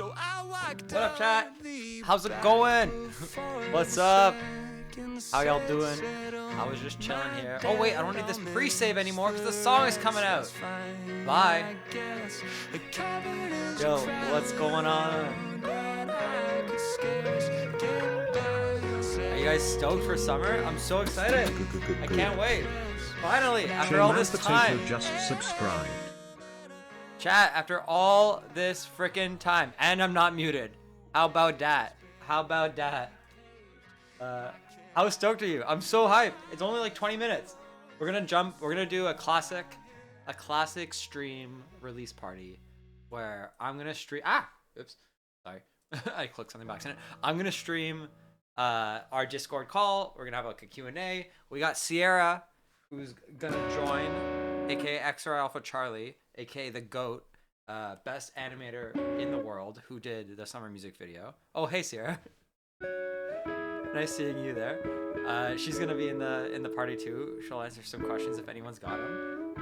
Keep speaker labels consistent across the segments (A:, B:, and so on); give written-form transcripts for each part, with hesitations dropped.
A: What up, chat? How's it going? What's up? How y'all doing? I was just chilling here. Oh wait, I don't need this pre-save anymore because the song is coming out. Bye. Yo, what's going on? Are you guys stoked for summer? I'm so excited. I can't wait. Finally, after all this time.
B: Just subscribed.
A: Chat, after all this freaking time, and I'm not muted. How about that? How about that? How stoked are you? I'm so hyped. It's only like 20 minutes. We're gonna do a classic stream release party where I'm gonna stream. Oops, sorry, I clicked something by accident. I'm gonna stream our Discord call. We're gonna have like a Q&A. We got Sierra, who's gonna join, aka XR Alpha Charlie, aka the GOAT, best animator in the world, who did the summer music video. Oh, hey Sierra. Nice seeing you there. She's gonna be in the party too. She'll answer some questions if anyone's got them.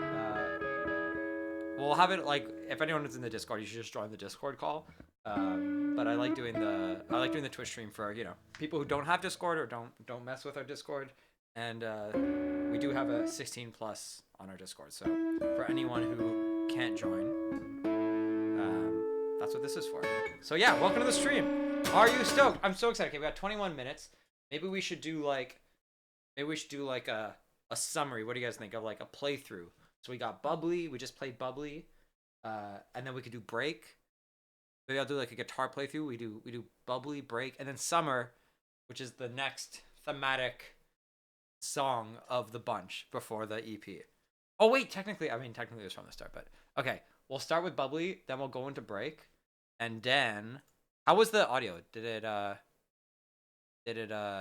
A: We'll have it like if anyone's in the Discord, you should just join the Discord call. But I like doing the Twitch stream for people who don't have Discord or don't mess with our Discord. And we do have a 16 plus on our Discord. So for anyone who can't join, that's what this is for. So yeah, welcome to the stream. Are you stoked? I'm so excited. Okay, we got 21 minutes. Maybe we should do like a summary. What do you guys think of like a playthrough? So we got Bubbly. We just played Bubbly, and then we could do Break. Maybe I'll do like a guitar playthrough. We do Bubbly, Break, and then Summer, which is the next thematic song of the bunch before the EP. Oh wait, technically it was from the start, but okay. We'll start with Bubbly, then we'll go into Break, and then how was the audio? Did it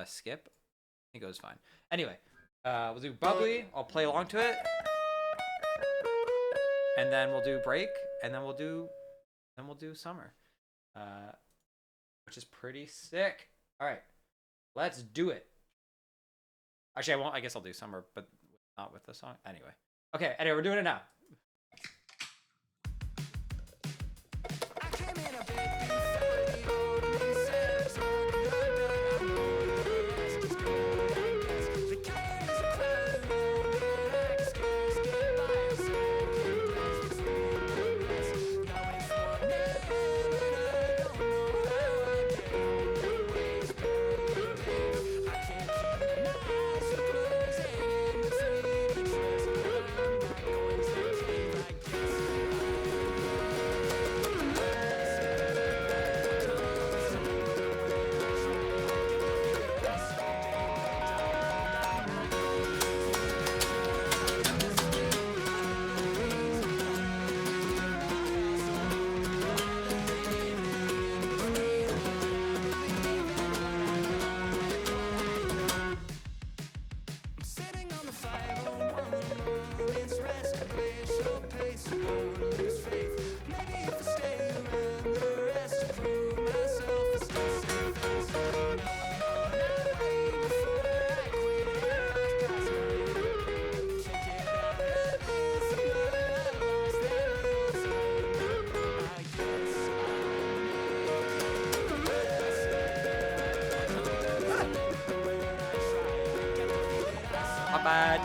A: skip? I think it was fine. Anyway, we'll do Bubbly. I'll play along to it, and then we'll do Break, and then we'll do Summer, which is pretty sick. All right, let's do it. Actually, I won't. I guess I'll do Summer, but not with the song. Anyway, okay. Anyway, we're doing it now. Not bad.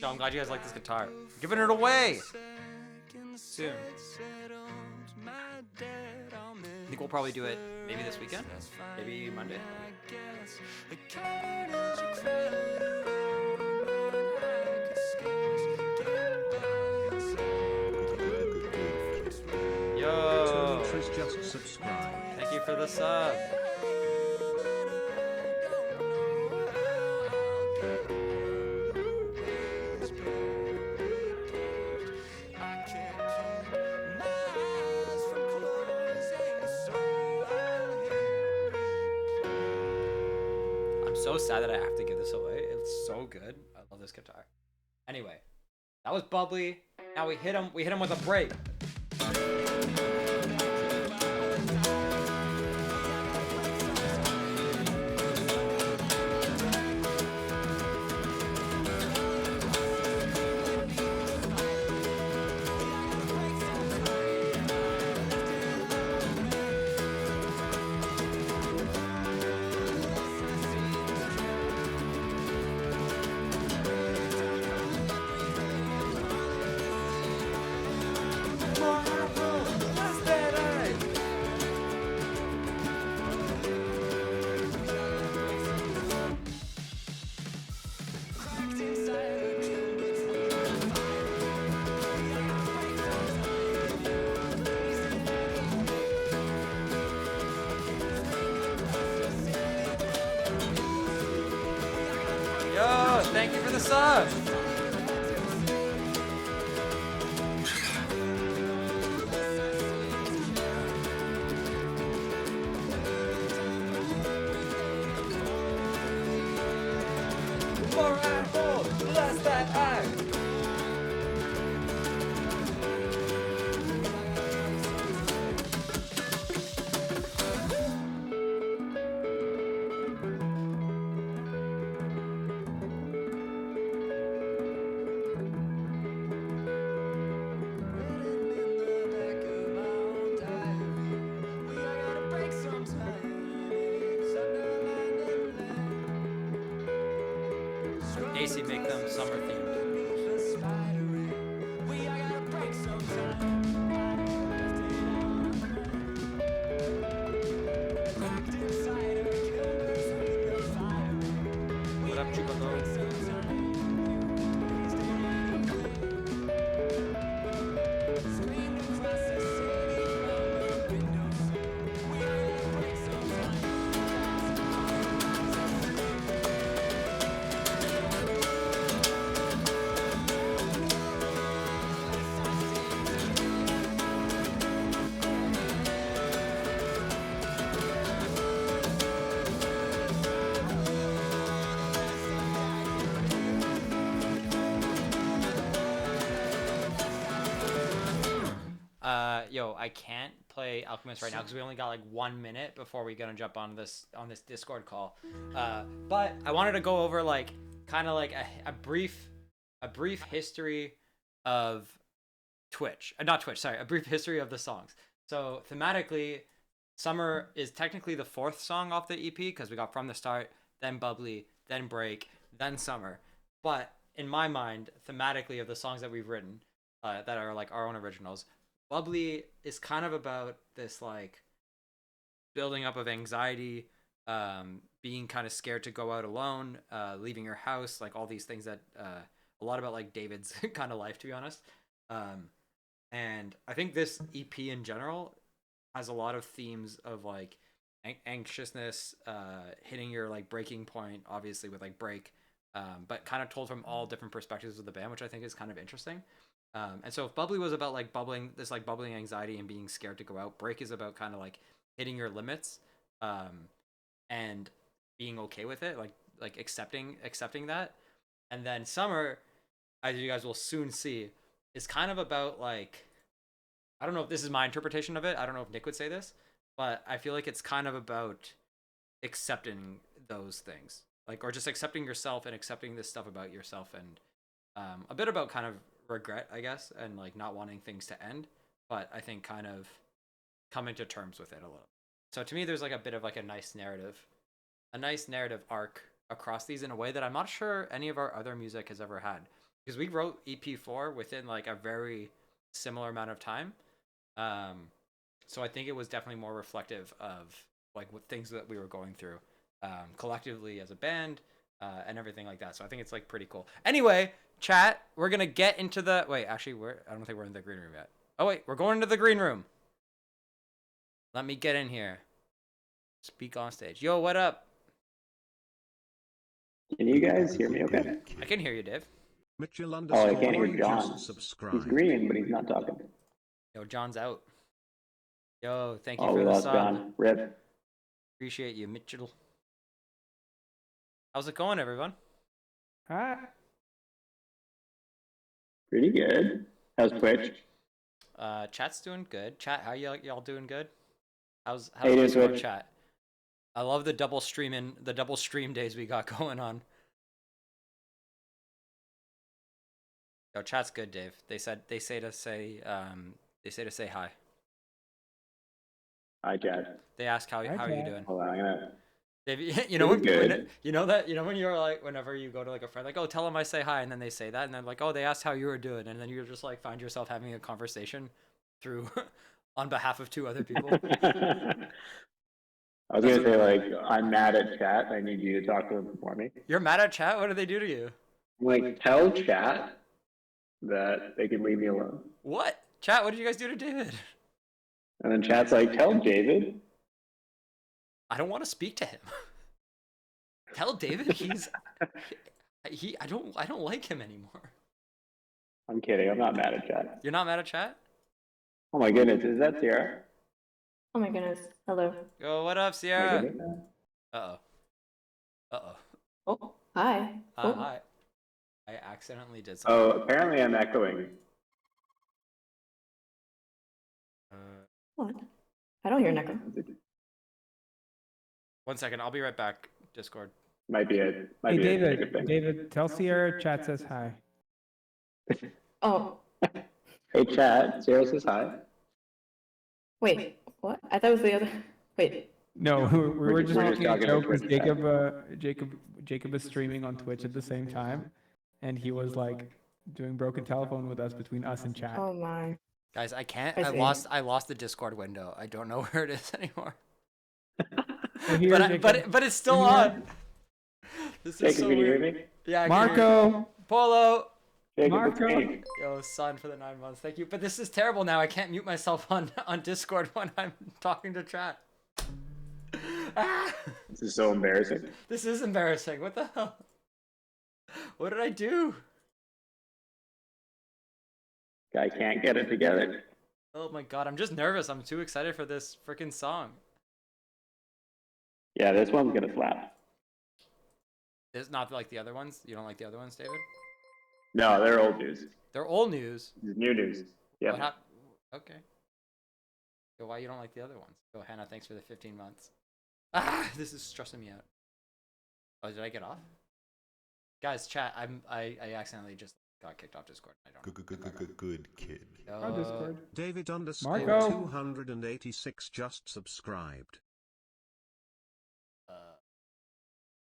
A: So I'm glad you guys like this guitar. Giving it away soon. I think we'll probably do it maybe this weekend, maybe Monday.
B: just subscribed.
A: Thank you for the sub. I'm so sad that I have to give this away. It's so good. I love this guitar. Anyway, that was Bubbly. Now we hit him with a break. Yo, thank you for the sub. More apple, less that eye. AC make them summer themed. What up, Chupaco? Yo, I can't play Alchemist right now because we only got like 1 minute before we gonna jump on this Discord call. But I wanted to go over like kind of like a brief history of Twitch. Not Twitch, sorry, a brief history of the songs. So thematically, Summer is technically the 4th song off the EP because we got From the Start, then Bubbly, then Break, then Summer. But in my mind, thematically of the songs that we've written that are like our own originals, Bubbly is kind of about this like building up of anxiety, being kind of scared to go out alone, leaving your house, like all these things that a lot about like David's kind of life, to be honest. And I think this EP in general has a lot of themes of like anxiousness, hitting your like breaking point, obviously with like Break, but kind of told from all different perspectives of the band, which I think is kind of interesting. And so if Bubbly was about like bubbling anxiety and being scared to go out, Break is about kind of like hitting your limits, and being okay with it, like accepting that. And then Summer, as you guys will soon see, is kind of about like, I don't know if this is my interpretation of it. I don't know if Nick would say this, but I feel like it's kind of about accepting those things, like, or just accepting yourself and accepting this stuff about yourself, and a bit about kind of regret, I guess, and like not wanting things to end, but I think kind of coming to terms with it a little. So to me, there's like a bit of like a nice narrative arc across these in a way that I'm not sure any of our other music has ever had, because we wrote EP4 within like a very similar amount of time. So I think it was definitely more reflective of like what things that we were going through collectively as a band, and everything like that. So I think it's like pretty cool. Anyway, chat, we're gonna get into the I don't think we're in the green room yet. Oh wait, we're going into the green room. Let me get in here. Speak on stage. Yo, what up?
B: Can you guys hear me okay?
A: I can hear you, Dave.
B: Oh, I can't hear John. He's green, but he's not talking.
A: Yo, John's out. Yo, thank you
B: Oh,
A: for
B: we
A: the
B: lost
A: sub.
B: John. Rip.
A: Appreciate you, Mitchell. How's it going, everyone?
C: Hi.
B: Pretty good. How's Twitch?
A: Chat's doing good. Chat, how y'all doing good? How's
B: Hey,
A: Discord
B: Twitch.
A: chat? I love the double stream days we got going on. Yo, chat's good, Dave. They say to say hi.
B: Hi, Chad.
A: They ask how are you doing?
B: Hold on, I'm gonna...
A: Dave, you know when
B: good.
A: you know when you're like whenever you go to like a friend like, oh, tell them I say hi, and then they say that, and then like, oh, they asked how you were doing, and then you just like find yourself having a conversation through on behalf of two other people.
B: I was gonna say, like, I'm mad at chat. I need you to talk to them for me.
A: You're mad at chat? What did they do to you?
B: Like, tell chat that they can leave me alone.
A: What? Chat, what did you guys do to David?
B: And then chat's like, tell David.
A: I don't want to speak to him. Tell David I don't like him anymore.
B: I'm kidding. I'm not mad at chat.
A: You're not mad at chat?
B: Oh my goodness, is that Sierra?
D: Oh my goodness. Hello.
A: Yo, what up,
B: Oh my
A: Sierra?
B: goodness.
A: Uh-oh.
D: Oh, hi. Oh.
A: Hi. I accidentally did something.
B: Oh, apparently I'm echoing.
D: What? I don't hear an echo.
A: 1 second, I'll be right back. Discord.
B: Might be a
C: Hey,
B: Jacob thing.
C: David, tell Sierra chat says hi.
D: Oh,
B: Hey chat, Sierra says hi.
D: wait. What? I thought it was the other. Wait.
C: No, we were just
B: We're
C: making a
B: talking
C: joke
B: about
C: because
B: Twitch
C: Jacob is streaming on Twitch at the same time, and he was like doing broken telephone with us between us and chat.
D: Oh my.
A: Guys, I can't.
D: I see.
A: I lost the Discord window. I don't know where it is anymore.
C: So here, Jacob.
A: But it's still on. This is
B: Jacob,
A: so
B: can you hear
A: weird.
B: me?
A: Yeah, I can hear you.
C: Marco.
A: Polo.
B: Jacob, it's
C: Marco.
B: me.
A: Yo, son for the 9 months. Thank you. But this is terrible now. I can't mute myself on Discord when I'm talking to chat. Ah!
B: This is so embarrassing.
A: This is embarrassing. What the hell? What did I do?
B: Guy can't get it together.
A: Oh my god, I'm just nervous. I'm too excited for this freaking song.
B: Yeah, this one's gonna slap.
A: It's not like the other ones. You don't like the other ones, David?
B: No, they're old news.
A: They're old news.
B: This is new news. Yeah.
A: What hap- Okay. So why you don't like the other ones? Oh, Hannah, thanks for the 15 months. Ah, this is stressing me out. Oh, did I get off? Guys, chat. I accidentally just got kicked off Discord. I don't.
E: Good kid.
C: Our Discord.
F: David
C: Marco.
F: 286 just subscribed.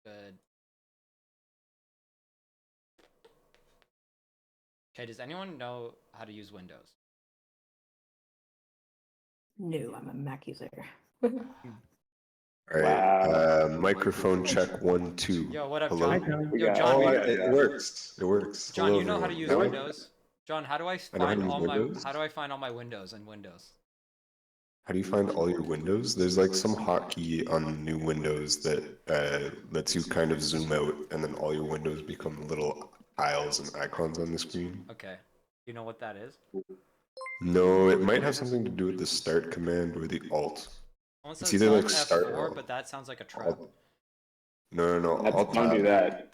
A: Good. Okay, does anyone know how to use Windows?
D: No, I'm a Mac user.
E: All right. Microphone check 1 2.
A: Yo, what up,
E: Hello?
C: Hi,
A: John?
C: John.
B: We
A: Yo,
B: got-
A: John,
B: oh,
A: you-
E: It works. It works.
A: John,
E: Hello,
A: you know how to use
E: everyone.
A: Windows? John, how do I
E: I know how to
A: find
E: use
A: all my
E: Windows.
A: how do I find all my windows in Windows?
E: How do you find all your windows? There's like some hotkey on new Windows that lets you kind of zoom out, and then all your windows become little tiles and icons on the screen.
A: Okay. You know what that is?
E: No, it might have something to do with the start command or the alt.
A: Someone
E: It's
A: says
E: either,
A: Alt
E: like, start
A: F4,
E: or-
A: but that sounds like a trap.
E: No. Alt
B: Don't do
E: tab.
B: that.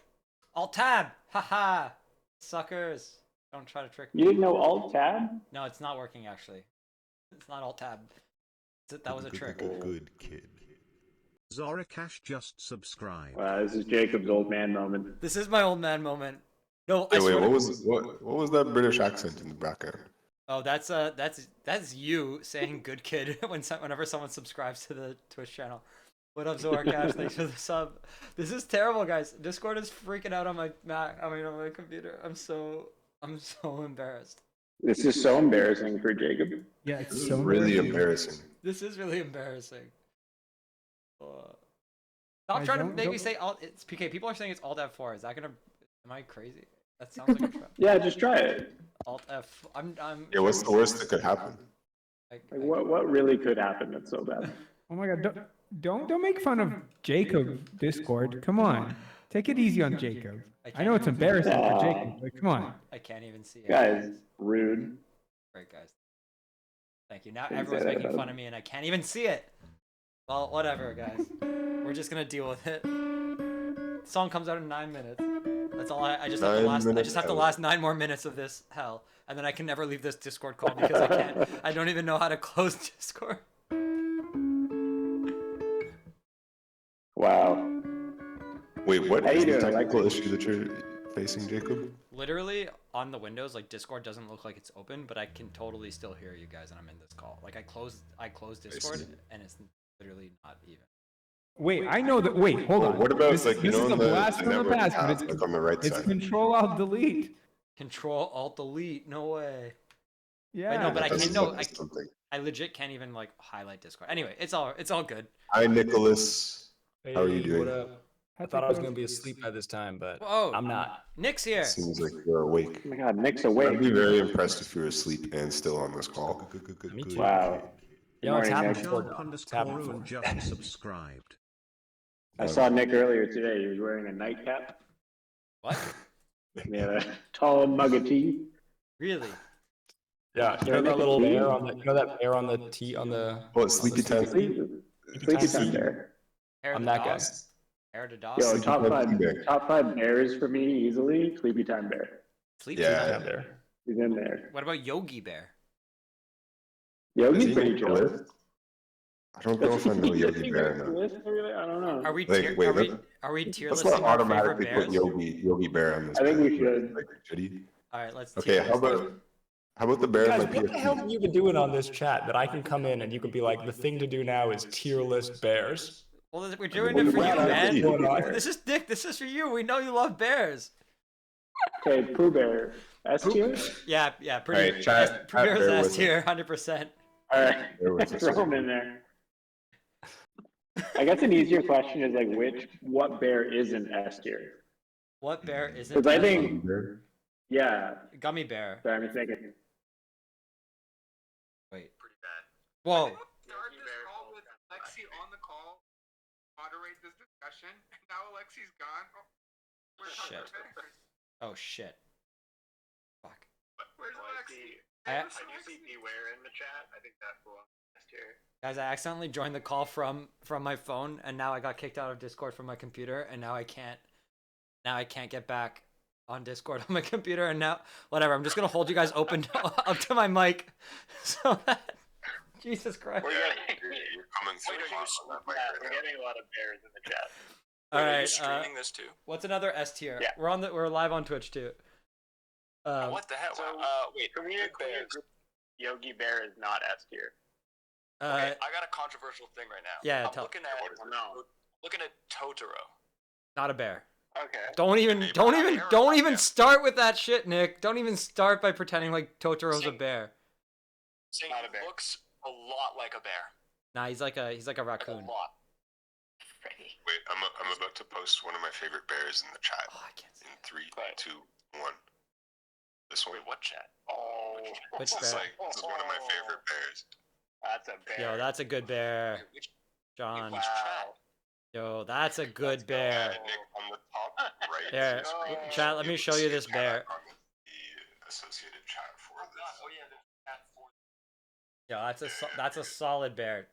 A: Alt Tab! Haha! Suckers! Don't try to trick me.
B: You didn't know Alt Tab?
A: No, it's not working actually. It's not Alt Tab. That was a trick.
E: Good kid.
F: Zorakash just subscribed.
B: Wow, this is Jacob's old man moment.
A: This is my old man moment. No, I
E: Hey, wait,
A: swear
E: what was that British accent in the background?
A: Oh, that's you saying "good kid" whenever someone subscribes to the Twitch channel. What up, Zorakash? Thanks for the sub. This is terrible, guys. Discord is freaking out on my Mac. I mean, on my computer. I'm so embarrassed.
B: This is so embarrassing for Jacob.
C: Yeah,
E: This
C: it's
E: is
C: so
E: really
C: embarrassing.
E: embarrassing.
A: This is really embarrassing. Stop
C: Guys,
A: trying to
C: don't-
A: make me
C: don't-
A: say alt. It's PK. People are saying it's Alt F4. Is that gonna? Am I crazy? That sounds like a trap.
B: Yeah, just try it.
A: Alt F. I'm.
E: Yeah, what's the worst that could happen?
B: Like, what really could happen that's so bad?
C: Oh my god, don't make fun of Jacob Discord. Come on. Take it easy on Jacob. I know it's embarrassing for Jacob, but come on.
A: I can't even see it.
B: Guys, rude.
A: Great, guys. Thank you. Now
B: Didn't say
A: everyone's
B: that
A: making
B: about
A: fun of me and I can't even see it. Well, whatever, guys. We're just gonna deal with it. The song comes out in 9 minutes. That's all I just have to last. I just have to last 9 more minutes of this hell, and then I can never leave this Discord call because I can't. I don't even know how to close Discord.
B: Wow.
E: Wait, what
B: How
E: is
B: you
E: the
B: doing,
E: technical
B: Alexis?
E: issue that you're facing, Jacob?
A: Literally on the Windows, like Discord doesn't look like it's open, but I can totally still hear you guys, and I'm in this call. Like I closed Discord, and it's literally not even.
C: Wait, I know that. Wait, hold on.
E: What about
C: this,
E: like you
C: this
E: know
C: is a
E: the
C: blast from the
E: network
C: past, but
E: tab,
C: it's
E: like on the right
C: it's
E: side?
C: Control Alt Delete.
A: Control Alt Delete. No way.
C: Yeah.
A: Wait, no, but I
E: That
A: can't.
E: doesn't
A: No,
E: look like something.
A: I legit can't even like highlight Discord. Anyway, it's all good.
E: Hi, Nicholas. How are you
G: Hey,
E: doing?
G: what up? I thought I was gonna be asleep by this time, but
A: Whoa,
G: I'm not.
A: Nick's here.
E: Seems like you're awake.
B: Oh my god, Nick's
E: I'd
B: awake.
E: be very impressed if you're asleep and still on this call.
G: Me too.
B: Wow. Good
G: Yo, it's
B: morning,
G: happened
B: Nick.
G: before.
F: Jump
G: It's
F: underscore
G: happened
F: and
G: before.
F: just subscribed.
B: I saw Nick earlier today. He was wearing a nightcap.
A: What?
B: He had a tall mug of tea.
A: Really?
G: Yeah, you know that little bear on the, you know that bear on the T on the.
E: What, sleepy time?
B: Sleepy time bear.
A: Hair of
G: I'm
A: the
G: that guy.
A: dog? Hair to dog?
B: Yo,
E: Sleepy
B: top
E: time
B: five,
E: bear.
B: top 5 bears for me easily. Sleepy time bear.
A: Sleep
E: Yeah.
A: time.
G: There.
B: He's in there.
A: What about Yogi Bear?
E: Is
B: Yogi's
E: he
B: pretty
E: on the
B: chill.
E: list? I don't know if I know Yogi Bear or not.
B: I don't know.
A: Are we
E: Wait,
A: tier,
E: wait,
A: are we tier
E: Let's
A: listing
E: not
A: our favorite
E: automatically
A: bears?
E: put Yogi Bear on this.
B: I think we
E: page.
B: should.
E: Like, should he?
A: All right, let's.
E: Okay,
A: tier list
E: how about the bear
G: Guys,
E: in my
G: what the hell
E: PSP?
G: have you been doing on this chat that I can come in and you can be like, the thing to do now is tier list bears?
A: Well, we're doing it for you,
E: What about
A: man.
E: PSP?
A: This is Nick. This is for you. We know you love bears.
B: Okay, Pooh Bear. S tier?
A: Yeah, pretty.
E: Alright, chat,
A: Pooh Bear's
E: bear
A: S
E: with
A: tier, 100%.
B: Alright,
E: Bear with us.
B: throw him in there. I guess an easier question is like what bear isn't S tier?
A: What bear isn't?
B: Because I
A: S
B: think,
E: Yogi Bear?
B: yeah,
A: gummy bear.
B: sorry, I'm thinking.
A: Wait. Whoa.
H: Start this call with Alexi on the call, moderate this discussion, and now Alexi's gone. Oh, where's
A: Shit.
H: our bears?
A: Oh shit. Fuck.
H: Where's Alexi?
A: I
H: do see Beware in the chat. I think that belongs here.
A: Guys, I accidentally joined the call from my phone, and now I got kicked out of Discord from my computer, and now I can't get back on Discord on my computer, and now whatever. I'm just gonna hold you guys open up to my mic, so that Jesus Christ.
E: You're coming through close on that mic right now.
B: getting a lot of bears in the chat.
A: All
I: Are you
A: right.
I: streaming this too?
A: What's another S tier?
B: Yeah.
A: We're live on Twitch too.
I: What the hell?
B: so,
I: Wait.
B: For me,
I: Good bears.
B: Yogi Bear is not S tier.
I: Okay, I got a controversial thing right now.
A: yeah,
I: I'm looking at
B: No.
I: looking at Totoro.
A: not a bear.
B: Okay.
A: Don't even
I: bear.
A: start with that shit, Nick. Don't even start by pretending like Totoro's a
I: Sing.
A: bear.
I: Saying
B: Not a
I: he
B: bear.
I: looks a lot like a bear.
A: Nah, he's like a
I: Like a
A: raccoon.
I: lot.
E: Wait, I'm about to post one of my favorite bears in the chat.
A: Oh, I can't see.
E: In 3, 2, 1. This one.
I: Wait, what chat?
B: Oh.
A: Which
E: This is
A: bear?
E: this is one of my favorite bears.
B: That's a bear.
A: Yo, that's a good bear,
I: Wait, which
A: John.
I: which chat?
A: Yo, that's a good
E: Yeah,
A: bear.
E: Nick, on the top right.
A: Here,
E: of your screen,
A: chat, let me
E: you
A: show
E: will
A: you
E: see a
A: this
E: cat
A: bear.
E: icon with the associated chat for
I: Oh
E: this.
I: yeah, there's a chat for.
A: Yo, that's a solid bear.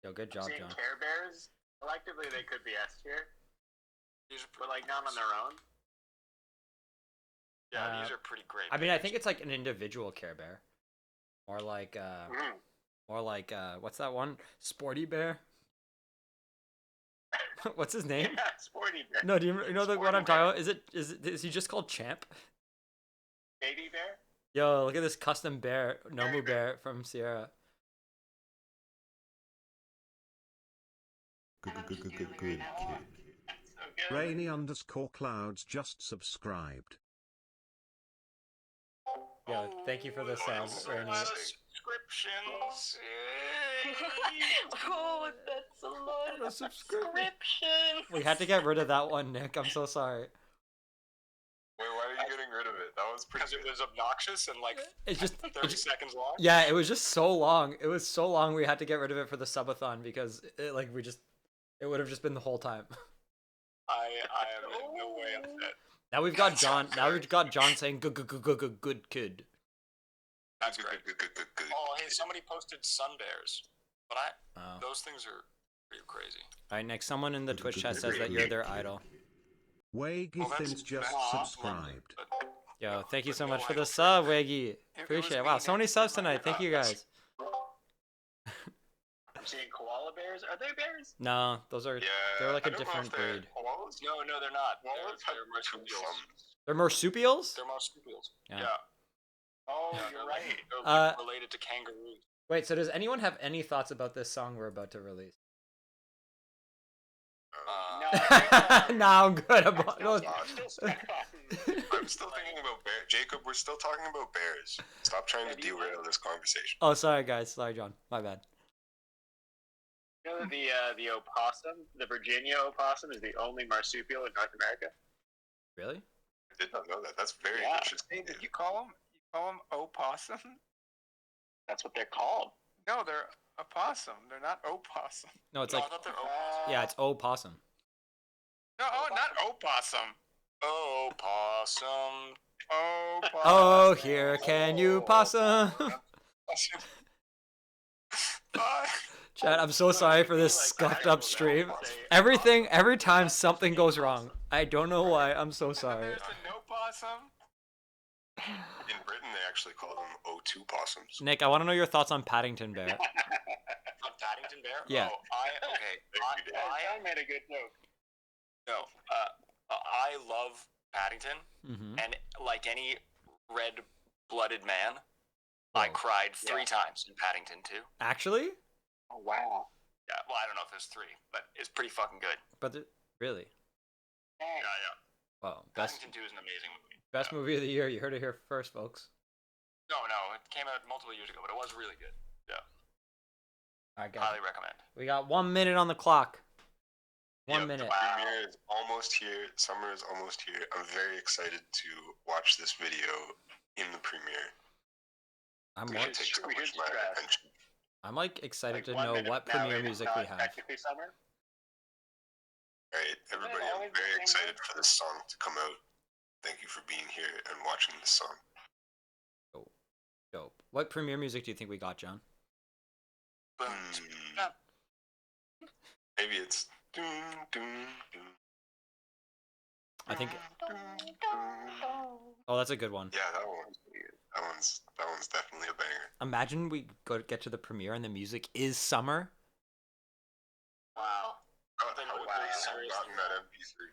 A: Yo, good job,
B: Seeing
A: John.
B: Care Bears, collectively they could be S tier,
I: These are
B: but
I: pretty
B: like not on their own.
I: Yeah, these are pretty great.
A: I mean, I think it's like an individual Care Bear, or like what's that one? Sporty Bear. What's his name?
B: Yeah, Sporty Bear.
A: No, do you know what
B: Sporty
A: I'm talking about? Is he just called Champ?
B: Baby Bear?
A: Yo, look at this custom bear, Nomu bear from Sierra.
E: Good kid.
B: So good.
F: Rainy underscore clouds just subscribed.
A: Yo, thank you for the sound, Rainy.
I: Subscriptions.
D: Oh, that's a lot of subscriptions.
A: We had to get rid of that one, Nick. I'm so sorry.
E: Wait, why are you getting rid of it? That was pretty
G: Because it
E: good.
G: was obnoxious and like
A: It's just
G: 30 seconds long.
A: yeah, it was just so long. It was so long we had to get rid of it for the subathon because it would have just been the whole time.
G: I am in no way upset.
A: Now we've got John. Now we've got John saying good kid.
G: That's great.
E: Good.
G: Oh, hey, somebody posted sun bears, but
A: Oh.
G: those things are pretty crazy.
A: All right, next someone in the Twitch chat says that you're their idol.
F: Waggy
G: Well, that's-
F: Thins just
G: that's
F: subscribed.
G: but-
A: Yo, thank you so
G: but
A: much
G: no
A: for the
G: idol.
A: sub, Wiggy.
H: It was
A: Appreciate it.
H: me
A: Wow, so many
H: next
A: subs
H: to my
A: tonight. Thank you guys.
I: I'm seeing koala bears. Are they bears?
A: No, those are they're like a different breed.
E: Koalas?
G: No, they're not.
E: Koalas have
G: They're
E: two
G: marsupials.
E: thumbs.
A: They're marsupials.
G: They're marsupials.
A: Yeah.
G: Yeah.
I: Oh,
G: Yeah,
I: you're
G: they're
I: right.
G: Like,
A: Uh,
G: they're related to kangaroos.
A: Wait, so does anyone have any thoughts about this song we're about to release?
I: No,
A: Nah, I'm good about
I: still,
A: those.
I: still stuck on.
E: I'm still thinking about bears. Jacob, we're still talking about bears. Stop trying to derail this conversation.
A: Oh, sorry guys. Sorry, John. My bad.
I: You know that the opossum, the Virginia opossum, is the only marsupial in North America.
A: Really?
E: I did not know that. That's very
I: Yeah.
E: interesting.
H: Hey, did you call them opossum?
I: That's what they're called.
H: No, they're opossum. They're not opossum.
A: No, it's
G: No,
A: like
G: I thought they're opossums.
A: yeah, it's opossum.
H: No, not opossum.
G: Oh, possum.
H: Opossum.
A: Oh, here can you possum? Chad, I'm so sorry for this scuffed up stream. Every time something goes wrong. I don't know why. I'm so sorry.
H: There's a no possum.
E: In Britain, they actually call them O2 possums.
A: Nick, I want to know your thoughts on Paddington Bear.
G: On Paddington Bear?
A: Yeah.
G: Oh, okay.
I: John made a good joke.
G: No, I love Paddington,
A: Mm-hmm.
G: and like any red-blooded man, I
A: Oh.
G: cried 3 times in Paddington too.
A: Actually?
I: Oh, wow.
G: Yeah, well, I don't know if there's 3, but it's pretty fucking good.
A: But really?
G: Yeah.
A: Wow. Best
G: Paddington 2 is an amazing movie.
A: best movie of the year. You heard it here first, folks.
G: No, it came out multiple years ago, but it was really good. Yeah,
A: All right, guys.
G: highly recommend.
A: We got 1 minute on the clock. 1
E: Yep,
A: minute.
E: The premiere is almost here. Summer is almost here. I'm very excited to watch this video in the premiere.
A: I'm
E: It
A: like,
E: takes so
I: we
E: much
I: should
E: of my
I: stress.
E: attention.
A: I'm like excited to
I: 1
A: know
I: minute
A: what
I: now,
A: premiere
I: it is
A: music
I: not
A: we have.
I: technically summer.
E: Alright, everybody, I'm
I: always
E: very
I: the same
E: excited for this song to come out. Thank you for being here and watching this song.
A: Dope. What premiere music do you think we got, John?
E: Maybe it's. Doom, doom, doom,
A: I think.
E: doom, doom.
A: Oh, that's a good one.
E: Yeah, that one's definitely a banger.
A: Imagine we get to the premiere and the music is summer.
G: Wow. Then
E: How
G: would
E: would
G: they
E: they have
G: seriously-
E: gotten that MP3?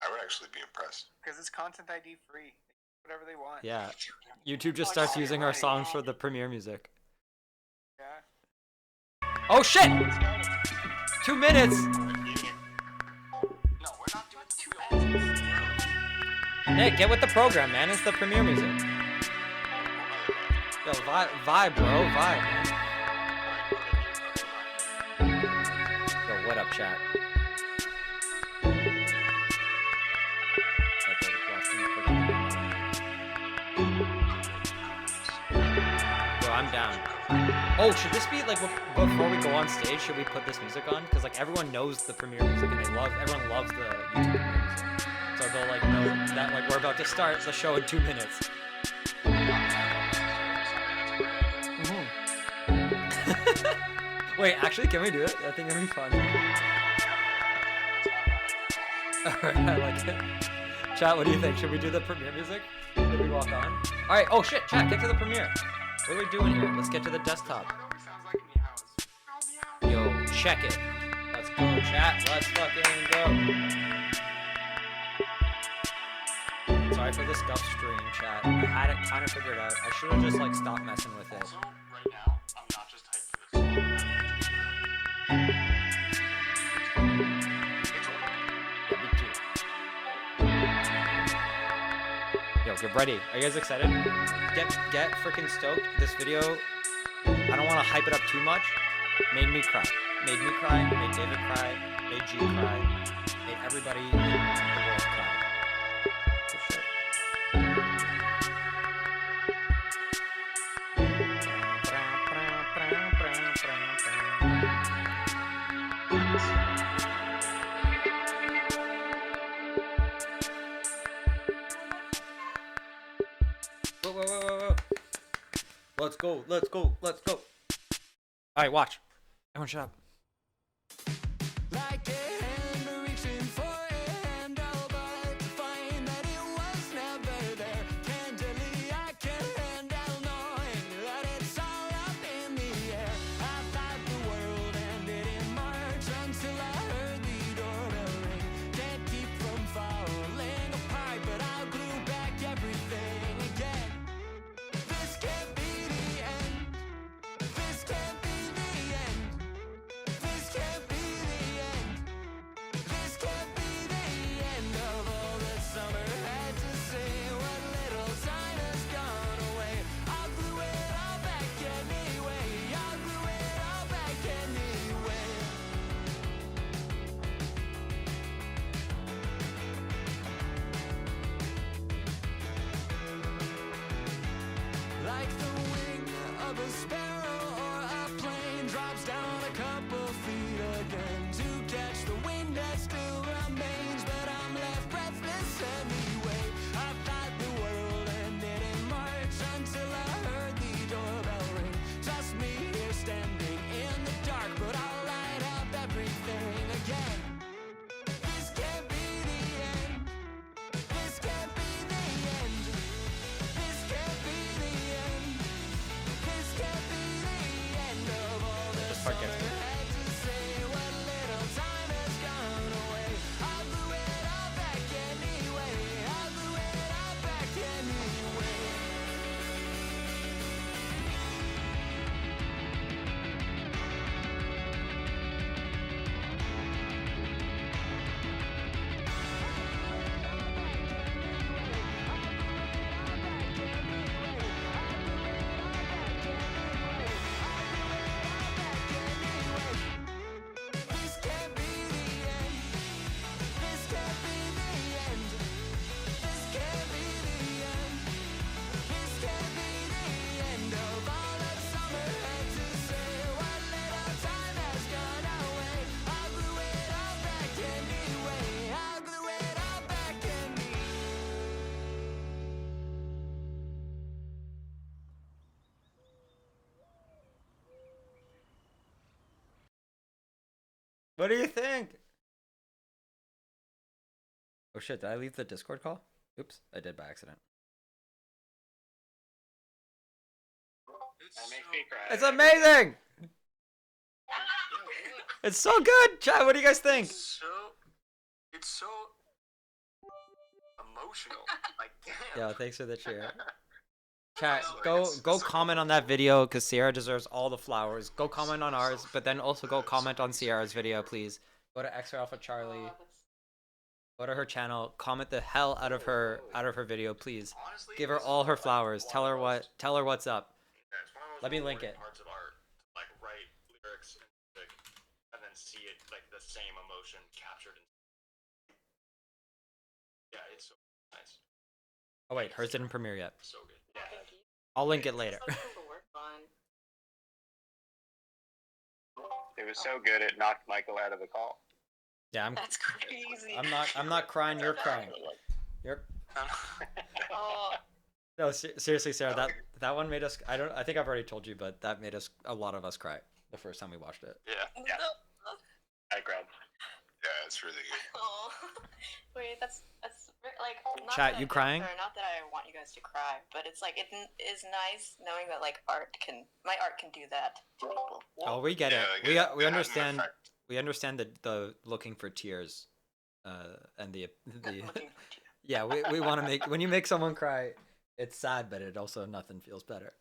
E: I would actually be impressed.
H: Because it's content ID free. Whatever they want.
A: Yeah. YouTube just starts using our songs for the premiere music.
H: Yeah.
A: Oh shit! 2 minutes.
G: No, we're not doing 2 minutes.
A: Nick, get with the program, man. It's the premiere music. Yo, vibe, bro, vibe, man. Yo, what up, chat? Yo, I'm down. Oh, should this be like before we go on stage? Should we put this music on? Because like everyone knows the premiere music and everyone loves the YouTube premiere music. So they'll like know that like we're about to start the show in 2 minutes. Wait, actually, can we do it? I think it'd be fun. Alright, I like it. Chat, what do you think? Should we do the premiere music? Should we walk on? Alright, oh shit, chat, get to the premiere. What are we doing here? Let's get to the desktop.
H: Probably sounds like meows.
A: Yo, check it. Let's go, chat. Let's fucking go. Sorry for the scuff stream, chat. I had it kind of figured out. I should have just like stopped messing with it.
G: Also, right now, I'm not just hyped for this song.
A: Yeah, me too. Yo, get ready. Are you guys excited? Get freaking stoked. This video, I don't want to hype it up too much. Made me cry. Made me cry. Made David cry. Made G cry. Made everybody in the world cry. For sure. Let's go. Let's go. Let's go. All right, watch. Everyone, shut up.
J: Like a hand reaching for a handle, but to find that it was never there. Candidly, I can't handle knowing that it's all up in the air. I thought the world ended in March until I heard the doorbell ring. Can't keep from falling apart, but I'll glue back everything again. This can't be the end. This can't be the end. This can't be the end. This can't be the end of all that summer had to say. What little time has gone away. I'll glue it all back anyway. I'll glue it all back anyway. Like the wing of a sparrow or a plane drops down a couple feet again to catch the wind that still remains, but I'm left breathless anyway. I thought the world ended in March until I heard the doorbell ring. Just me here standing in the dark, but I'll light up everything again. This can't be the end. This can't be the end. This can't be the end. This can't be the end of all that
A: This part
J: summer
A: gets me.
J: had to say. What little time has gone away. I'll glue it all back anyway. I'll glue it all back anyway. This can't be the end. This can't be the end. This can't be the end. This can't be the end of all that summer had to say. What little time has gone away. I'll glue it all back anyway. I'll glue it all back anyway.
A: What do you think? Oh shit, did I leave the Discord call? Oops, I did by accident.
I: That makes me cry.
A: It's amazing! It's so good! Chat, what do you guys think?
G: It's so emotional. Like, damn.
A: Yo, thanks for the cheer. Chat, go comment on that video because Sierra deserves all the flowers. Go comment on ours, but then also go comment on Sierra's video, please. Go to X Alpha Charlie. Go to her channel. Comment the hell out of her video, please.
G: Honestly,
A: Give her
G: this is
A: all her
G: like
A: flowers.
G: one
A: Tell
G: of
A: her
G: the
A: what.
G: most-
A: Tell her what's up.
G: Yeah, it's one of the most
A: Let me link
G: rewarding
A: it.
G: Parts of art, like write lyrics and music, and then see it like the same emotion captured. Yeah, it's so nice.
A: Oh wait, hers didn't premiere yet.
G: So good. Yeah.
A: I'll link it later.
I: It was so good it knocked Michael out of the call.
A: Yeah,
D: That's crazy.
A: I'm not crying. You're crying. You're.
D: Oh,
A: No, seriously, Sarah. That one made us. I think I've already told you, but that made us, a lot of us, cry the first time we watched it.
I: Yeah. I cried.
E: Yeah, it's really good.
D: oh. Wait, that's like. Not
A: Chat,
D: that
A: you
D: I-
A: crying?
D: or not that I want you guys to cry, but it's like it is nice knowing that like my art can do that to people.
A: Oh, we get
E: Yeah,
A: it.
E: like
A: We
E: it has an
A: understand.
E: effect.
A: We understand the looking for tears, and the
D: Looking for tears.
A: yeah. We want to make, when you make someone cry, it's sad, but it also, nothing feels better.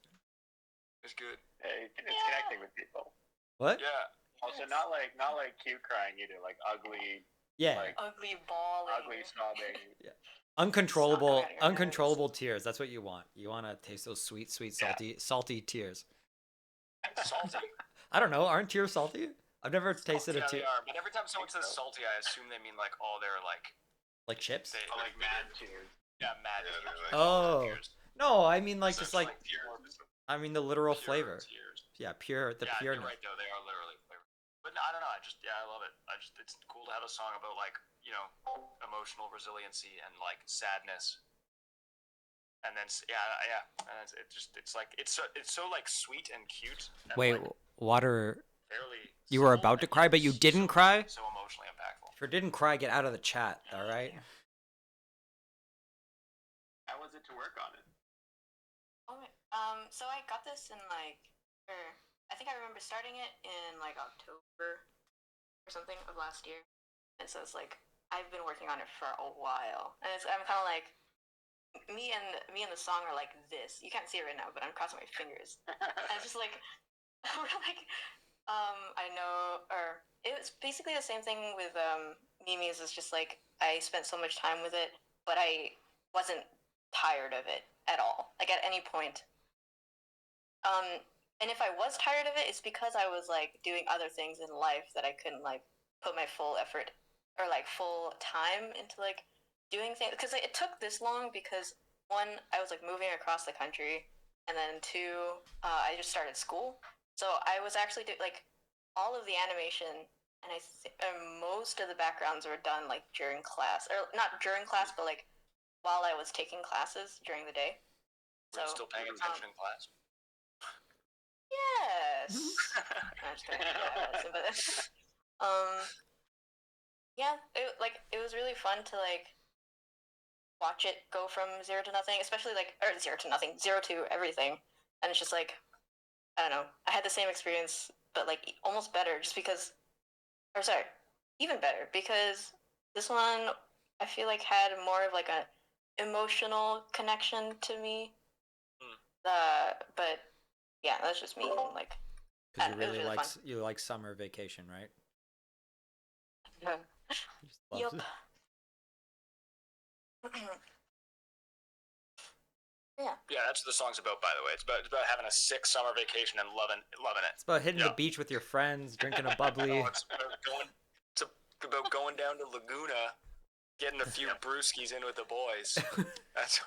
G: It's good.
I: It's connecting with people.
A: What?
G: Yeah.
I: Also, not like cute crying either, like ugly,
A: Yeah.
I: like
D: Ugly bawling.
I: ugly sobbing.
A: Uncontrollable,
D: Suck out your
A: uncontrollable tears. That's what you want. You want to taste those sweet, sweet, salty tears.
G: Salty.
A: I don't know. Aren't tears salty? I've never tasted a
G: Yeah,
A: tear.
G: they are. But every time someone says salty, I assume they mean like, oh, they're like,
A: Like chips?
G: they
I: Like mad tears.
G: Yeah, mad.
E: Yeah, they're like-
A: Oh.
G: Tears.
A: No, I mean like
E: So
A: just
E: it's
A: like,
E: tears.
A: I mean the literal
G: Pure
A: flavor.
G: tears.
A: Yeah, pure, the
G: Yeah,
A: pureness.
G: you're right though. They are literally flavored. But I don't know. I love it. It's cool to have a song about like, emotional resiliency and like sadness. And then and it's like it's so like sweet and cute. And,
A: Wait,
G: like,
A: Water,
G: fairly
A: you were
G: simple,
A: about to
G: and
A: cry,
G: yet
A: but you didn't cry?
G: So emotionally impactful.
A: If you didn't cry, get out of the chat, all right?
I: How was it to work on it?
D: So I got this in I think I remember starting it in like October or something of last year, and so it's like I've been working on it for a while, and I'm kind of like me and the song are like this. You can't see it right now, but I'm crossing my fingers, and it's just like we're like I know, or it was basically the same thing with Mimi's. It's just like I spent so much time with it, but I wasn't tired of it at all, like at any point. And if I was tired of it, it's because I was like doing other things in life that I couldn't like put my full effort or like full time into like doing things. Because it took this long because one, I was like moving across the country, and then two, I just started school. So I was actually like all of the animation, and most of the backgrounds were done like during class, or not during class, but like while I was taking classes during the day.
G: Were you still paying attention in class?
D: Yes. I'm just kidding. Yeah, but yeah, it was really fun to like watch it go from 0 to nothing, especially like 0 to nothing, 0 to everything, and it's just like I don't know. I had the same experience, but like almost better, just because, or sorry, even better because this one I feel like had more of like a emotional connection to me. But yeah, that's just me. Like,
A: Because you
D: it was
A: really
D: really
A: like
D: fun.
A: you like summer vacation, right?
D: Yeah.
A: You just love
D: Yup.
A: it.
D: Yeah.
G: Yeah, that's what the song's about, by the way. It's about having a sick summer vacation and loving it.
A: It's about hitting the beach with your friends, drinking a bubbly.
G: No, it's about going down to Laguna, getting a few brewskis in with the boys. That's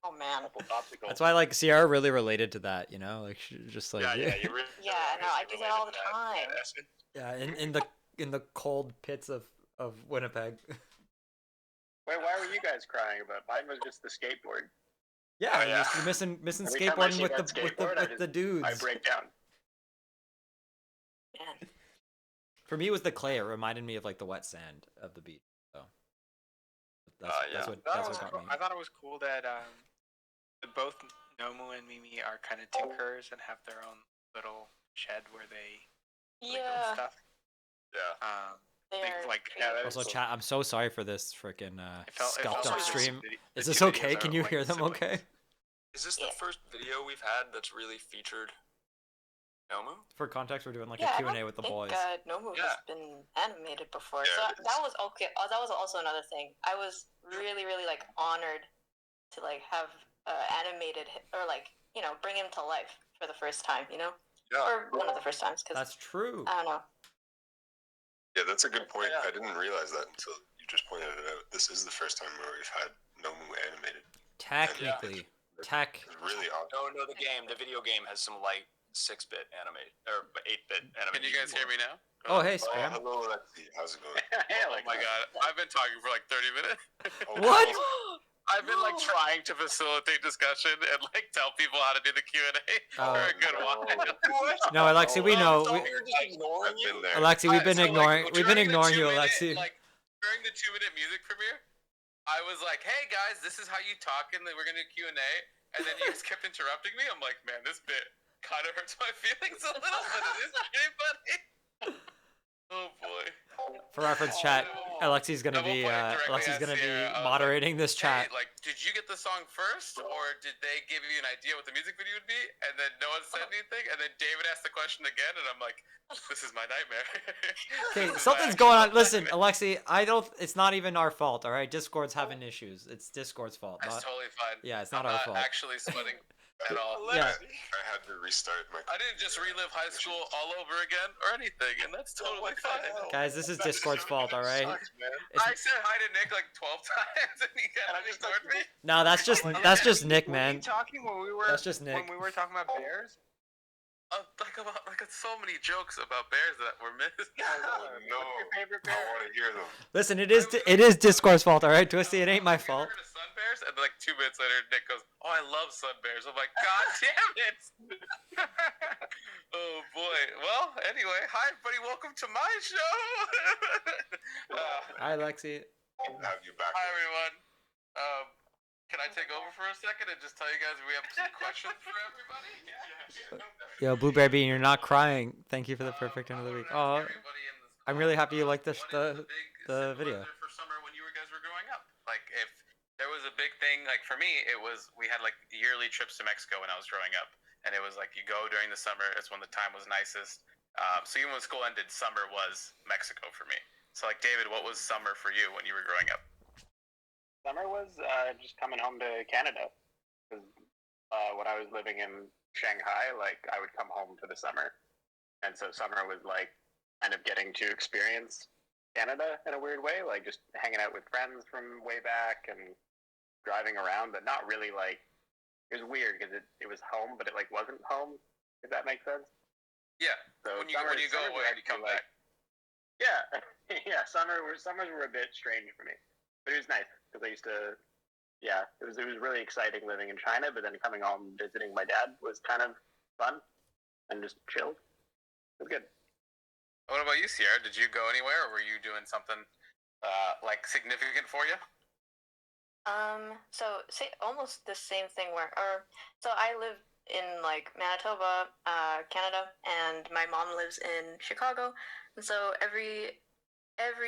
D: Oh man.
A: That's why like Sierra really related to that, you know, like just like
G: you really.
D: Yeah, no, I do that all the time.
A: yeah, in the cold pits of Winnipeg.
I: Wait, why were you guys crying about? Mine was just the skateboard.
A: Yeah,
G: yeah.
A: You're missing
I: Every time I
A: skateboarding
I: see
A: with
I: that skateboard,
A: with the dudes.
I: I break down.
D: Man.
A: For me, it was the clay. It reminded me of like the wet sand of the beach. So that's what got me.
H: I thought it was cool that both Nomu and Mimi are kind of tinkerers and have their own little shed where they build stuff.
G: Yeah.
H: Things like
A: Also, chat. I'm so sorry for this freaking scuffed up
G: like
A: stream.
G: the
A: Is
G: two
A: this
G: videos
A: okay?
G: are
A: Can you
G: like
A: hear them?
G: siblings.
A: Okay.
G: Is this the first video we've had that's really featured Nomu?
A: For context, we're doing like
D: Yeah,
A: a Q&A with the boys.
D: Nomu has been animated before, so that was okay. That was also another thing. I was really, really like honored to like have animated or like bring him to life for the first time,
E: Yeah.
D: or one of the first times. Cause
A: That's true.
D: I don't know.
E: Yeah, that's a good point. I didn't realize that until you just pointed it out. This is the first time where we've had Nomu animated.
A: Technically.
E: It's really awesome.
G: No, the video game has some light 6-bit animate or 8-bit animation.
H: Can you guys hear me now?
A: Oh, hey, Spam.
E: Hello, Lexi. How's it going?
H: Oh my god, I've been talking for like 30 minutes.
A: What?
H: I've been like trying to facilitate discussion and like tell people how to do the Q&A for a good while.
A: No, Alexi, we know.
G: We're just ignoring you.
A: Alexi, we've been ignoring. We've been ignoring you, Alexi.
H: Like during the 2-minute music premiere, I was like, "Hey guys, this is how you talk, and then we're gonna do Q&A." And then you just kept interrupting me. I'm like, "Man, this bit kind of hurts my feelings a little, but it is pretty funny." Oh boy.
A: For reference, chat. Alexi's gonna
H: At one
A: be
H: point I directly asked Sierra,
A: moderating this chat.
H: Hey, like, did you get the song first, or did they give you an idea what the music video would be? And then no one said anything. And then David asked the question again, and I'm like, this is my nightmare.
A: Okay, something's going on. Listen, Alexi, it's not even our fault, all right? Discord's having issues. It's Discord's fault.
H: That's totally fine.
A: Yeah, it's not
H: I'm
A: our fault.
H: Actually sweating at all.
A: Yeah.
E: I had to restart my.
H: I didn't just relive high school all over again or anything, and that's totally fine.
A: Guys, this is Discord's fault, all right?
H: I said hi to Nick like 12 times, and he kind of ignored me.
A: No, that's just Nick, man.
H: Talking when we were
A: That's just Nick.
H: when we were talking about bears. Like so many jokes about bears that were missed.
E: Oh no!
H: What's your favorite
E: I
H: bear?
E: want to hear them.
A: Listen, it is Discord's fault, all right, Twisty. It ain't my fault.
H: Have you ever heard of bears, and like 2 minutes later, Nick goes, "Oh, I love sun bears." I'm like, "God damn it!" Oh boy. Well, anyway, hi everybody. Welcome to my show.
A: Hi, Lexi.
E: Have you back?
H: Hi everyone. Can I take over for a second and just tell you guys we have some questions for everybody?
A: Yo, Blueberry Bean, you're not crying. Thank you for the perfect end of the week. Oh, I'm really happy you like this the video.
H: For summer when you guys were growing up, like if there was a big thing, like for me, it was we had like yearly trips to Mexico when I was growing up, and it was like you go during the summer. It's when the time was nicest. So even when school ended, summer was Mexico for me. So like David, what was summer for you when you were growing up?
I: Summer was just coming home to Canada. 'Cause, when I was living in Shanghai, like I would come home for the summer, and so summer was like kind of getting to experience Canada in a weird way, like just hanging out with friends from way back and driving around, but not really like it was weird because it was home, but it like wasn't home. If that makes sense.
H: Yeah.
I: So
H: when you go away, you come back.
I: Yeah, yeah. Summers were a bit strange for me, but it was nice because I used to. Yeah, it was really exciting living in China, but then coming home visiting my dad was kind of fun and just chilled. It was good.
H: What about you, Sierra? Did you go anywhere, or were you doing something like significant for you?
D: So say almost the same thing so I live in like Manitoba, Canada, and my mom lives in Chicago, and so every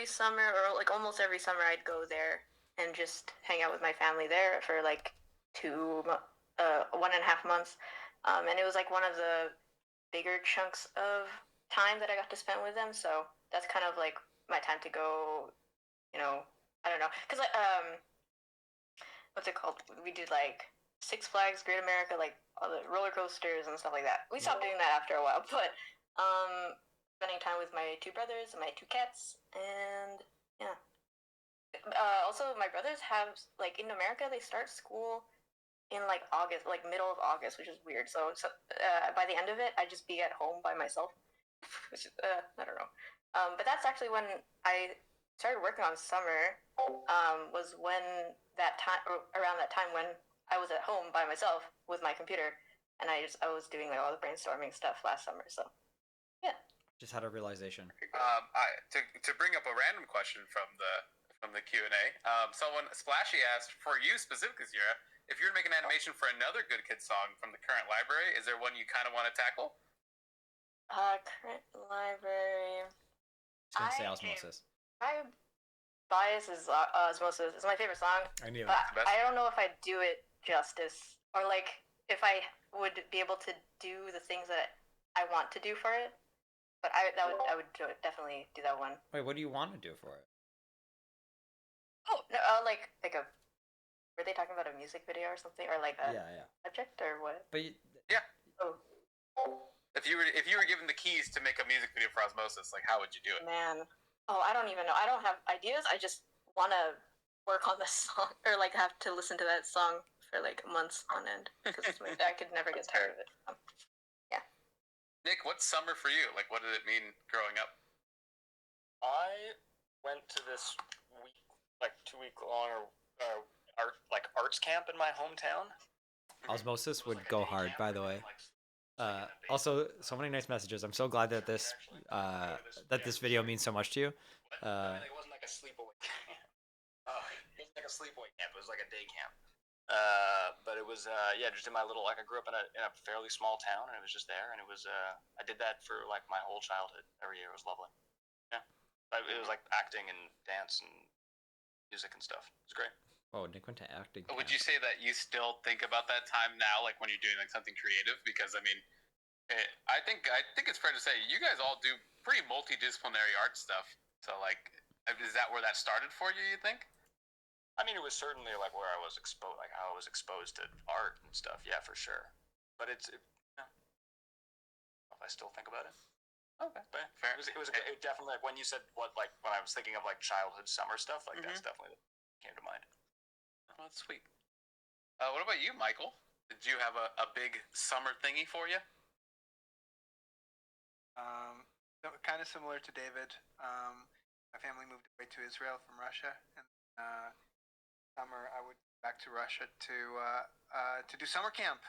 D: summer or like almost every summer I'd go there and just hang out with my family there for like 1.5 months, and it was like one of the bigger chunks of time that I got to spend with them. So that's kind of like my time to go. I don't know, cause what's it called? We did like Six Flags, Great America, like all the roller coasters and stuff like that. We stopped doing that after a while, but spending time with my 2 brothers and my 2 cats, and yeah. Also, my brothers have like in America they start school in like August, like middle of August, which is weird. So by the end of it, I'd just be at home by myself, which I don't know. But that's actually when I started working on summer. Was when that time around that time when I was at home by myself with my computer, and I was doing like all the brainstorming stuff last summer. So yeah.
A: Just had a realization.
H: To bring up a random question from the Q&A, someone Splashy asked for you specifically, Sierra, if you were to make an animation for another Good Kid song from the current library, is there one you kind of want to tackle?
D: Current library.
A: I was gonna say Osmosis.
D: My bias is Osmosis. It's my favorite song.
A: I knew it.
D: But I don't know if I'd do it justice, or like if I would be able to do the things that I want to do for it. But I would definitely do that one.
A: Wait, what do you want to do for it?
D: Oh no, like a. Were they talking about a music video or something, or like a project or what?
A: But
H: yeah.
D: Oh.
H: If you were given the keys to make a music video for Osmosis, like how would you do it?
D: Man, I don't even know. I don't have ideas. I just want to work on the song, or like have to listen to that song for like months on end, because I could never get tired of it. Yeah.
H: Nick, what's summer for you? Like, what did it mean growing up?
G: I went to this week, like 2-week long arts camp in my hometown.
A: Osmosis would go hard, by the way. Also, so many nice messages. I'm so glad that this video means so much to you.
G: It wasn't like a sleepaway camp. It wasn't like a sleepaway camp. It was like a day camp. But it was just in my little, like I grew up in a fairly small town, and it was just there, and it was I did that for like my whole childhood. Every year it was lovely. Yeah, it was like acting and dance and music and stuff. It was great.
A: Oh, Nick went to acting.
H: Would you say that you still think about that time now, like when you're doing like something creative? Because I mean, I think it's fair to say you guys all do pretty multidisciplinary art stuff. So like, is that where that started for you? You think?
G: I mean, it was certainly like where I was exposed, like how I was exposed to art and stuff. Yeah, for sure. But if I still think about it.
H: Okay,
G: but
H: fair.
G: It definitely like when you said when I was thinking of like childhood summer stuff, like that's definitely came to mind.
H: Oh, that's sweet. What about you, Michael? Did you have a big summer thingy for you?
K: Kind of similar to David. My family moved away to Israel from Russia, and summer, I would go back to Russia to do summer camp.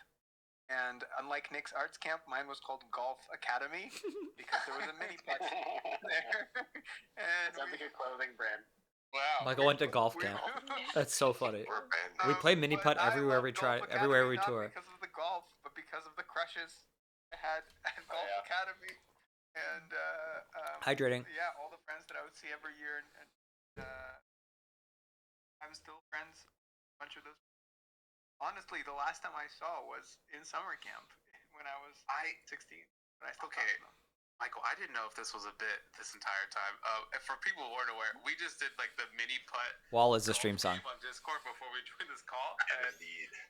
K: And unlike Nick's arts camp, mine was called Golf Academy because there was a mini putt there. And
I: Sounds like a clothing brand.
H: Wow.
A: Michael went to golf camp. That's so funny.
E: We're a band.
A: We play mini
K: but
A: putt
K: I
A: everywhere
K: love
A: we try,
K: Golf
A: everywhere we
K: Academy,
A: tour.
K: Not because of the golf, but because of the crushes I had at Golf
G: yeah.
K: Academy. And
A: Hydrating.
K: yeah, all the friends that I would see every year, and I'm still friends. A bunch of those. Honestly, the last time I saw was in summer camp when I was 16. But I still talk to them.
H: Michael, I didn't know if this was a bit this entire time. For people who weren't aware, we just did like the mini putt
A: Wall is the stream song.
H: on Discord before we joined this call, and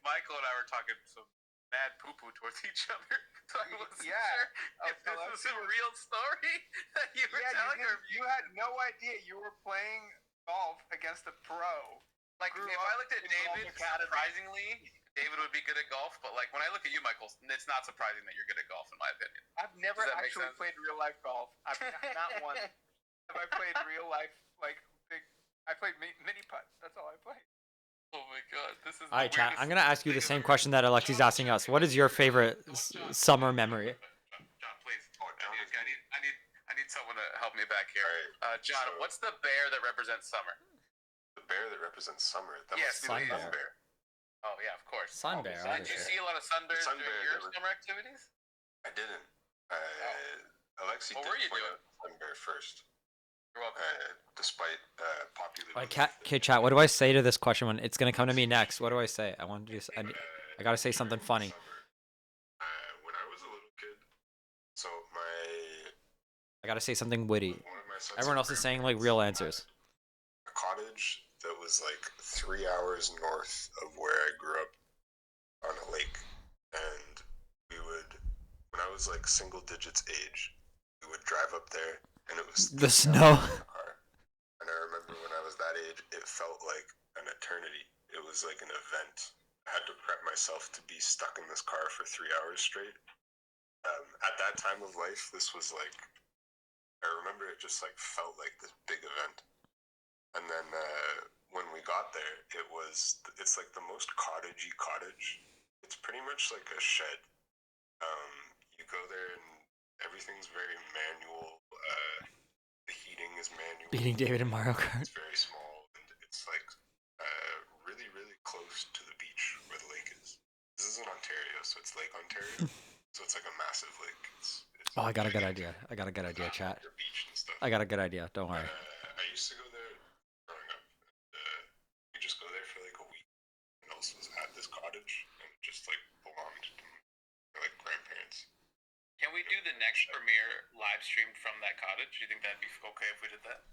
H: Michael and I were talking some mad poo-poo towards each other. So I wasn't sure if this was a real story that you were telling, or
K: you had no idea you were playing golf against a pro.
H: like if I looked at David, surprisingly, David would be good at golf, but like when I look at you, Michael, it's not surprising that you're good at golf, in my opinion.
K: I've never
H: Does that make
K: actually
H: sense?
K: played real life golf. I've not once have I played real life like big. I played mini putt. That's all I played.
H: Oh my god, this is.
A: All right, chat. I'm gonna ask you the same question that Alexi's asking us. What is your favorite summer memory?
H: John, please. I need someone to help me back here. John,
E: so-
H: what's the bear that represents summer?
E: The bear that represents summer. That
H: Yes,
E: must be
A: Sun
E: the
A: bear.
H: Oh yeah, of course.
A: Sun bear,
H: Did you
A: obviously.
H: see a lot of sun bears
E: Sun
H: during
E: bear
H: your
E: that was-
H: summer activities?
E: I didn't. Alexi
H: What
E: did
H: were you
E: point
H: doing?
E: out Sun bear first,
H: You're welcome.
E: despite popular.
A: All right,
E: belief
A: okay, chat. What do I say to this question when it's gonna come to me next? What do I say? I want to do. I gotta say something funny.
E: When I was a little kid, so
A: I gotta say something witty.
E: one of my sets
A: Everyone
E: of
A: else is saying like real answers.
E: a cottage that was like 3 hours north of where I grew up on a lake, and we would, when I was like single digits age, we would drive up there, and it was
A: The
E: 3
A: snow.
E: hours in the car. And I remember when I was that age, it felt like an eternity. It was like an event. I had to prep myself to be stuck in this car for 3 hours straight. At that time of life, this was like, I remember it just like felt like this big event. And then when we got there, it's like the most cottagey cottage. It's pretty much like a shed. You go there and everything's very manual. The heating is manual.
A: Beating David in Mario Kart.
E: It's very small, and it's like really, really close to the beach where the lake is. This is in Ontario, so it's Lake Ontario. So it's like a massive lake. It's
A: Oh, I got a good idea. I got a good idea, chat.
E: Your beach and stuff.
A: I got a good idea. Don't worry.
E: I used to go there growing up. We just go there for like a week. And else was at this cottage, and it just like belonged to my like grandparents.
H: Can we do the next premiere live stream from that cottage? Do you think that'd be okay if we did that?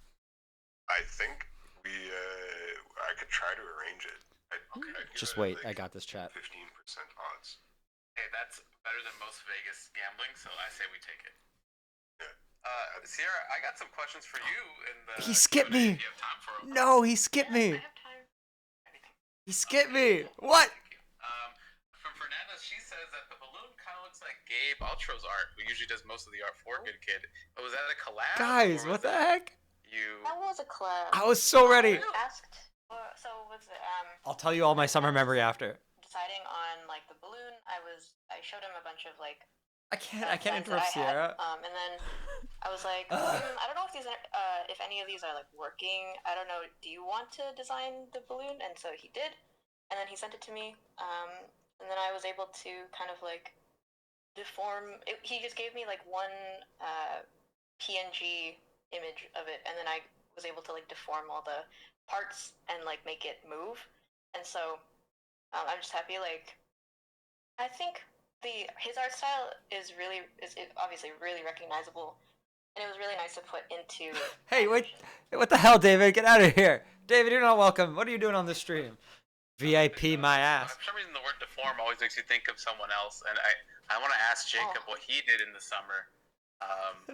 E: I think I could try to arrange it. I'd give
A: Just
E: it,
A: wait.
E: like,
A: I got this, chat.
E: 15% odds.
H: Hey, that's better than most Vegas gambling, so I say we take it.
E: Yeah.
H: Sierra, I got some questions for you. In the
A: He skipped
H: Q&A
A: me.
H: if you have time for 'em.
A: No, he skipped me.
D: I have time. Anything.
A: He skipped me. What?
H: Thank you. From Fernanda, she says that the balloon kind of looks like Gabe Altro's art, who usually does most of the art for Good Kid. But was that a collab?
A: Guys,
H: or was
A: what the
H: that
A: heck?
H: You.
D: That was a club.
A: I was so ready.
D: Asked. So was it
A: I'll tell you all my summer memory after.
D: deciding on like the balloon? I showed him a bunch of like.
A: I can't
D: designs that
A: interrupt
D: I had,
A: Sierra.
D: and then I was like, I don't know if these are, if any of these are like working. I don't know. Do you want to design the balloon? And so he did, and then he sent it to me. And then I was able to kind of like deform. He just gave me like one PNG image of it, and then I was able to like deform all the parts and like make it move. And so I'm just happy. Like I think his art style is obviously really recognizable, and it was really nice to put into.
A: Hey, wait! What the hell, David? Get out of here, David! You're not welcome. What are you doing on this stream? VIP my ass.
H: For some reason, the word deform always makes you think of someone else, and I want to ask Jacob what he did in the summer.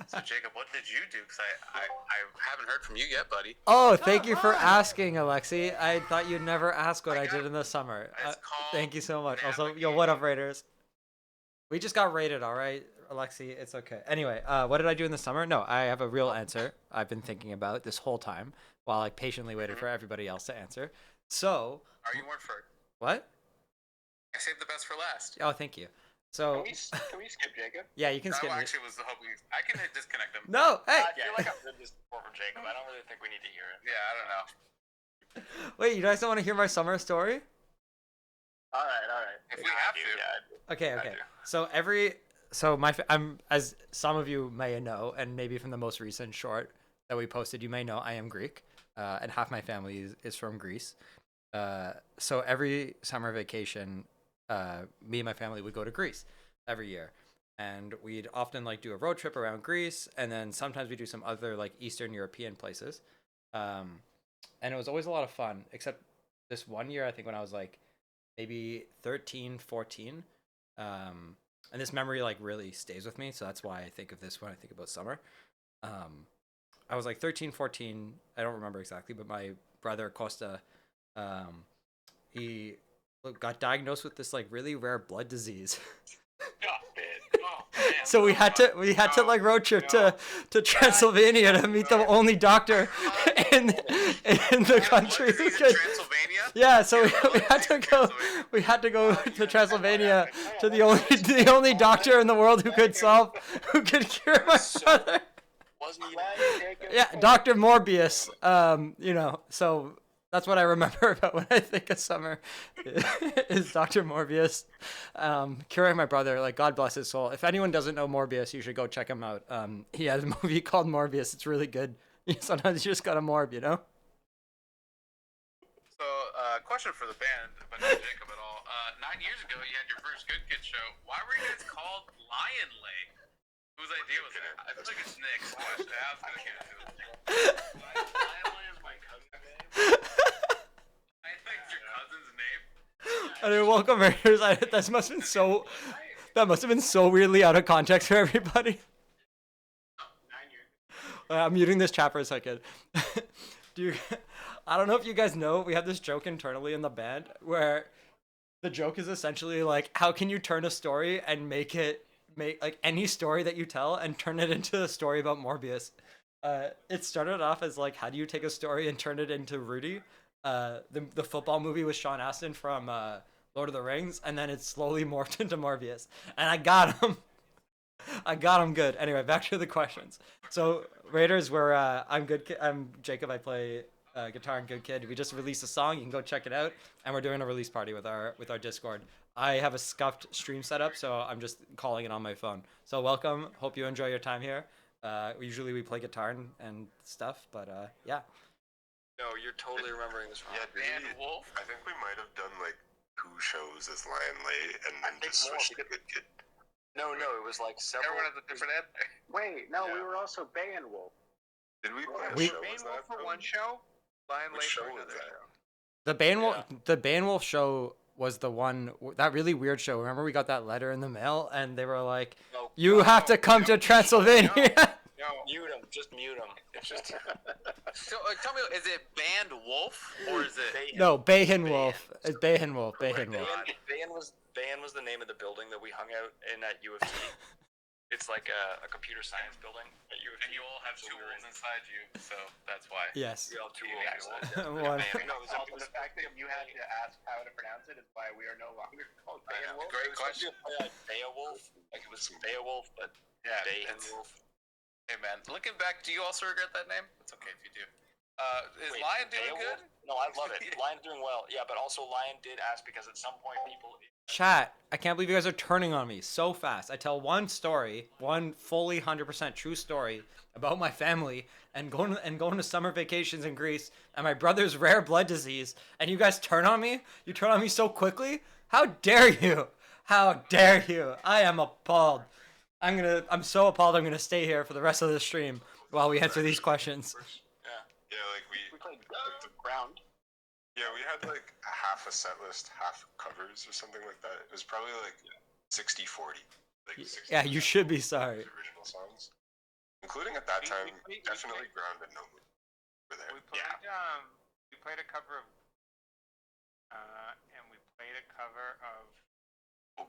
H: So Jacob, what did you do? Because I haven't heard from you yet, buddy.
A: Oh, thank you for asking, Alexi. I thought you'd never ask what I did in the summer. Thank you so much. Also, yo, what up, Raiders? We just got raided, all right, Alexi. It's okay. Anyway, what did I do in the summer? No, I have a real answer. I've been thinking about this whole time while I patiently waited for everybody else to answer. So
H: Are you weren't for?
A: what?
H: I saved the best for last.
A: Oh, thank you. So
I: Can we skip Jacob?
A: yeah, you can skip
H: I
A: me.
H: actually was the hope. I can disconnect him.
A: No, hey.
G: I feel like I've heard this before from Jacob. I don't really think we need to hear it.
H: Yeah, I don't know.
A: Wait, you guys don't want to hear my summer story?
I: All right.
H: If we have to.
I: Yeah,
A: Okay,
I: I
A: okay.
I: do.
A: So I'm, as some of you may know, and maybe from the most recent short that we posted, you may know I am Greek, and half my family is from Greece. So every summer vacation, me and my family would go to Greece every year, and we'd often like do a road trip around Greece, and then sometimes we do some other like Eastern European places. And it was always a lot of fun, except this one year, I think when I was like maybe 13, 14. And this memory like really stays with me. So that's why I think of this when I think about summer. I was like 13, 14. I don't remember exactly, but my brother Costa, he got diagnosed with this like really rare blood disease. So we had to like road trip to Transylvania to meet the only doctor in the country who could. Yeah, so we had to go to Transylvania to the only doctor in the world who could cure my brother. Yeah, Dr. Morbius. So that's what I remember about when I think of summer is Dr. Morbius curing my brother. Like, God bless his soul. If anyone doesn't know Morbius, you should go check him out. He has a movie called Morbius. It's really good. Sometimes you just got a morb, you know?
H: So, question for the band, but not Jacob at all. 9 years ago, you had your first Good Kid show. Why were you guys called Lion Lake? Whose idea was that? I feel like it's Nick's question. I was gonna get into it. Lion Lake is my cousin's name. I think it's your cousin's name.
A: Anyway, welcome, Raiders. That must have been so weirdly out of context for everybody. I'm muting this chat for a second. I don't know if you guys know, we have this joke internally in the band where the joke is essentially like, how can you turn a story and make like any story that you tell and turn it into a story about Morbius? It started off as like, how do you take a story and turn it into Rudy? The football movie with Sean Astin from Lord of the Rings, and then it slowly morphed into Morbius. And I got him. I got him good. Anyway, back to the questions. So Raiders, I'm Jacob. I play guitar and Good Kid. We just released a song. You can go check it out. And we're doing a release party with our Discord. I have a scuffed stream setup, so I'm just calling it on my phone. So welcome. Hope you enjoy your time here. Usually we play guitar and stuff, but yeah.
G: No, you're totally remembering this wrong.
E: Yeah, Wolf. I think we might have done like 2 shows as Lion Lay and then just switched to Good Kid.
G: No, it was like several.
H: Everyone has a different ad.
I: Wait, no, we were also Bay and Wolf.
E: Did we play a show?
K: Bay
E: Was
K: and Wolf
E: that
K: for one show, Lion Lake
E: Which show
K: for
E: was
K: another
E: that?
K: show.
A: The Bainwolf show was the one, that really weird show. Remember we got that letter in the mail and they were like, you have to come to Transylvania.
G: No, mute him. Just mute him. It's just.
H: So, tell me, is it Band Wolf or is it?
A: No, Bayhin Wolf. It's Bayhin Wolf. Bayhin Wolf.
G: Bayan was the name of the building that we hung out in at U of T. It's like a computer science building at U of T.
H: And you all have 2 wolves inside you, so that's why.
A: Yes.
G: We all have 2
A: One.
I: No, the fact that you had to ask how to pronounce it is why we are no longer called Bay and Wolf.
G: Great question. Beowulf, like it was Beowulf, but
H: Yeah,
G: Beowulf.
H: Hey man, looking back, do you also regret that name? It's okay if you do. Is
G: Wait,
H: Lion doing
G: Beowulf?
H: good?
G: No, I love it. Lion's doing well. Yeah, but also Lion did ask because at some point people.
A: Chat, I can't believe you guys are turning on me so fast. I tell one story, one fully 100% true story about my family and going to summer vacations in Greece and my brother's rare blood disease, and you guys turn on me? You turn on me so quickly? How dare you? How dare you? I am appalled. I'm so appalled I'm gonna stay here for the rest of the stream while we answer these questions.
E: Yeah, like we
I: played the ground.
E: Yeah, we had like half a set list, half covers or something like that. It was probably like 60-40. Like 60
A: Yeah, you should be sorry.
E: original songs, including at that time, definitely Ground and No Moon were there.
K: We played a cover of, and we played a cover of.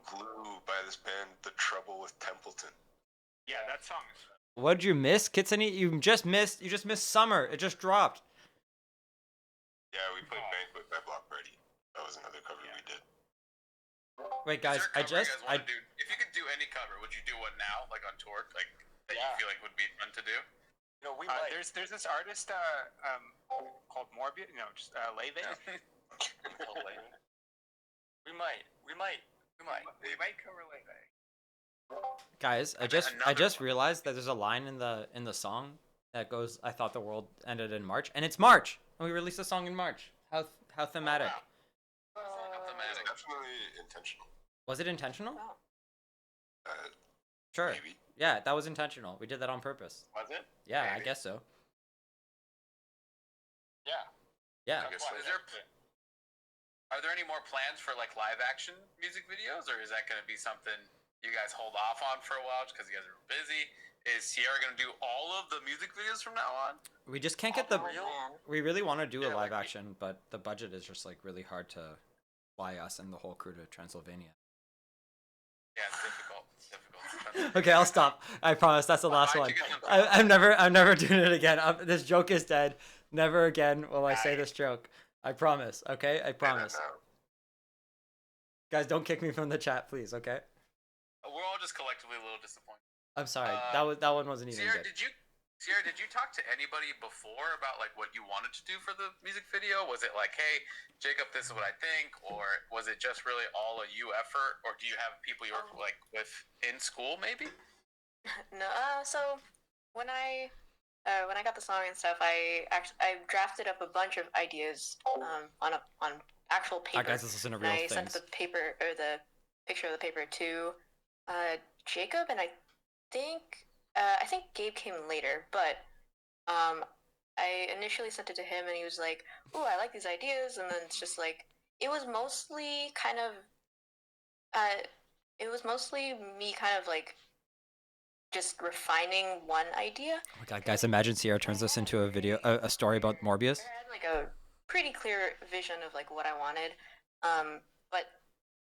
E: Glue by this band, The Trouble with Templeton.
K: Yeah, that song is.
A: What'd you miss, Kitsune? You just missed summer. It just dropped.
E: Yeah, we played Banquet by Block Party. That was another cover we did.
A: Wait,
H: Is
A: guys,
H: there a cover you guys
A: I
H: want to do? If you could do any cover, would you do one now, like on tour, like that you feel like would be fun to do?
G: No, we might.
K: There's this artist called Morbius. No, just Leve.
G: We might.
K: We might cover Leve.
A: guys, I just realized that there's a line in the song that goes, "I thought the world ended in March," and it's March, and we released a song in March. How thematic.
E: It's definitely intentional.
A: Was it intentional?
E: Uh,
A: Sure.
E: Maybe.
A: Yeah, that was intentional. We did that on purpose.
I: Was it?
A: Yeah, I
I: Maybe.
A: guess so.
I: Yeah.
A: Yeah.
H: Are there any more plans for like live action music videos, or is that going to be something you guys hold off on for a while because you guys are busy? Is Sierra going to do all of the music videos from now on?
A: We just can't get the.
D: man.
A: We really want to do a
G: Yeah,
A: live
G: like-
A: action, but the budget is just like really hard to fly us and the whole crew to Transylvania.
H: Yeah, it's difficult. It's difficult.
A: Okay, I'll stop. I promise that's the last
H: Why'd
A: one.
H: you get them?
A: I'm never doing it again. This joke is dead. Never again will I say this joke. I promise. Okay, I promise. Guys, don't kick me from the chat, please. Okay.
H: We're all just collectively a little disappointed.
A: I'm sorry. That one wasn't even
H: Sierra,
A: good.
H: Sierra, did you talk to anybody before about like what you wanted to do for the music video? Was it like, hey, Jacob, this is what I think, or was it just really all a you effort, or do you have people you work like with in school maybe?
D: No, so when I got the song and stuff, I drafted up a bunch of ideas on actual paper.
A: Guys, this isn't a
D: And
A: real
D: I
A: thing.
D: sent the paper or the picture of the paper to Jacob, and I think Gabe came later, but I initially sent it to him, and he was like, "Ooh, I like these ideas," and then it's just like it was mostly me kind of like just refining one idea.
A: Oh my god, guys, imagine Sierra turns this into a video, a story about Morbius.
D: I had like a pretty clear vision of like what I wanted, but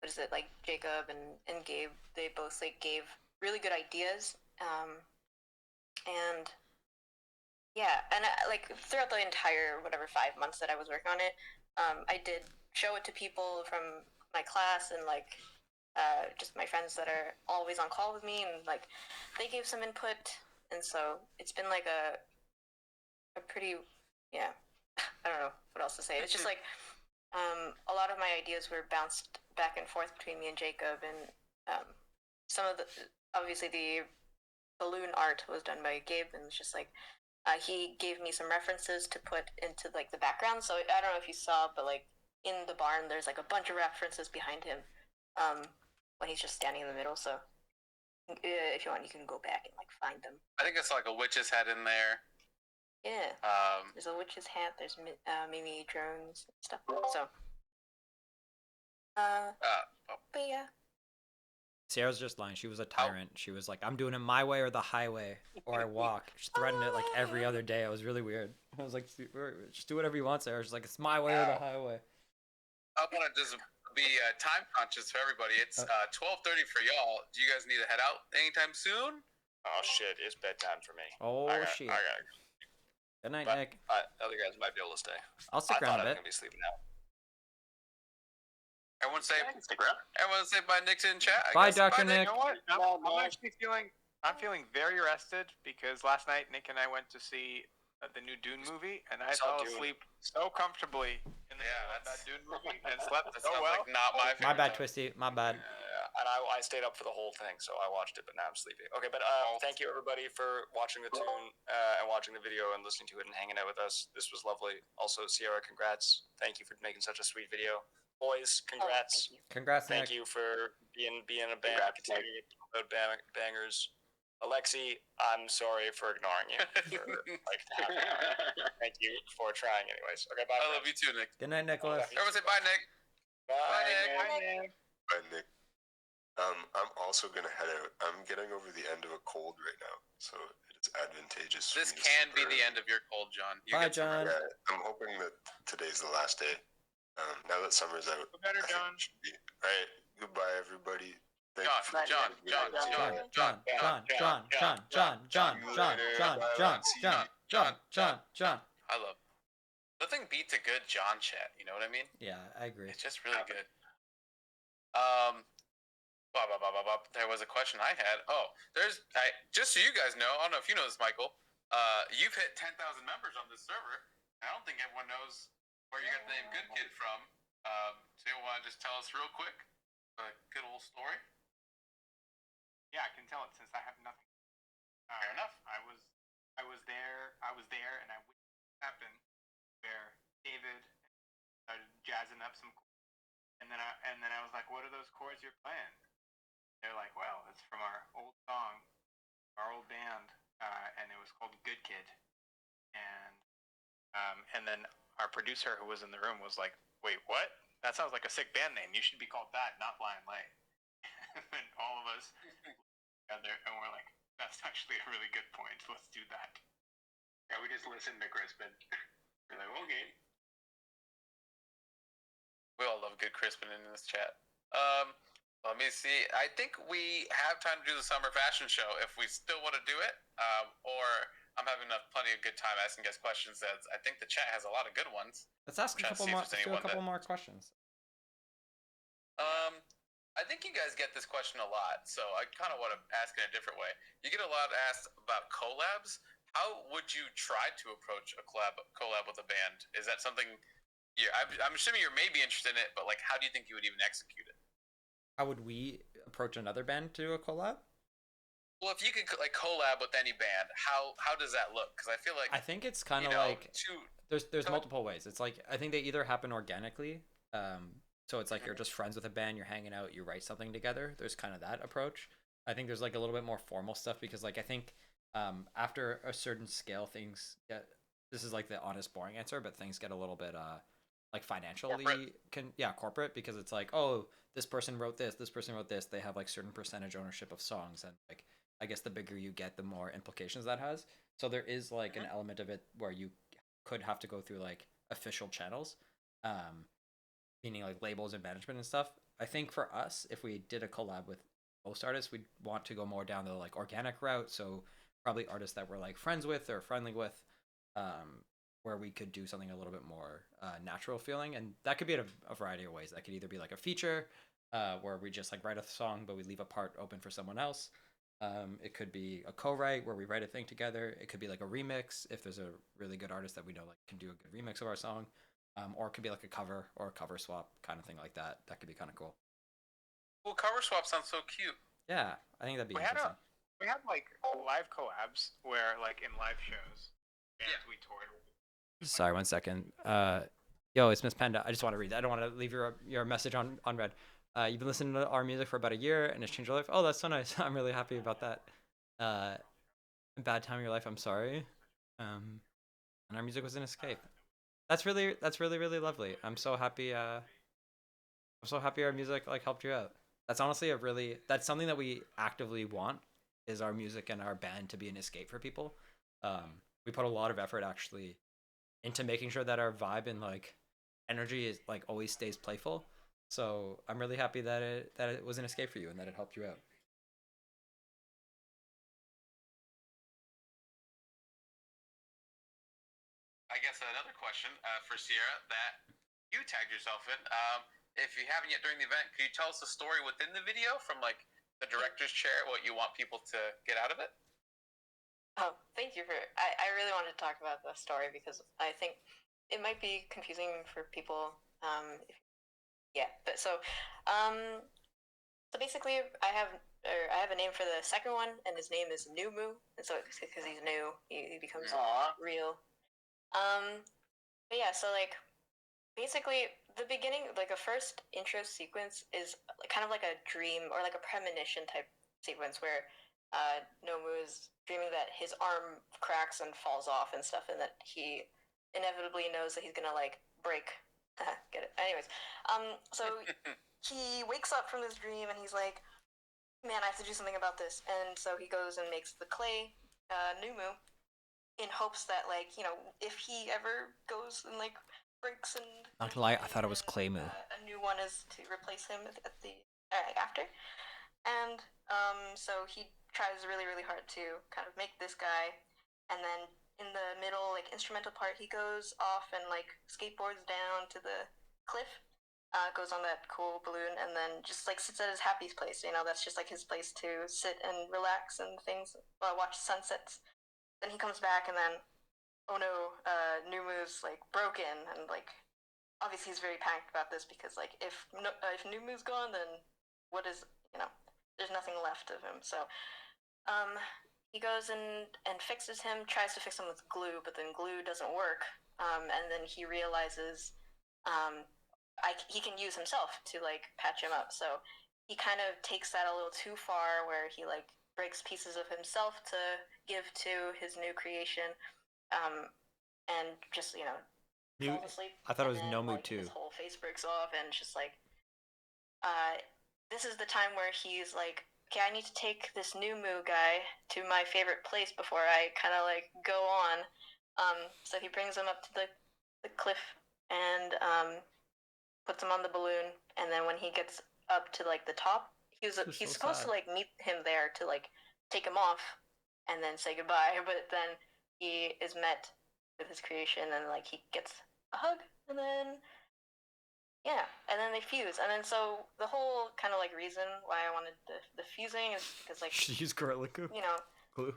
D: what is it, like Jacob and Gabe, they both like gave really good ideas, and yeah, and like throughout the entire 5 months that I was working on it, I did show it to people from my class and like just my friends that are always on call with me, and like they gave some input, and so it's been like a pretty, yeah, I don't know what else to say. It's just like a lot of my ideas were bounced back and forth between me and Jacob, and some of the, obviously the balloon art was done by Gabe, and it's just like he gave me some references to put into like the background. So I don't know if you saw, but like in the barn there's like a bunch of references behind him when he's just standing in the middle. So if you want, you can go back and like find them.
H: I think it's like a witch's head in there.
D: Yeah. There's a witch's hat. There's Mimi drones and stuff. So. But yeah.
A: Sierra's just lying. She was a tyrant. She was like, "I'm doing it my way or the highway, or I walk." She threatened it like every other day. It was really weird. I was like, "Just do whatever you want, Sarah." She's like, "It's my way or the highway."
H: I want to just be time conscious for everybody. It's 12:30 for y'all. Do you guys need to head out anytime soon?
G: Oh shit, it's bedtime for me.
A: Oh shit.
G: I gotta go.
A: Good night,
G: But
A: Nick.
G: other guys might be able to stay.
A: I'll stick
G: I
A: around
G: thought
A: a
G: I was
A: bit.
G: gonna be sleeping out.
H: Everyone say,
I: Stick around.
H: everyone say bye, Nick's in chat. I
A: Bye,
H: guess.
A: Dr.
K: You
A: Nick.
K: know what? I'm actually feeling very rested because last night Nick and I went to see the new Dune movie, and I
G: Saw
K: fell
G: Dune.
K: asleep so comfortably in the middle of that Dune movie and slept
H: That
K: so
H: sounds
K: well.
H: like not my favorite.
A: My bad, Twisty. My bad.
G: And I stayed up for the whole thing, so I watched it, but now I'm sleepy. Okay, but thank you everybody for watching the tune and watching the video and listening to it and hanging out with us. This was lovely. Also, Sierra, congrats. Thank you for making such a sweet video. Boys, congrats.
D: Oh,
A: Congrats, Nick.
G: Thank you for being a band, continuing to put out bangers. Alexi, I'm sorry for ignoring you for like half an hour. Thank you for trying anyways. Okay, bye.
H: I love you too, Nick.
A: Good night, Nicholas.
H: Everyone say bye, Nick.
G: Bye,
H: Nick.
G: Nick.
E: Bye, Nick. I'm also gonna head out. I'm getting over the end of a cold right now, so it's advantageous. For
H: This
E: me to
H: can
E: sleep
H: be the
E: early.
H: end of your cold, John. You
A: Bye,
H: get some
A: John.
H: rest.
E: Yeah, I'm hoping that today's the last day. Now that summer's out,
K: Feel better,
E: I think
K: John.
E: it should be. All right, goodbye, everybody. Thank
H: John,
E: you for
H: John,
E: being
H: John,
E: here.
H: John,
A: John, John.
H: I love Nothing beats a good John chat. You know what I mean?
A: Yeah, I agree.
H: It's just really good. There was a question I had. Oh, just so you guys know, I don't know if you know this, Michael. You've hit 10,000 members on this server. I don't think everyone knows where you got the name Good Kid from. So you want to just tell us real quick a good old story?
K: Yeah, I can tell it since I have nothing.
H: Fair enough.
K: I was there, and I witnessed what happened where David started jazzing up some, and then I was like, "What are those chords you're playing?" They're like, "Well, it's from our old song, our old band, and it was called Good Kid." And then our producer who was in the room was like, "Wait, what? That sounds like a sick band name. You should be called that, not Blind Lay." And all of us together, and we're like, "That's actually a really good point. Let's do that."
I: Yeah, we just listened to Crispin. We're like, okay.
H: We all love good Crispin in this chat. Let me see. I think we have time to do the summer fashion show if we still want to do it, or I'm having plenty of good time asking guys questions. As I think the chat has a lot of good ones.
A: Let's ask a couple more. Let's do a couple more questions.
H: I think you guys get this question a lot, so I kind of want to ask it in a different way. You get a lot asked about collabs. How would you try to approach a collab with a band? Is that something? Yeah, I'm assuming you're maybe interested in it, but like, how do you think you would even execute it?
A: How would we approach another band to do a collab?
H: Well, if you could like collab with any band, how does that look? Because I feel like
A: I think it's kind of like there's multiple ways. It's like I think they either happen organically. So it's like you're just friends with a band, you're hanging out, you write something together. There's kind of that approach. I think there's like a little bit more formal stuff because like I think after a certain scale, things get. This is like the honest, boring answer, but things get a little bit like financially corporate because it's like, oh, this person wrote this, this person wrote this. They have like certain percentage ownership of songs, and like I guess the bigger you get, the more implications that has. So there is like an element of it where you could have to go through like official channels. Meaning like labels and management and stuff. I think for us, if we did a collab with most artists, we'd want to go more down the like organic route. So probably artists that we're like friends with or friendly with, where we could do something a little bit more natural feeling, and that could be in a variety of ways. That could either be like a feature, where we just like write a song but we leave a part open for someone else. It could be a co-write where we write a thing together. It could be like a remix if there's a really good artist that we know like can do a good remix of our song. Or it could be like a cover or a cover swap kind of thing like that. That could be kind of cool.
H: Well, cover swap sounds so cute.
A: Yeah, I think that'd be interesting.
K: We had like live collabs where like in live shows, bands we toured.
A: Sorry, 1 second. Yo, it's Miss Panda. I just want to read that. I don't want to leave your message on read. You've been listening to our music for about a year and it's changed your life. Oh, that's so nice. I'm really happy about that. Bad time of your life. I'm sorry. And our music was an escape. That's really really lovely. I'm so happy. I'm so happy our music like helped you out. That's honestly that's something that we actively want is our music and our band to be an escape for people. We put a lot of effort actually into making sure that our vibe and like energy is like always stays playful. So I'm really happy that it was an escape for you and that it helped you out.
H: I guess another question for Sierra that you tagged yourself in. If you haven't yet during the event, could you tell us the story within the video from like the director's chair, what you want people to get out of it?
D: Oh, thank you for. I really wanted to talk about the story because I think it might be confusing for people. So basically, I have a name for the second one, and his name is New Moo, and so because he's new, he becomes real. But yeah, so like basically the beginning, like a first intro sequence is kind of like a dream or like a premonition type sequence where Nomu is dreaming that his arm cracks and falls off and stuff, and that he inevitably knows that he's gonna like break. Get it? Anyways, so he wakes up from this dream and he's like, "Man, I have to do something about this." And so he goes and makes the clay Numu in hopes that like if he ever goes and like breaks and
A: not to lie, I thought it was Claymoo.
D: A new one is to replace him at the after, and so he tries really hard to kind of make this guy, and then in the middle, like instrumental part, he goes off and like skateboards down to the cliff, goes on that cool balloon, and then just like sits at his happy place. You know, that's just like his place to sit and relax and things, watch sunsets. Then he comes back, and then oh no, Numu's like broken, and like obviously he's very panicked about this because like if Numu's gone, then what is, you know, there's nothing left of him. So he goes and fixes him, tries to fix him with glue, but then glue doesn't work. And then he realizes he can use himself to like patch him up. So he kind of takes that a little too far, where he like breaks pieces of himself to give to his new creation, and just, you know, falls asleep.
A: I thought it was
D: and then,
A: Nomu
D: like,
A: too.
D: his whole face breaks off, and it's just like, this is the time where he's like, okay, I need to take this new Moo guy to my favorite place before I kind of like go on. So he brings him up to the cliff and puts him on the balloon, and then when he gets up to like the top, he's
A: so
D: supposed
A: sad.
D: to like meet him there to like take him off and then say goodbye, but then he is met with his creation, and like he gets a hug, and then yeah, and then they fuse, and then so the whole kind of like reason why I wanted the fusing is because like,
A: Should use Gorilla Glue.
D: you know,
A: Glue.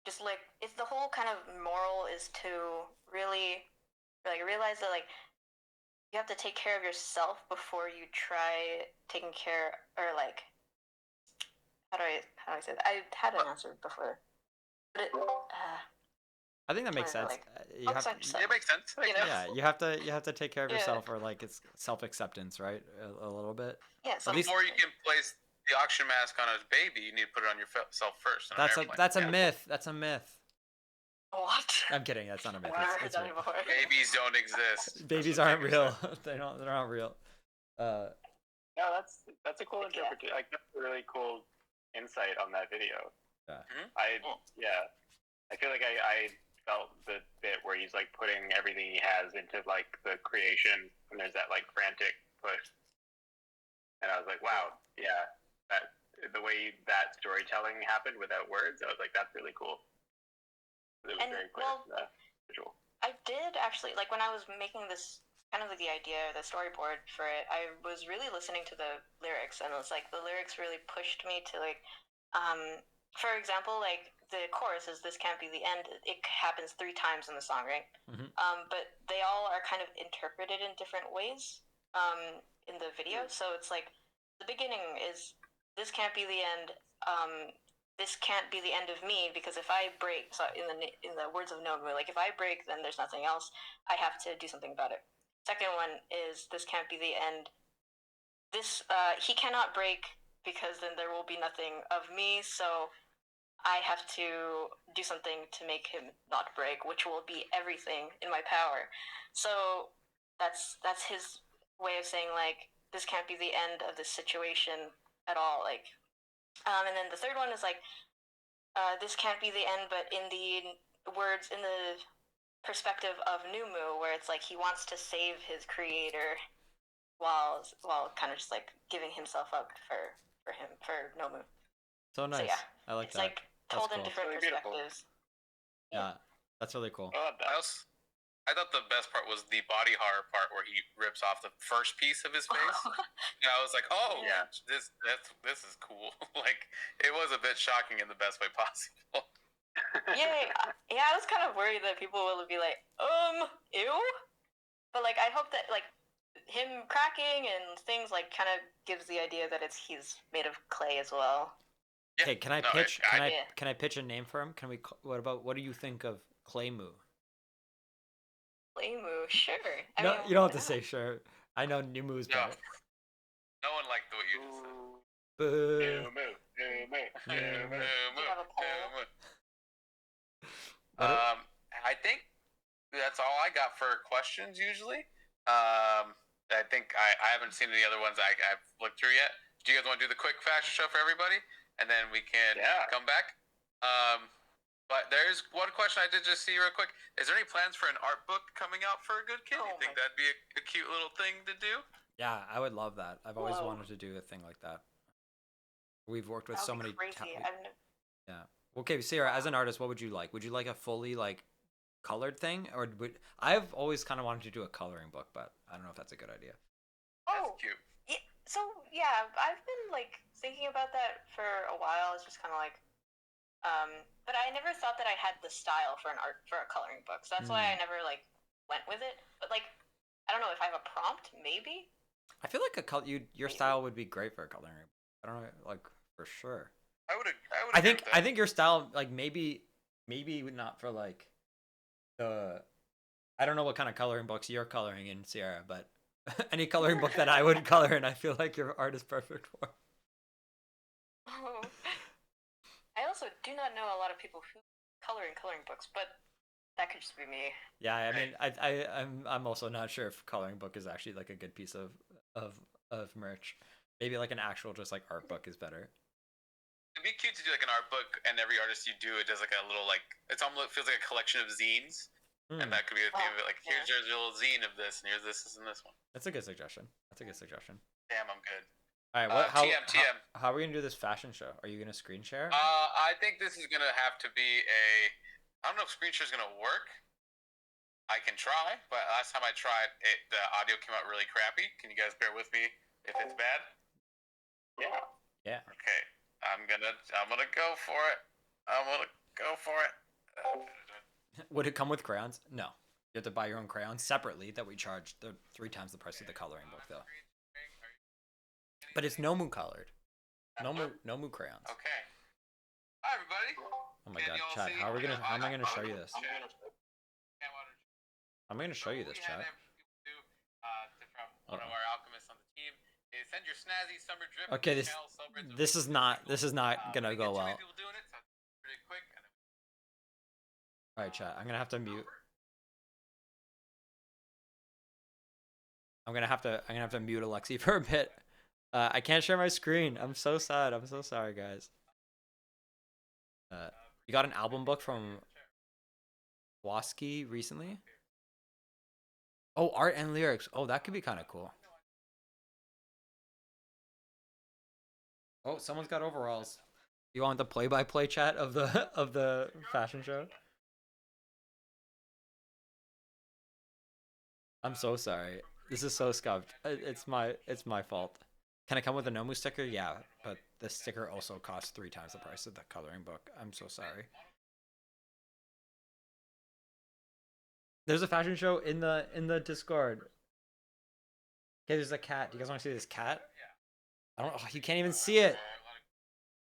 D: just like it's the whole kind of moral is to really like realize that like you have to take care of yourself before you try taking care, or like how do I say that? I had an answer before, but it
A: I think that makes
D: What is
A: sense.
D: it, like,
A: You have
H: It makes sense.
D: you know?
A: yeah, you have to take care of
D: Yeah.
A: yourself, or like it's self-acceptance, right? A little bit.
D: Yeah, so
A: At least
H: Before you can place the oxygen mask on a baby, you need to put it on yourself first. On an airplane.
A: that's a myth. That's a myth.
D: what?
A: I'm kidding. That's not a myth.
D: I've never
A: It's
D: heard that
A: real.
D: before.
H: Babies don't exist.
A: Babies
H: That's what
A: aren't
H: babies
A: real.
H: are.
A: They're not real.
I: No, that's a cool
D: Yeah.
I: interpretation. Like, that's a really cool insight on that video.
A: Yeah.
I: I feel like I felt the bit where he's like putting everything he has into like the creation, and there's that like frantic push, and I was like, wow, yeah, that the way that storytelling happened without words, I was like, that's really cool. It was
D: And,
I: very clear,
D: well,
I: visual.
D: I did actually, like, when I was making this kind of like the idea, the storyboard for it, I was really listening to the lyrics, and it was like the lyrics really pushed me to like, for example, like the chorus is "This can't be the end." It happens 3 times in the song, right?
A: Mhm.
D: But they all are kind of interpreted in different ways in the video. So it's like the beginning is "This can't be the end." This can't be the end of me, because if I break, so in the words of Nomu, like if I break, then there's nothing else. I have to do something about it. Second one is "This can't be the end." This he cannot break, because then there will be nothing of me. So I have to do something to make him not break, which will be everything in my power. So that's his way of saying like this can't be the end of this situation at all. Like, and then the third one is like, this can't be the end, but in the words, in the perspective of Numu, where it's like he wants to save his creator while kind of just like giving himself up for Nomu.
A: So nice.
D: yeah,
A: I like
D: it's
A: that.
D: like told
A: That's
D: in
A: cool.
D: different
I: Really beautiful.
D: perspectives.
A: Yeah, that's really cool.
H: I thought the best part was the body horror part where he rips off the first piece of his face. And I was like, oh
I: Yeah.
H: this is cool. Like, it was a bit shocking in the best way possible.
D: yeah, I was kind of worried that people will be like, ew. But like, I hope that like him cracking and things like kind of gives the idea that he's made of clay as well.
A: Okay, can I
H: No,
A: pitch?
D: Yeah.
A: Can I pitch a name for him? Can we? What do you think of Claymoo?
D: Claymoo, sure. I
A: No,
D: mean,
A: you don't have to say sure. I know Numu's
H: No.
A: better.
H: No one liked what you just said.
A: Boo.
I: Numu.
D: You have a poll?
H: I think that's all I got for questions usually. I think I haven't seen any other ones I've looked through yet. Do you guys want to do the quick fashion show for everybody? And then we can come back. But there's one question I did just see real quick. Is there any plans for an art book coming out for a good kid?
D: Oh
H: You think that'd be a cute little thing to do?
A: Yeah, I would love that. I've always
D: Whoa.
A: wanted to do a thing like that. We've worked with
D: That
A: so
D: would
A: many.
D: be crazy.
A: Yeah, Okay, Sarah, as an artist, what would you like? Would you like a fully like colored thing, or would I've always kind of wanted to do a coloring book, but I don't know if that's a good idea.
D: Oh,
H: Cute.
D: yeah. So yeah, I've been like thinking about that for a while. It's just kind of like, but I never thought that I had the style for a coloring book. So that's why I never like went with it. But like, I don't know if I have a prompt, maybe.
A: I feel like your style would be great for a coloring book. I don't know, like for sure.
H: I would.
A: I think your style, like maybe not for like the. I don't know what kind of coloring books you're coloring in, Sierra, but any coloring book that I would color in, I feel like your art is perfect for.
D: Oh. I also do not know a lot of people who color in coloring books, but that could just be me.
A: Yeah, I mean, I'm also not sure if coloring book is actually like a good piece of merch. Maybe like an actual just like art book is better.
H: It'd be cute to do like an art book, and every artist you do it does like a little like it almost feels like a collection of zines, and that could be the theme of it. Like here's your little zine of this, and here's this and this one.
A: That's a good suggestion.
H: Damn, I'm good.
A: All right,
H: TM.
A: How are we gonna do this fashion show? Are you gonna screen share?
H: I think this is gonna have to be a. I don't know if screen share is gonna work. I can try, but last time I tried, the audio came out really crappy. Can you guys bear with me if it's bad?
I: Yeah.
A: Yeah.
H: Okay. I'm gonna go for it.
A: Would it come with crayons? No. You have to buy your own crayons separately that we charge 3 times the price of the coloring book though. But it's Nomu colored. Nomu crayons.
H: Okay. Hi everybody.
A: Oh my god, chat. How am I gonna show you this? I'm gonna show you this, chat.
H: From one of our alchemists on the team. Send your snazzy summer drip.
A: Okay, this is not gonna go well. All right, chat. I'm gonna have to mute. I'm gonna have to mute Alexi for a bit. I can't share my screen. I'm so sad. I'm so sorry, guys. You got an album book from Waski recently? Oh, art and lyrics. Oh, that could be kind of cool. Oh, someone's got overalls. You want the play-by-play chat of the fashion show? I'm so sorry. This is so scuffed. It's my fault. Can I come with a Nomu sticker? Yeah, but the sticker also costs 3 times the price of the coloring book. I'm so sorry. There's a fashion show in the Discord. Okay, there's a cat. Do you guys want to see this cat? I don't. Oh, you can't even see it.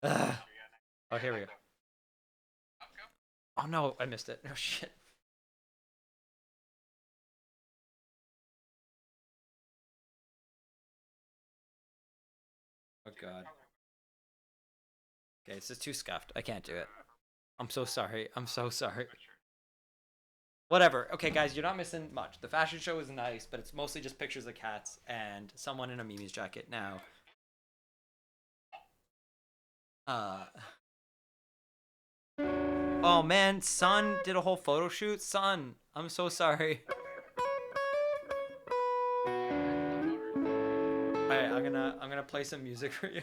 A: Ugh. Oh, here we go. Oh no, I missed it. Oh shit. Oh god. Okay, this is too scuffed. I can't do it. I'm so sorry. I'm so sorry. Whatever. Okay, guys, you're not missing much. The fashion show is nice, but it's mostly just pictures of cats and someone in a Mimi's jacket now. Oh man, Sun did a whole photo shoot. Sun, I'm so sorry. Alright, I'm gonna play some music for you.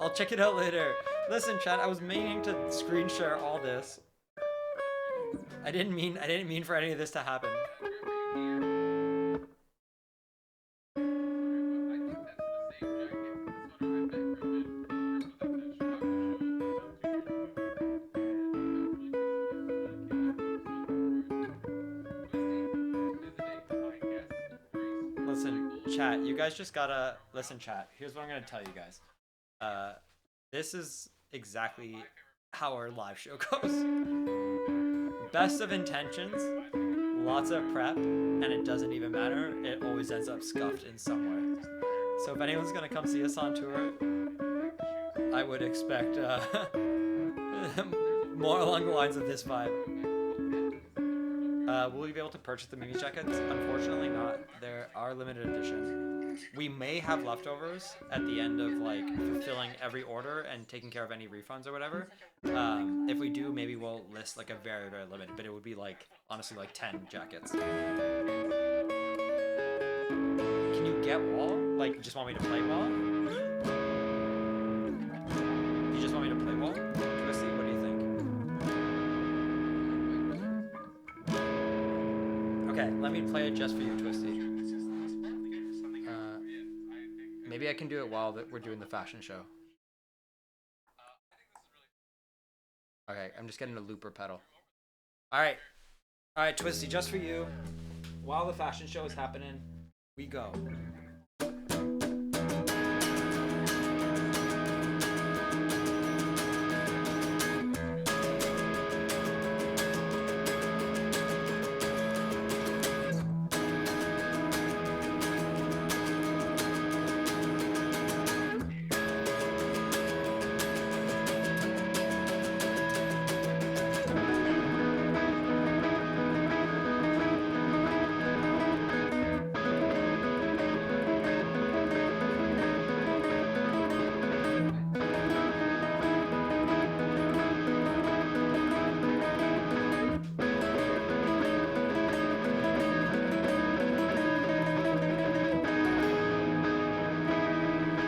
A: I'll check it out later. Listen, chat, I was meaning to screen share all this. I didn't mean for any of this to happen. Listen, chat, you guys just gotta listen, chat. Here's what I'm gonna tell you guys. This is exactly how our live show goes. Best of intentions, lots of prep, and it doesn't even matter. It always ends up scuffed in some way. So if anyone's gonna come see us on tour, I would expect more along the lines of this vibe. Will we be able to purchase the Mimi jackets? Unfortunately not. There are limited edition. We may have leftovers at the end of like fulfilling every order and taking care of any refunds or whatever. If we do, maybe we'll list like a very, very limited, but it would be like, honestly, like 10 jackets. Can you get wall? Like, you just want me to play wall? Okay, let me play it just for you, Twisty. Maybe I can do it while we're doing the fashion show. Okay, I'm just getting a looper pedal. All right, Twisty, just for you. While the fashion show is happening, we go.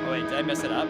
A: Oh wait, did I mess it up?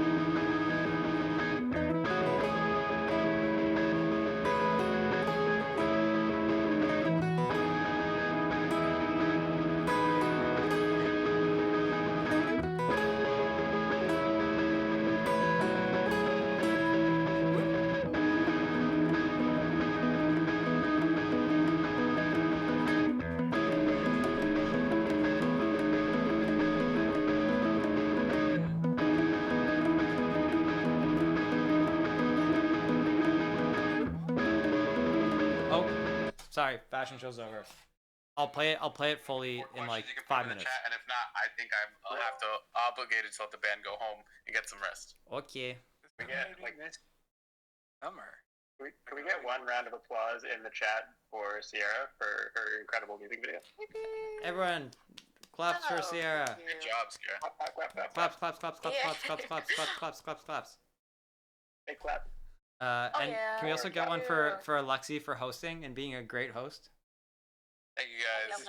A: Oh, sorry, fashion show's over. I'll play it fully in like
H: You can put
A: 5
H: in the
A: minutes.
H: chat, and if not, I think I'll have to obligated to let the band go home and get some rest.
A: Okay.
I: We get like
K: this summer.
I: Can we get one round of applause in the chat for Sierra for her incredible music video?
A: Everyone, claps for Sierra.
H: Good job, Sierra.
A: Claps, claps, claps, claps, claps, claps, claps, claps, claps, claps, claps.
I: Big clap.
A: And can we also get one for Alexi for hosting and being a great host?
H: Thank you guys.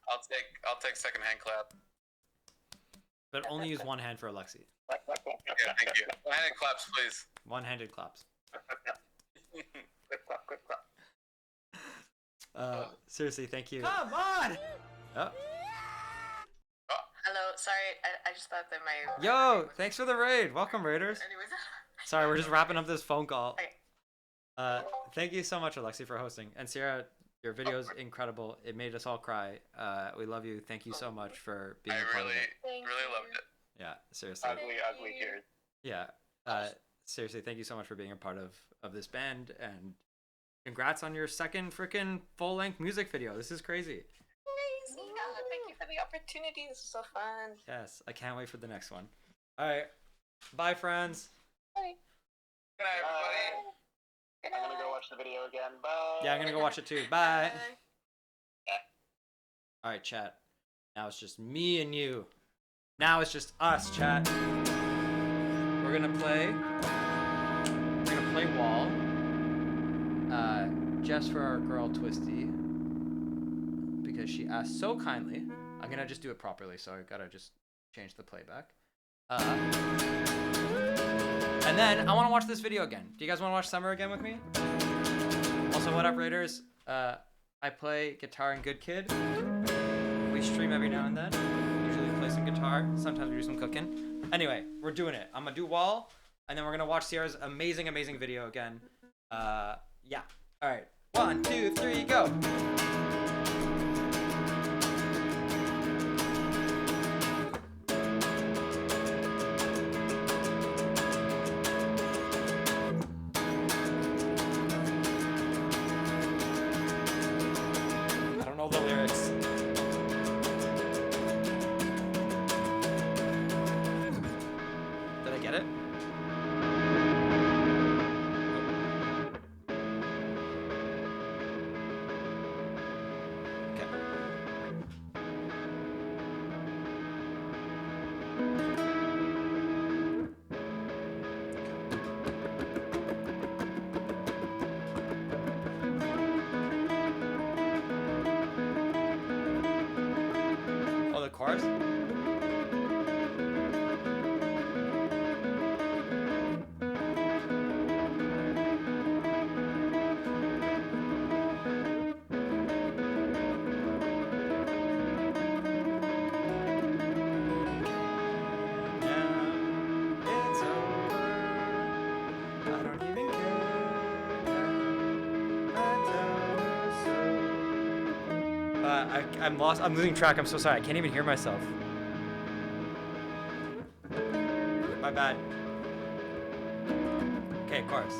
H: I'll take second hand clap.
A: But only use one hand for Alexi.
H: Yeah, thank you. One-handed claps, please.
A: One-handed claps.
I: Quick clap.
A: Seriously, thank you.
C: Come on!
A: Oh.
D: Hello, sorry, I just thought that my...
A: Yo, thanks for the raid. Welcome, Raiders.
D: Anyways.
A: Sorry, we're just wrapping up this phone call.
D: Okay.
A: Thank you so much, Alexi, for hosting. And Sierra, your video is incredible. It made us all cry. We love you. Thank you so much for being a part of it.
H: Really loved it.
A: Yeah, seriously.
I: Ugly tears.
A: Yeah. Seriously, thank you so much for being a part of this band, and congrats on your second freaking full-length music video. This is crazy.
D: Crazy. Thank you for the opportunity. This was so fun.
A: Yes, I can't wait for the next one. All right. Bye, friends.
D: Bye.
H: Good night, everybody.
D: Good
I: I'm gonna go watch the video again. Bye.
A: Yeah, I'm gonna go watch it too. Bye.
D: Bye.
A: All right, chat. Now it's just me and you. Now it's just us, chat. We're gonna play Wall. Just for our girl Twisty, because she asked so kindly. I'm gonna just do it properly, so I gotta just change the playback. And then I want to watch this video again. Do you guys want to watch Summer again with me? Also, what up, Raiders? I play guitar in Good Kid. We stream every now and then. Usually play some guitar. Sometimes we do some cooking. Anyway, we're doing it. I'm gonna do Wall, and then we're gonna watch Sierra's amazing video again. Yeah. All right. 1, 2, 3, go. I don't know the lyrics. Did I get it? Oh, the chorus? I'm lost. I'm losing track. I'm so sorry. I can't even hear myself. My bad. Okay, of course.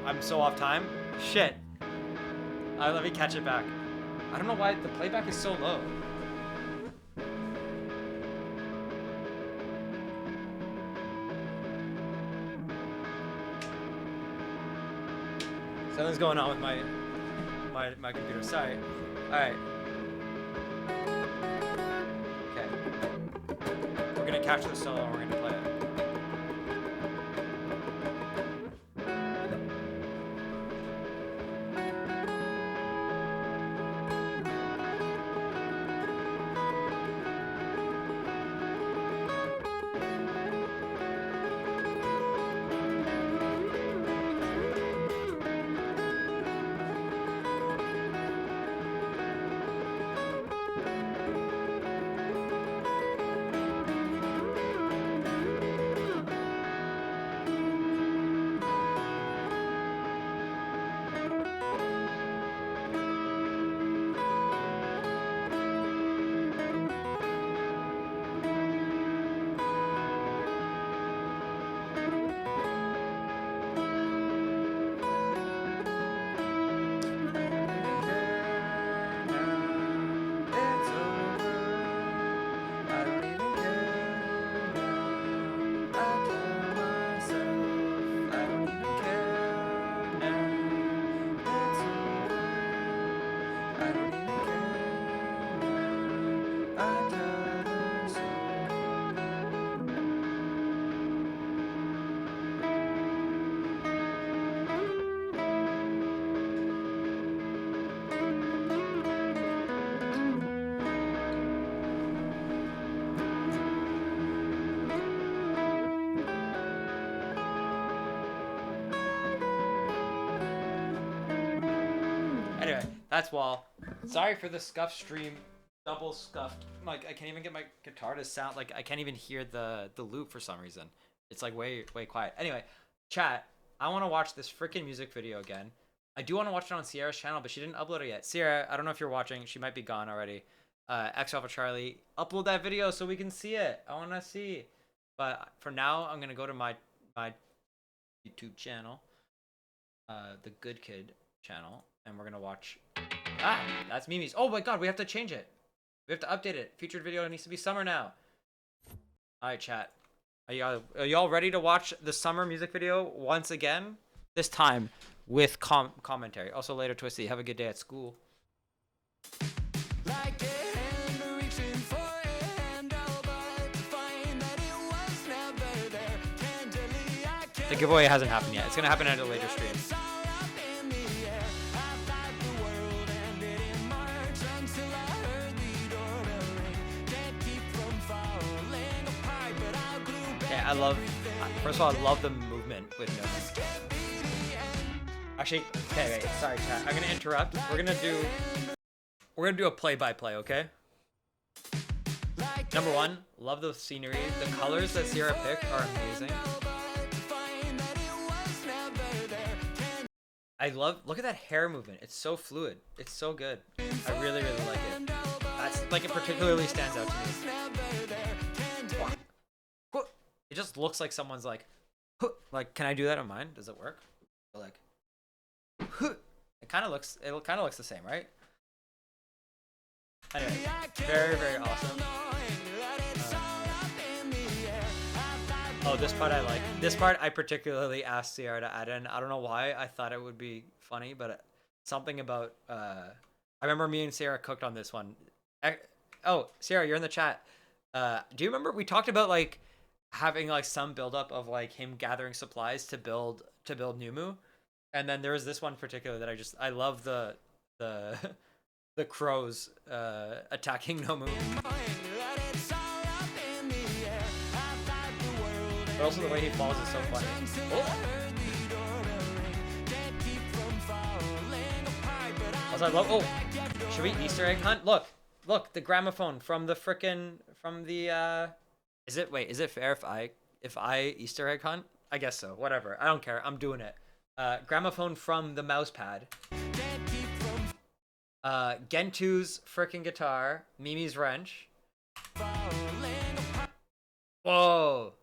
A: I'm so off time. Shit. Let me catch it back. I don't know why the playback is so low. Something's going on with my computer. Sorry. All right. Okay. We're gonna capture the solo and we're gonna play it. Anyway, that's Wall. Sorry for the scuff stream. Double scuffed. Like, I can't even get my guitar to sound like I can't even hear the loop for some reason. It's like way quiet. Anyway, chat. I want to watch this freaking music video again. I do want to watch it on Sierra's channel, but she didn't upload it yet. Sierra, I don't know if you're watching. She might be gone already. X Alpha Charlie, upload that video so we can see it. I want to see. But for now, I'm gonna go to my YouTube channel, the Good Kid channel, and we're gonna watch. Ah, that's Mimi's. Oh my God, we have to change it. We have to update it. Featured video needs to be summer now. All right, chat. Are y'all ready to watch the summer music video once again? This time with commentary. Also later, Twisty. Have a good day at school.
J: Like a hand reaching for a handle, but to find that it was never there. Candidly, I can't.
A: The giveaway hasn't happened yet. It's gonna happen at a later stream.
J: It's all up in the air. I thought the world ended in March until I heard the doorbell ring. Can't keep from falling apart, but I'll glue back.
A: Okay, I love. First of all, I love the movement with no. Actually, okay, wait, sorry, chat. I'm gonna interrupt. We're gonna do a play-by-play, okay? Number one, love the scenery. The colors that Sierra picked are amazing. I love. Look at that hair movement. It's so fluid. It's so good. I really like it. That's like it particularly stands out to me. It just looks like someone's like, can I do that on mine? Does it work? Or like, it kind of looks the same, right? Anyway, very awesome. Oh, this part I like. This part I particularly asked Sierra to add in. I don't know why. I thought it would be funny, but something about I remember me and Sierra cooked on this one. Oh, Sierra, you're in the chat. Do you remember we talked about like having like some buildup of like him gathering supplies to build Numu, and then there was this one particular that I love the the crows attacking Nomu. But also the way he falls is so funny. Oh. Also, I love. Oh, should we Easter egg hunt? Look, the gramophone from the frickin' Is it fair if I Easter egg hunt? I guess so. Whatever. I don't care. I'm doing it. Gramophone from the mouse pad. Gentu's frickin' guitar. Mimi's wrench. Whoa.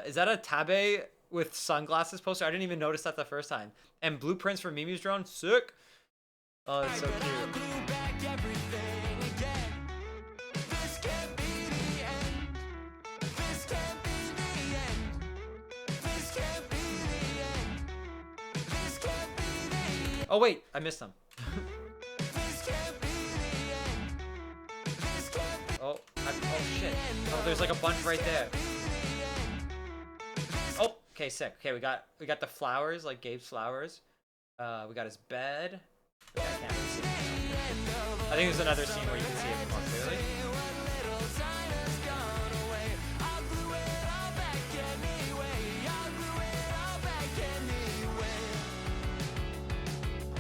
A: Is that a Tabe with sunglasses poster? I didn't even notice that the first time. And blueprints for Mimi's drone. Sick. Oh, it's so cute. Oh wait, I missed them. Oh shit. Oh, there's like a bunch right there. Oh, okay, sick. Okay, we got the flowers, like Gabe's flowers. We got his bed. I can't really see it. I think there's another scene where you can see it more clearly.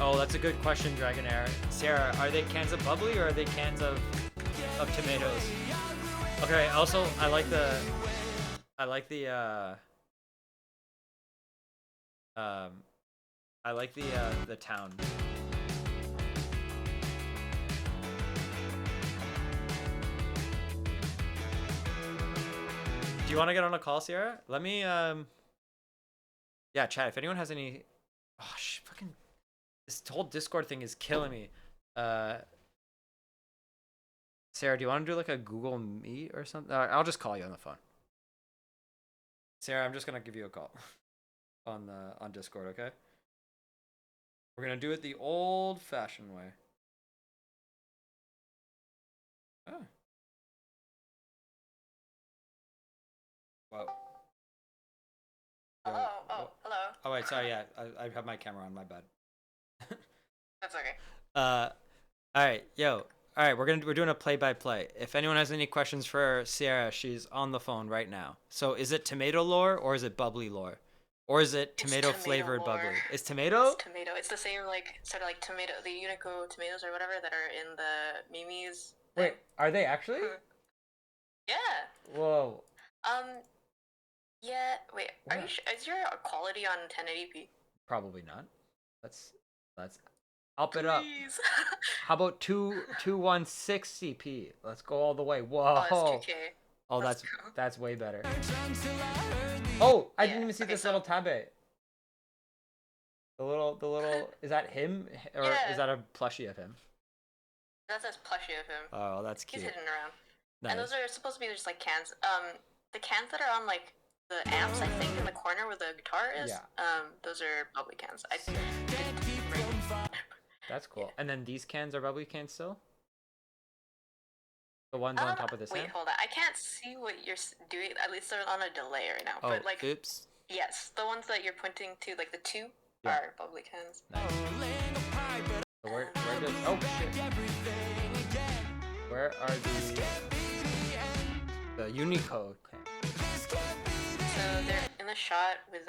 A: Oh, that's a good question, Dragonair. Sarah, are they cans of bubbly or are they cans of tomatoes? Okay, also I like the town. Do you want to get on a call, Sierra? Let me yeah, chat if anyone has any. Oh fucking, this whole Discord thing is killing me. Sarah, do you want to do like a Google Meet or something? I'll just call you on the phone. Sarah, I'm just gonna give you a call on Discord, okay? We're gonna do it the old-fashioned way. Oh. Whoa.
D: Hello. Oh, hello.
A: Oh wait, sorry. Yeah, I have my camera on. My bad.
D: That's okay.
A: All right, yo. All right, we're doing a play-by-play. If anyone has any questions for Sierra, she's on the phone right now. So is it tomato lore or is it bubbly lore? Or is it tomato flavored bubbly? It's tomato?
D: It's tomato. It's the same like sort of like tomato, the Unico tomatoes or whatever that are in the Mimi's.
A: Wait, are they actually?
D: Yeah.
A: Whoa.
D: Yeah. Wait. Are
A: Yeah.
D: you? Is your quality on 1080p?
A: Probably not. Let's up it up.
D: Please.
A: How about 2160p? Let's go all the way. Whoa.
D: Oh, it's 2K.
A: Oh,
D: Let's
A: that's way better. Oh, I didn't
D: Yeah,
A: even see
D: okay,
A: this
D: so-
A: little Tabe. The little is that him or
D: Yeah.
A: is that a plushie of him?
D: That says plushie of him.
A: Oh, that's
D: He's
A: cute.
D: hidden around.
A: Nice.
D: And those are supposed to be just like cans. The cans that are on like the amps, I think, in the corner where the guitar is.
A: Yeah.
D: Those are bubbly cans. I
A: That's cool. And then these cans are bubbly cans still? The ones on top of this
D: Wait,
A: amp?
D: hold on. I can't see what you're doing. At least they're on a delay right now.
A: Oh,
D: But like,
A: oops.
D: yes, the ones that you're pointing to, like the two,
A: Yeah.
D: are bubbly cans.
A: Nice. So where does oh shit. Where are the Unico cans?
D: So they're in the shot with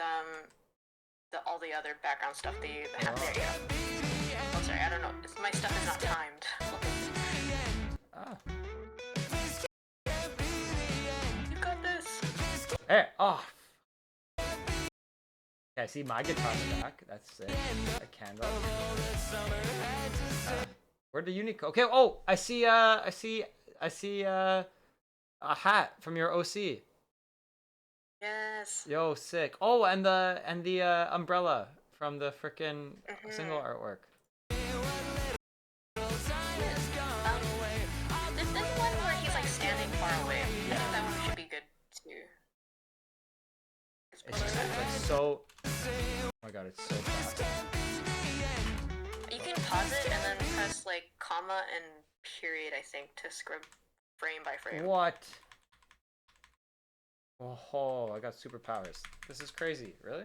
D: all the other background stuff. They have there. Yeah. Oh, sorry. I don't know. My stuff is not timed.
A: Ah.
D: You got this.
A: Hey, oh Okay, I see my guitar in the back. That's sick. A candle. Where'd the unique? Okay. Oh, I see. I see. A hat from your OC.
D: Yes.
A: Yo, sick. Oh, and the umbrella from the frickin' single artwork.
D: This one where he's like standing far away. I think that one should be good too.
A: It's just like so. Oh my god, it's so fast.
D: You can pause it and then press like comma and period, I think, to script frame by frame.
A: What? Oh, I got superpowers. This is crazy. Really?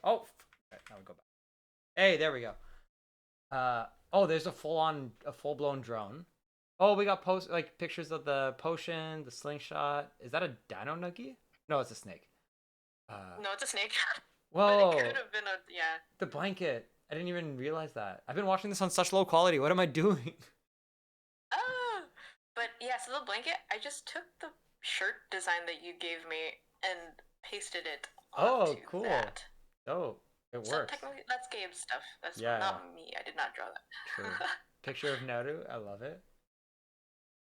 A: Oh, okay, now we go back. Hey, there we go. Oh, there's a full-blown drone. Oh, we got pictures of the potion, the slingshot. Is that a dino nugget? No, it's a snake.
D: No, it's a snake.
A: Whoa.
D: But it could have been a
A: The blanket. I didn't even realize that. I've been watching this on such low quality. What am I doing?
D: But yeah, so the blanket, I just took the shirt design that you gave me and pasted it onto
A: Cool.
D: that.
A: Oh, it
D: So
A: works.
D: technically, that's Gabe's stuff. That's
A: Yeah.
D: not me. I did not draw that.
A: True. Picture of Naru. I love it.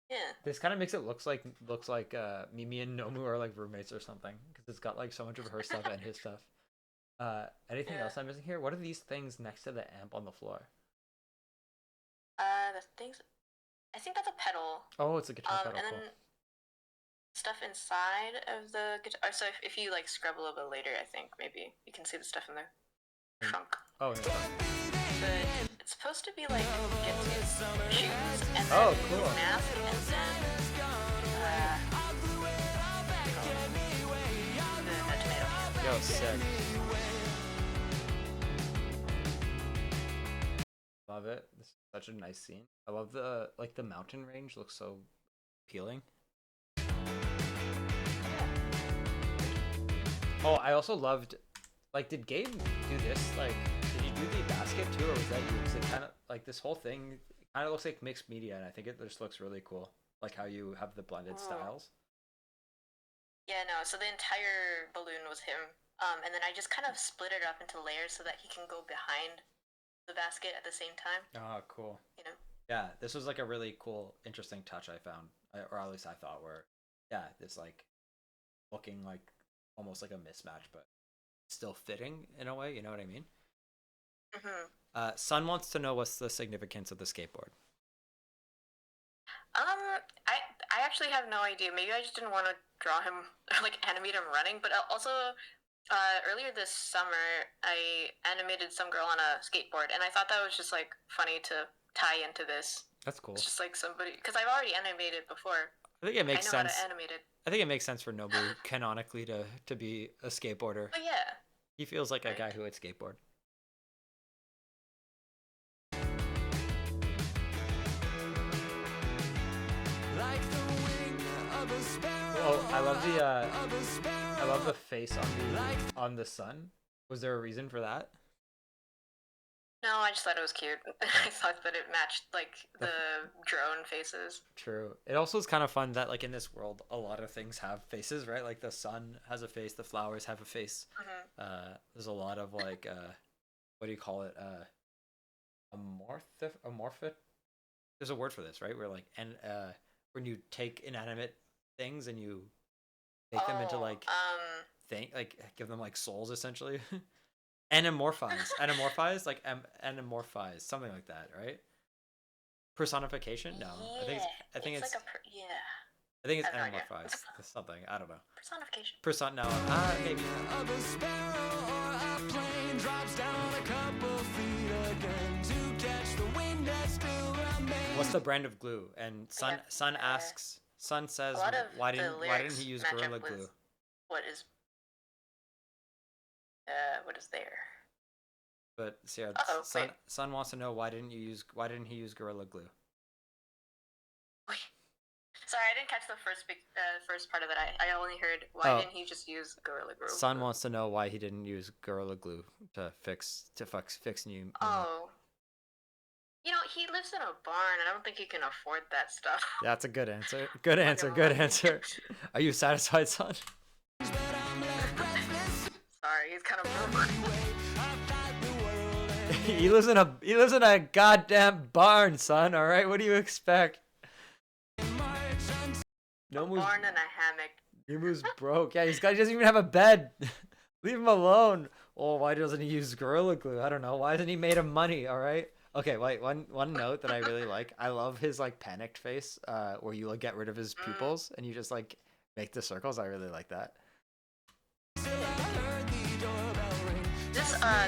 D: Yeah.
A: This kind of makes it looks like Mimi and Nomu are like roommates or something because it's got like so much of her stuff and his stuff. Anything else I'm missing here? What are these things next to the amp on the floor?
D: The things. I think that's a pedal.
A: Oh, it's a guitar pedal.
D: And
A: Cool.
D: then stuff inside of the guitar. So if you like scrub a little bit later, I think maybe you can see the stuff in the trunk.
A: Oh, no.
D: But it's supposed to be like get to shoes and then
A: Cool.
D: his mask and then the tomato can.
A: Yo, sick. Love it. This is such a nice scene. I love the the mountain range looks so appealing. Oh, I also loved did Gabe do this? Did you do the basket too, or was that you? Because it kind of this whole thing kind of looks like mixed media, and I think it just looks really cool. Like how you have the blended styles.
D: Yeah, no. So the entire balloon was him, and then I just kind of split it up into layers so that he can go behind the basket at the same time.
A: Oh, cool.
D: You know.
A: Yeah, this was like a really cool, interesting touch I found, or at least I thought where, yeah, this looking like almost like a mismatch, but still fitting in a way. You know what I mean? Sun wants to know what's the significance of the skateboard.
D: I actually have no idea. Maybe I just didn't want to draw him like animate him running, but also earlier this summer I animated some girl on a skateboard, and I thought that was just like funny to tie into this.
A: That's cool.
D: It's just like somebody, because I've already animated before.
A: I think it makes
D: I know
A: sense.
D: how to animate it.
A: I think it makes sense for Nobu canonically to be a skateboarder.
D: Oh yeah.
A: He feels like a guy who would skateboard. Oh, I love the face on the sun. Was there a reason for that?
D: No, I just thought it was cute. I thought that it matched like the drone faces.
A: True. It also is kind of fun that in this world a lot of things have faces, right? Like the sun has a face, the flowers have a face. There's a lot of what do you call it? Amorphic. There's a word for this, right? Where when you take inanimate things and you make them into give them souls essentially. Anamorphize, anamorphize, something like that, right? Personification? No,
D: Yeah,
A: I think it's
D: like
A: I think it's anamorphize. Something I don't know.
D: Personification.
A: No, maybe. What's the brand of glue? And Sun asks. Sun says, why didn't he use Gorilla Glue?
D: What is there?
A: But Sierra, Sun wants to know why didn't he use Gorilla Glue?
D: Wait. Sorry, I didn't catch the first part of it. I only heard why didn't he just use Gorilla Glue?
A: Sun wants to know why he didn't use Gorilla Glue to fix new.
D: Oh. You know, he lives in a barn, and I don't think he can afford that stuff.
A: That's a good answer. Good answer. Good answer. Are you satisfied, Son?
D: Sorry. he's kind of broke.
A: He lives in a goddamn barn, son. All right, what do you expect? No moves.
D: Barn and a hammock.
A: Youmuu's broke. Yeah, he doesn't even have a bed. Leave him alone. Oh, why doesn't he use Gorilla Glue? I don't know. Why hasn't he made him money? All right. Okay, wait. One note that I really like. I love his like panicked face, where you like get rid of his pupils and you just like make the circles. I really like that.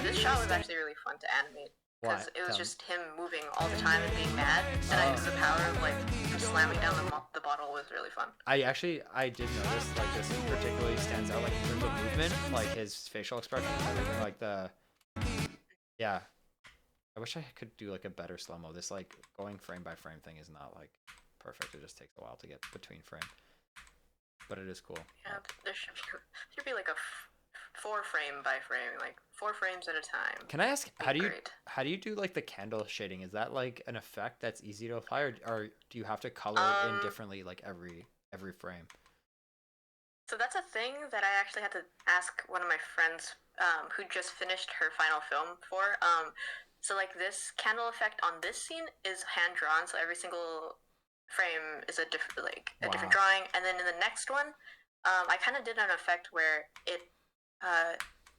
D: This shot was actually really fun to animate.
A: Why?
D: Because it was
A: Tell me.
D: just him moving all the time and being mad, and I used the power of like him slamming down the bottle was really fun.
A: I did notice like this particularly stands out like in terms of movement, like his facial expression and everything, like the yeah. I wish I could do like a better slow-mo. This like going frame by frame thing is not like perfect. It just takes a while to get between frame. But it is cool.
D: Yeah, there should be like a 4 frame by frame, like 4 frames at a time.
A: Can I ask how do you
D: Great.
A: do like the candle shading? Is that like an effect that's easy to apply, or do you have to color it in differently like every frame?
D: So that's a thing that I actually had to ask one of my friends who just finished her final film for. So like this candle effect on this scene is hand drawn, so every single frame is a different different drawing, and then in the next one, I kind of did an effect where it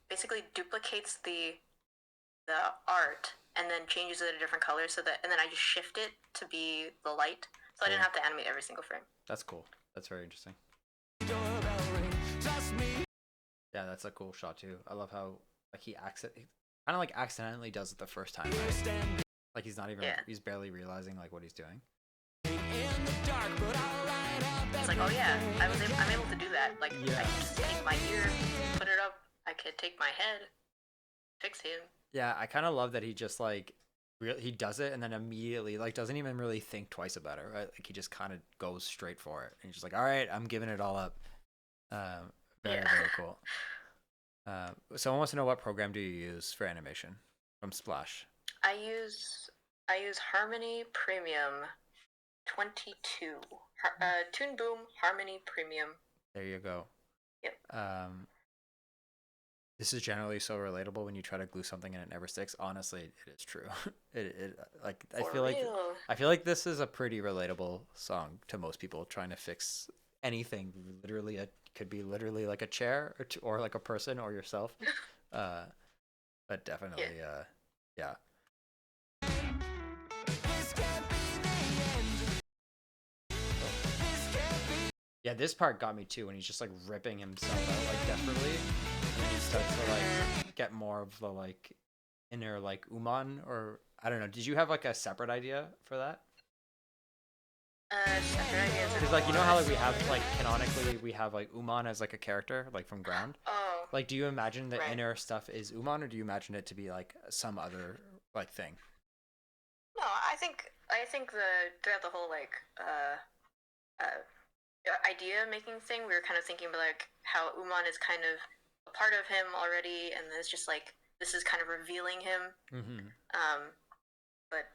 D: basically duplicates the art and then changes it a different color, and then I just shift it to be the light, so I didn't have to animate every single frame.
A: That's cool. That's very interesting. Yeah, that's a cool shot too. I love how like he kind of like accidentally does it the first time, right? Like he's not even he's barely realizing like what he's doing.
D: It's like, oh yeah, I'm able to do that. Like I can just take my ear, put it up. I could take my head, fix him.
A: Yeah, I kind of love that he just like he does it and then immediately like doesn't even really think twice about it, right? Like he just kind of goes straight for it and he's just like, all right, I'm giving it all up. Very cool. Someone wants to know, what program do you use for animation from Splash?
D: I use Harmony Premium 22. Toon Boom Harmony Premium.
A: There you go.
D: Yep.
A: This is generally so relatable when you try to glue something and it never sticks. Honestly, it is true. I feel like this is a pretty relatable song to most people trying to fix anything. Literally, it could be literally like a chair or like a person or yourself. But definitely, yeah. Yeah, this part got me too when he's just like ripping himself out like desperately. And he starts to like get more of the like inner like Uman, or I don't know. Did you have like a separate idea for that?
D: Separate ideas.
A: Because like you know how like we have like canonically we have like Uman as like a character like from Ground.
D: Oh.
A: Like, do you imagine the
D: Right.
A: inner stuff is Uman, or do you imagine it to be like some other like thing?
D: No, I think throughout the whole like idea making thing, we were kind of thinking about like how Uman is kind of a part of him already, and it's just like this is kind of revealing him.
A: Mm-hmm.
D: But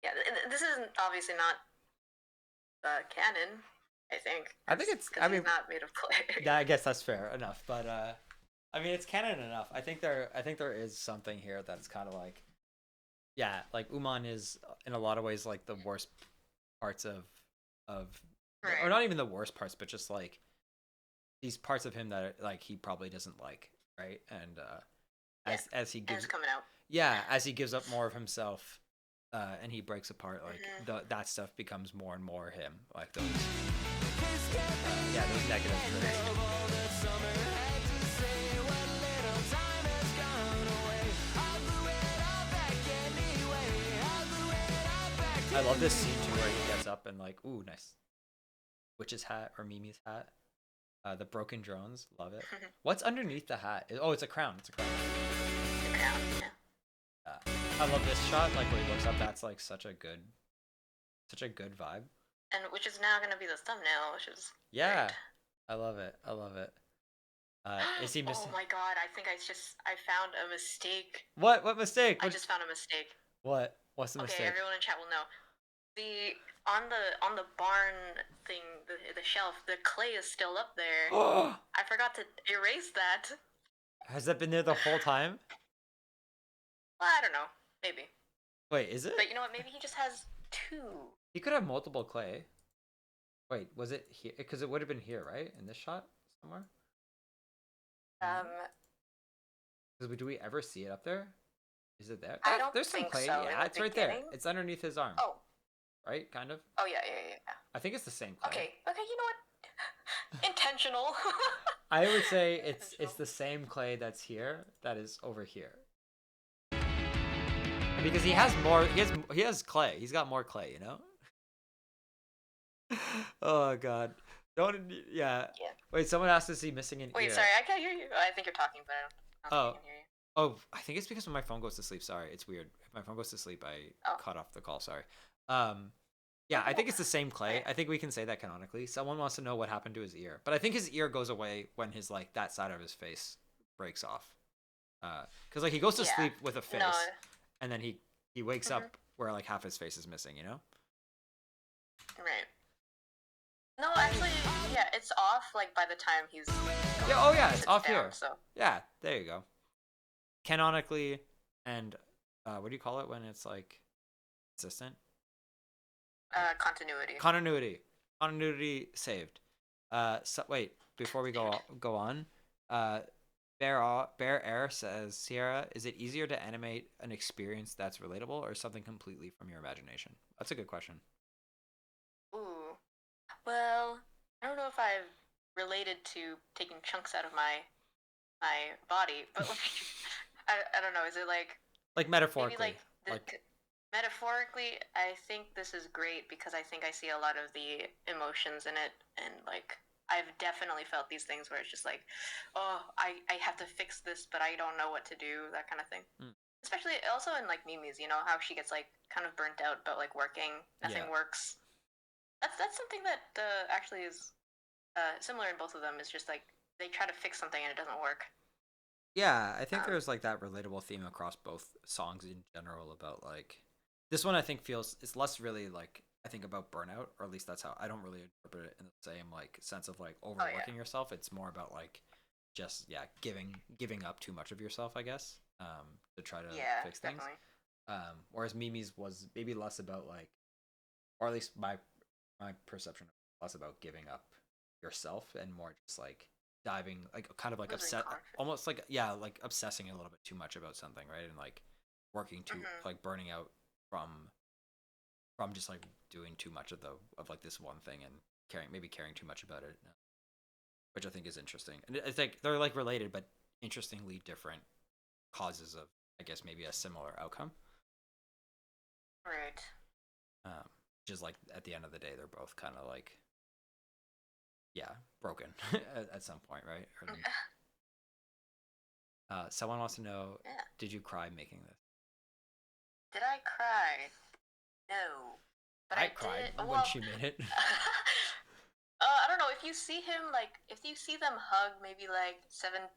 D: yeah, this is obviously not canon. I think.
A: I think it's.
D: 'cause
A: I mean,
D: he's not made of clay.
A: yeah, I guess that's fair enough. But I mean, it's canon enough. I think there is something here that's kind of like, yeah, like Uman is in a lot of ways like the worst parts of,
D: Right.
A: or not even the worst parts, but just like these parts of him that like he probably doesn't like, right? And as he
D: And
A: gives
D: it's coming out.
A: as he gives up more of himself, and he breaks apart, like that stuff becomes more and more him, like those those negative traits. I love this scene too where he gets up and like, ooh, nice. Witch's hat or Mimi's hat. The broken drones, love it. What's underneath the hat? Oh, it's a crown. It's a crown. I love this shot. Like when he looks up, that's like such a good vibe.
D: And which is now gonna be the thumbnail, which is
A: Yeah,
D: great.
A: I love it. I love it. Is he missing?
D: Oh my god! I think I found a mistake.
A: What mistake?
D: I just found a mistake.
A: What? What's the
D: Okay,
A: mistake?
D: everyone in chat will know. On the barn thing, the shelf, the clay is still up there. I forgot to erase that.
A: Has that been there the whole time?
D: Well, I don't know. Maybe.
A: Wait, is it?
D: But you know what? Maybe he just has two.
A: He could have multiple clay. Wait, was it here? Because it would have been here, right? In this shot somewhere. Because do we ever see it up there? Is it there?
D: I don't
A: There's some
D: think
A: clay.
D: so. In
A: Yeah,
D: the
A: it's right there.
D: beginning?
A: It's underneath his arm.
D: Oh.
A: Right, kind of.
D: Oh yeah.
A: I think it's the same clay.
D: Okay. Okay. You know what? Intentional.
A: I would say it's the same clay that's here that is over here. Because he has more. He has clay. He's got more clay. You know. Oh God. Don't. Yeah. Wait. Someone asked to see missing an ear.
D: Wait. Sorry. I can't hear you. I think you're talking, but I don't think I can hear you.
A: Oh, I think it's because when my phone goes to sleep. Sorry, it's weird. If my phone goes to sleep, I cut off the call. Sorry. Yeah, I think it's the same clay. I think we can say that canonically. Someone wants to know what happened to his ear, but I think his ear goes away when his like that side of his face breaks off. Because like he goes to sleep with a face, and then he wakes up where like half his face is missing. You know.
D: Right. No, actually, yeah, it's off like by the time he's.
A: Yeah. Oh yeah, it's off
D: down,
A: here.
D: So.
A: Yeah, there you go. Canonically, and what do you call it when it's like consistent?
D: Continuity.
A: Continuity saved. So wait, before we go on, Bear Air says, Sierra, is it easier to animate an experience that's relatable or something completely from your imagination? That's a good question.
D: Ooh. Well, I don't know if I've related to taking chunks out of my body, but like, I don't know. Is it like
A: metaphorically?
D: Maybe like metaphorically, I think this is great because I think I see a lot of the emotions in it, and like I've definitely felt these things where it's just like, oh, I have to fix this, but I don't know what to do, that kind of thing. Especially also in like Mimi's, you know, how she gets like kind of burnt out, but like working, nothing works. That's something that actually is similar in both of them. Is just like they try to fix something and it doesn't work.
A: Yeah, I think there's like that relatable theme across both songs in general about like this one. I think it's less really like I think about burnout, or at least that's how I don't really interpret it in the same like sense of like overworking yourself. It's more about like just giving up too much of yourself, I guess, to try to fix things.
D: Definitely.
A: Whereas Mimi's was maybe less about like, or at least my perception less about giving up yourself and more just like diving like kind of like almost like like obsessing a little bit too much about something, right? And like working too like burning out from just like doing too much of like this one thing and caring too much about it, which I think is interesting. And it's like they're like related but interestingly different causes of, I guess, maybe a similar outcome.
D: Right.
A: Just like at the end of the day, they're both kind of like broken at some point, right? Someone wants to know, did you cry making this?
D: Did I cry? No. But I
A: cried
D: did,
A: when she made it.
D: I don't know, if you see them hug maybe like 70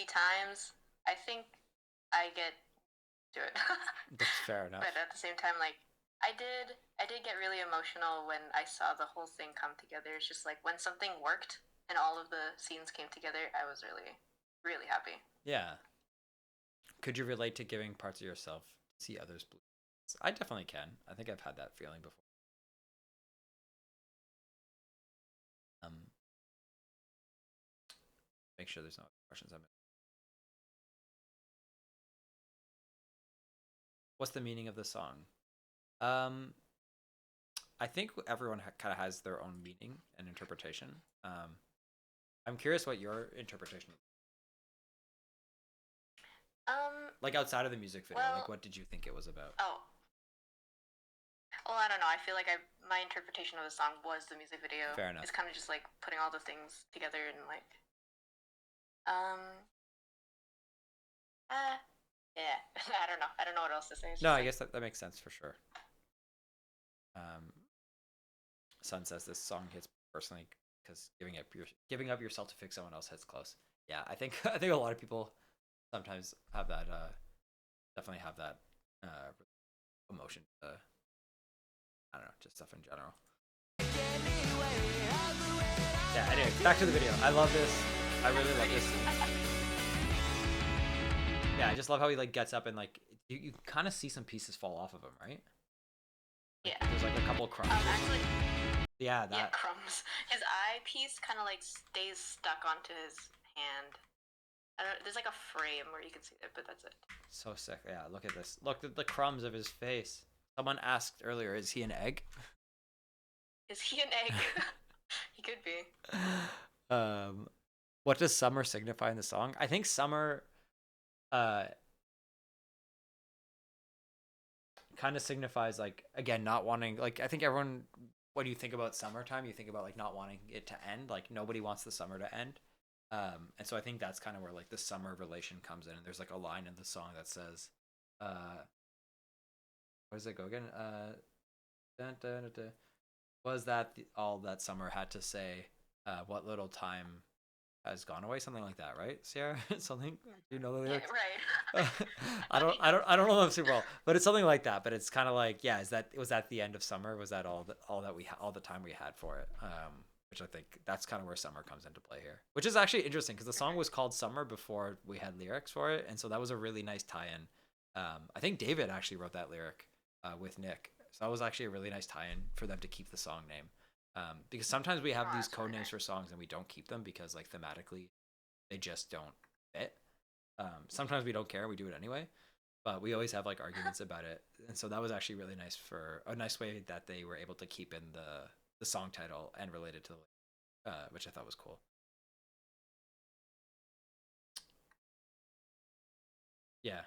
D: times, I think I get to it.
A: That's fair enough.
D: But at the same time, like, I did get really emotional when I saw the whole thing come together. It's just like when something worked and all of the scenes came together, I was really, really happy.
A: Yeah. Could you relate to giving parts of yourself to see others blue? I definitely can. I think I've had that feeling before. Make sure there's no questions. What's the meaning of the song? I think everyone kind of has their own meaning and interpretation. I'm curious what your interpretation is. Like outside of the music video, like what did you think it was about?
D: Oh. Well, I don't know. I feel like my interpretation of the song was the music video.
A: Fair enough.
D: It's kind of just like putting all the things together and like, yeah. I don't know. I don't know what else to say.
A: No, I guess that makes sense for sure. Sun says this song hits personally because giving up yourself to fix someone else hits close. Yeah, I think a lot of people sometimes have that. Definitely have that emotion. I don't know, just stuff in general. Yeah. Anyway, back to the video. I love this. I really love this scene. Yeah, I just love how he like gets up and like you kind of see some pieces fall off of him, right?
D: Yeah.
A: There's like a couple crumbs.
D: Actually,
A: Yeah,
D: yeah,
A: that.
D: crumbs. His eye piece kind of like stays stuck onto his hand. I don't. There's like a frame where you can see it, but that's it.
A: So sick. Yeah, look at this. Look at the crumbs of his face. Someone asked earlier, is he an egg?
D: Is he an egg? He could be.
A: What does summer signify in the song? I think summer kind of signifies like again not wanting like I think everyone when you think about summertime you think about like not wanting it to end, like nobody wants the summer to end. And so I think that's kind of where like the summer relation comes in, and there's like a line in the song that says what does it go again? Dun, dun, dun, dun. Was that all that summer had to say? What little time has gone away, something like that, right, Sierra? Something, do you know the lyrics?
D: Yeah, right.
A: I don't know them super well, but it's something like that. But it's kind of like, yeah, was that the end of summer? Was that all the time we had for it? Which I think that's kind of where summer comes into play here, which is actually interesting because the song was called Summer before we had lyrics for it, and so that was a really nice tie-in. I think David actually wrote that lyric with Nick, so that was actually a really nice tie-in for them to keep the song name. Because sometimes we have these code names for songs and we don't keep them because like thematically they just don't fit. Sometimes we don't care, we do it anyway, but we always have like arguments about it. And so that was actually really nice, for a nice way that they were able to keep in the song title and relate it to which I thought was cool. Yeah.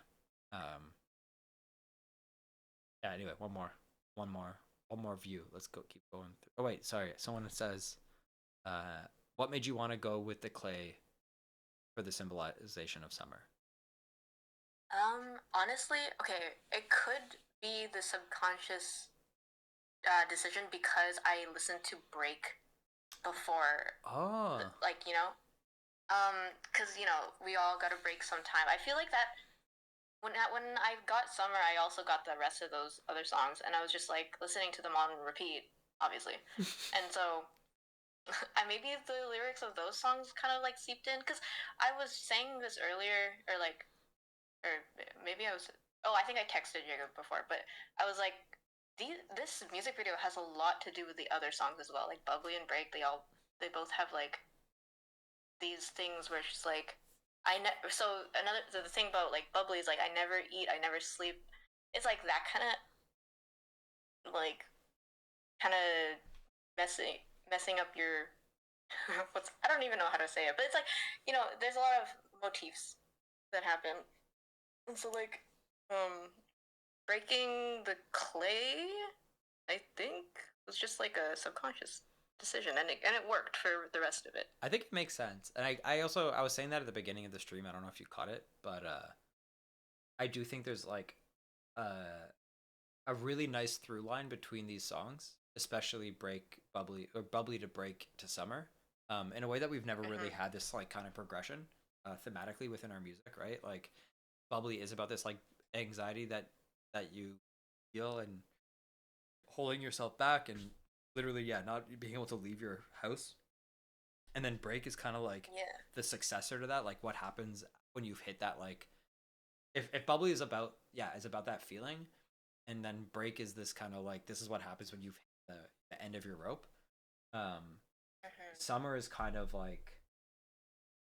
A: Yeah, anyway, one more view. Let's go, keep going through. Oh wait, sorry. Someone says what made you want to go with the clay for the symbolization of summer?
D: Honestly, okay, it could be the subconscious decision because I listened to Break before,
A: Oh,
D: like, because we all got a break sometime. I feel like that when I got Summer, I also got the rest of those other songs, and I was just like listening to them on repeat, obviously, and so maybe the lyrics of those songs kind of like seeped in because I was saying this earlier, or maybe I was. Oh, I think I texted Jacob before, but I was like, this music video has a lot to do with the other songs as well. Like Bubbly and Break, they both have like these things where she's like, the thing about like Bubbly is like I never eat, I never sleep. It's like that kind of messing up your I don't even know how to say it, but it's like there's a lot of motifs that happen, and so like breaking the clay, I think, was just like a subconscious decision, and it worked for the rest of it.
A: I think it makes sense. And I also I was saying that at the beginning of the stream. I don't know if you caught it, but I do think there's like a really nice through line between these songs, especially Break Bubbly or Bubbly to Break to Summer, in a way that we've never really had this like kind of progression thematically within our music, right? Like Bubbly is about this like anxiety that you feel and holding yourself back and literally not being able to leave your house. And then Break is kind of like the successor to that, like what happens when you've hit that, like if Bubbly is about that feeling, and then Break is this kind of like this is what happens when you've hit the end of your rope. Summer is kind of like,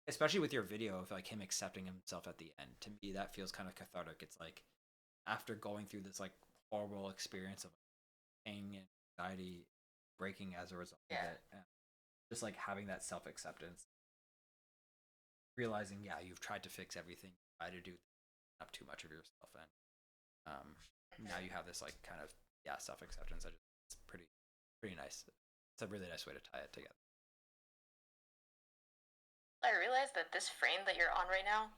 A: especially with your video of like him accepting himself at the end, to me that feels kind of cathartic. It's like after going through this like horrible experience of pain and anxiety, breaking as a result of it, and just like having that self-acceptance, realizing you've tried to fix everything, try to do up too much of yourself, and now you have this like kind of self-acceptance. It's pretty nice. It's a really nice way to tie it together.
D: I realized that this frame that you're on right now,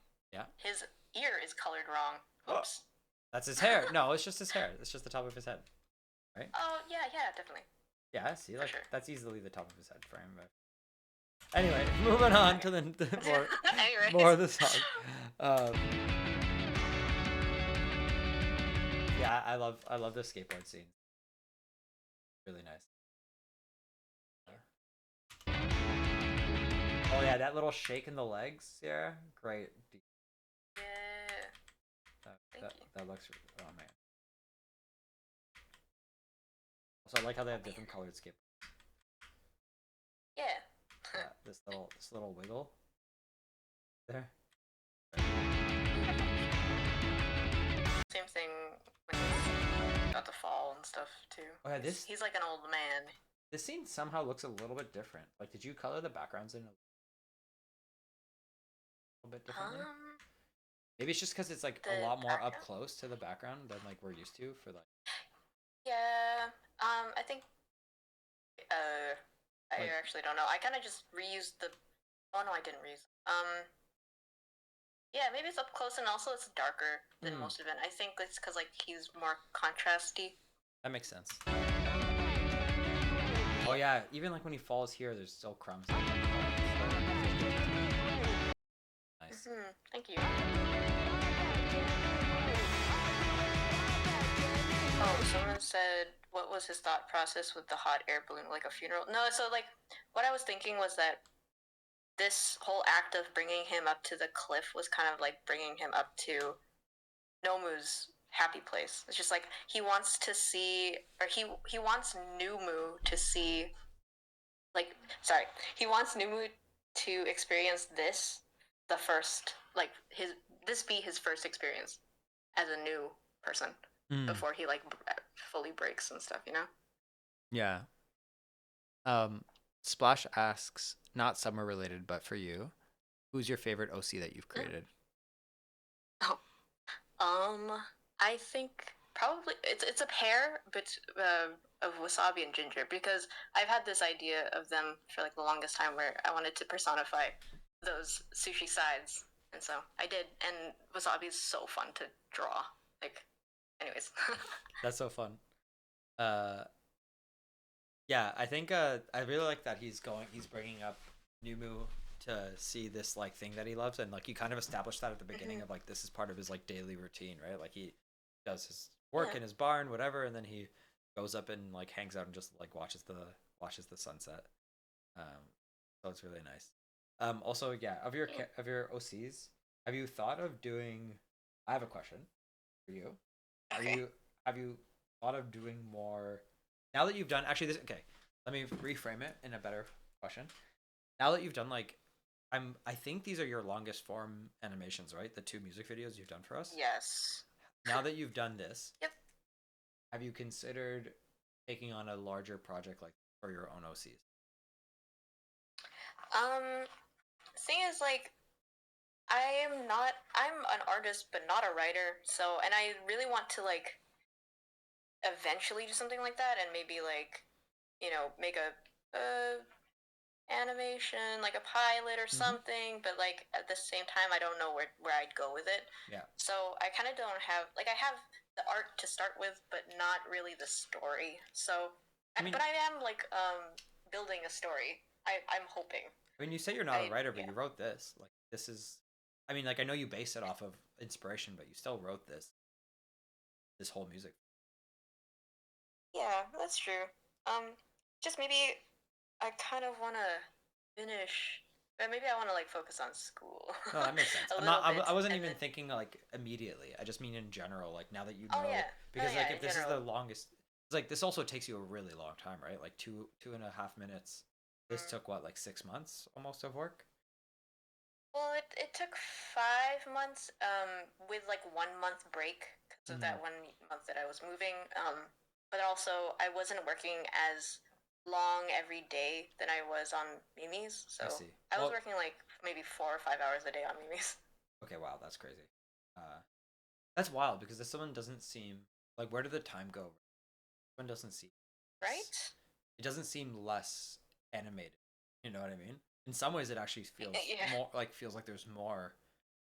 D: his ear is colored wrong. Oops.
A: That's his hair. No, it's just his hair. It's just the top of his head, right?
D: Oh yeah, definitely.
A: Yeah, see, like that's easily the top of his head frame. But anyway, moving on to the more of the song. Yeah, I love the skateboard scene. Really nice. Oh yeah, that little shake in the legs, Sarah. Great.
D: Yeah.
A: that looks. Oh man. Also, I like how they have different colored skip.
D: Yeah.
A: This little wiggle. There.
D: Same thing when he's got the fall and stuff too.
A: Oh yeah, this
D: He's like an old man.
A: this scene somehow looks a little bit different. Like, did you color the backgrounds in a little bit differently? Maybe it's just because it's like a lot more up close to the background than like we're used to for like.
D: Yeah. I think. I
A: Like-
D: actually don't know. I kind of just reused the. Oh no, I didn't reuse. Yeah, maybe it's up close and also it's darker than most of it. I think it's because like he's more contrasty.
A: That makes sense. Oh yeah, even like when he falls here, there's still crumbs. Nice.
D: Thank you. Oh, someone said, what was his thought process with the hot air balloon, like a funeral? No, so like, what I was thinking was that this whole act of bringing him up to the cliff was kind of like bringing him up to Nomu's happy place. It's just like he wants to see, or he wants Numu to see, like, sorry, he wants Numu to experience this, the first, like this be his first experience as a new person before he like fully breaks and stuff, you know?
A: Yeah. Splash asks, not summer related, but for you, who's your favorite OC that you've created?
D: I think probably it's a pair, but of wasabi and ginger, because I've had this idea of them for like the longest time where I wanted to personify those sushi sides, and so I did. And wasabi is so fun to draw. Like, anyways.
A: That's so fun. Yeah, I think I really like that he's bringing up Numu to see this like thing that he loves, and like you kind of established that at the beginning of like this is part of his like daily routine, right? Like he does his work in his barn, whatever, and then he goes up and like hangs out and just like watches the sunset. So it's really nice. Also, yeah, of your OCs, have you thought of doing? I have a question for you. Have you thought of doing more? Now that you've done actually this, okay, let me reframe it in a better question. Now that you've done like, I think these are your longest form animations, right? The 2 music videos you've done for us.
D: Yes.
A: Now that you've done this,
D: Yep.
A: Have you considered taking on a larger project like for your own OCs?
D: Thing is like, I'm an artist but not a writer, so, and I really want to like eventually do something like that, and maybe like, you know, make a animation, like a pilot or something, but like at the same time I don't know where I'd go with it.
A: Yeah.
D: So I kind of don't have, like, I have the art to start with, but not really the story. So but I am like building a story. I'm hoping.
A: I mean, you say you're not a writer, but you wrote this. Like, this is, I mean, like, I know you base it off of inspiration, but you still wrote this whole music.
D: Yeah, that's true. Just maybe I kind of want to finish, but maybe I want to like focus on school.
A: No, that makes sense. I wasn't even thinking like immediately. I just mean in general, like now that you know, because like if this is the longest, it's like this also takes you a really long time, right? Like 2.5 minutes. This took what, like 6 months almost of work?
D: Well, it took 5 months, with like 1 month break because of that 1 month that I was moving. But also I wasn't working as long every day than I was on Mimi's, so I was working like maybe 4 or 5 hours a day on Mimi's.
A: Okay, wow, that's crazy. That's wild because this one doesn't seem like, where did the time go? This one doesn't seem
D: right.
A: It doesn't seem less animated. You know what I mean? In some ways, it actually feels more like there's more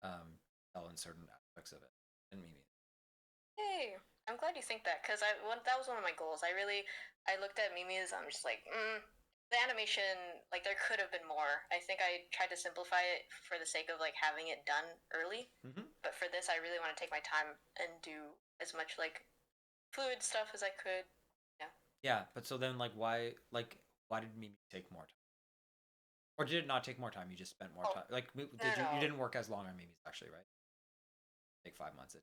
A: detail in certain aspects of it than Mimi.
D: Hey, I'm glad you think that, because that was one of my goals. I looked at Mimi's. I'm just like, the animation, like there could have been more. I think I tried to simplify it for the sake of like having it done early. But for this, I really want to take my time and do as much like fluid stuff as I could. Yeah.
A: Yeah, but so then like why did Mimi take more time? Or did it not take more time? You just spent more time. Like you didn't work as long on Mimi's actually, right? Like 5 months.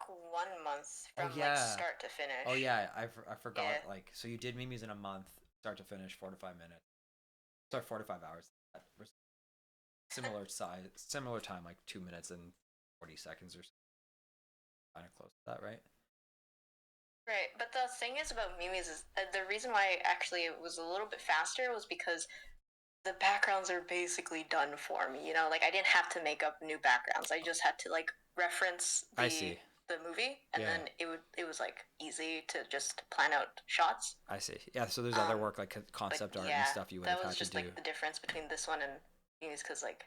D: took 1 month
A: Oh,
D: from
A: yeah.
D: like start to finish.
A: Oh yeah, I forgot.
D: Yeah.
A: Like, so you did Mimi's in a month, start to finish, 4 to 5 minutes. Sorry, 4 to 5 hours. Similar size, similar time, like 2 minutes and 40 seconds or something. Kind of close to that, right?
D: Right, but the thing is about Mimi's is the reason why actually it was a little bit faster was because the backgrounds are basically done for me. You know, like I didn't have to make up new backgrounds. I just had to like reference
A: I see.
D: the movie, and
A: Yeah.
D: then it was like easy to just plan out shots.
A: I see. Yeah, so there's other work like concept art and stuff you would have
D: that
A: had
D: was just
A: to do.
D: like the difference between this one and Mimi's, because like.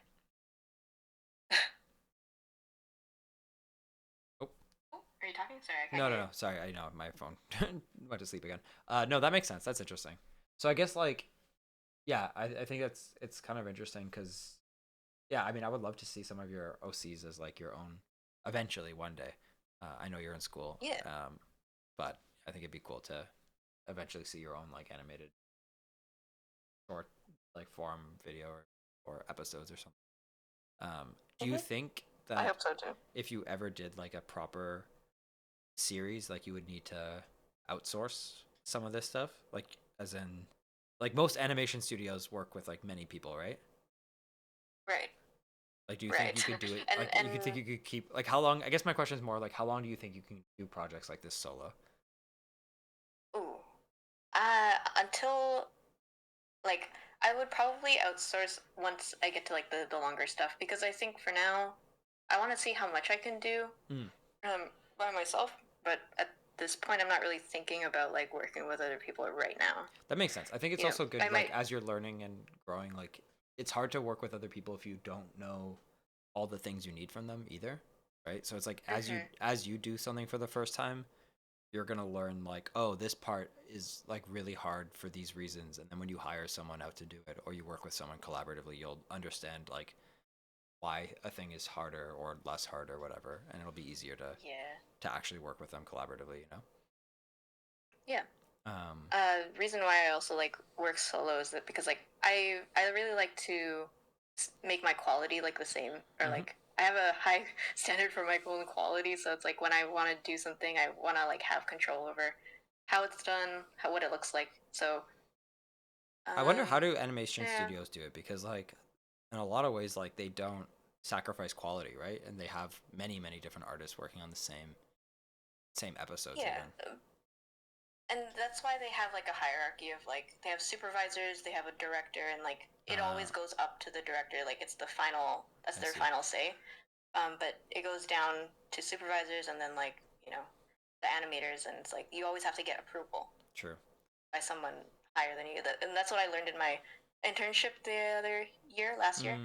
A: Oh.
D: Are you talking? Sorry, I can't
A: No,
D: hear
A: no,
D: you.
A: no. Sorry, I know my phone went to sleep again. No, that makes sense. That's interesting. So I guess like, yeah, I think it's kind of interesting because, yeah, I mean, I would love to see some of your OCs as like your own, eventually one day. I know you're in school.
D: Yeah.
A: But I think it'd be cool to eventually see your own like animated short like form video or episodes or something. Do you think that
D: I hope so too.
A: if you ever did like a proper series, like you would need to outsource some of this stuff, like as in like most animation studios work with like many people, right?
D: Right.
A: Like, do you think you
D: Right.
A: could do it?
D: And-
A: Like, you could think you could keep like how long? I guess my question is more like how long do you think you can do projects like this solo?
D: Ooh. Until like I would probably outsource once I get to like the longer stuff, because I think for now I want to see how much I can do
A: Mm.
D: by myself, but at this point I'm not really thinking about like working with other people right now.
A: That makes sense. I think it's
D: You know,
A: also good
D: I
A: like
D: might-
A: as you're learning and growing, like it's hard to work with other people if you don't know all the things you need from them either, right? So it's like as you do something for the first time, you're going to learn like, oh, this part is like really hard for these reasons, and then when you hire someone out to do it or you work with someone collaboratively, you'll understand like why a thing is harder or less hard or whatever, and it'll be easier to actually work with them collaboratively, you know?
D: Yeah.
A: Um
D: Reason why I also like work solo is that because like I really like to make my quality like the same, or like I have a high standard for my own quality, so it's like when I want to do something, I want to like have control over how it's done, what it looks like. So
A: I wonder how do animation
D: yeah.
A: studios do it, because like in a lot of ways like they don't sacrifice quality, right? And they have many different artists working on the same episodes even.
D: And that's why they have like a hierarchy of like they have supervisors, they have a director, and like it always goes up to the director. Like it's the final, that's their final say. But it goes down to supervisors and then like the animators, and it's like you always have to get approval.
A: True.
D: By someone higher than you, and that's what I learned in my internship the other year, last year.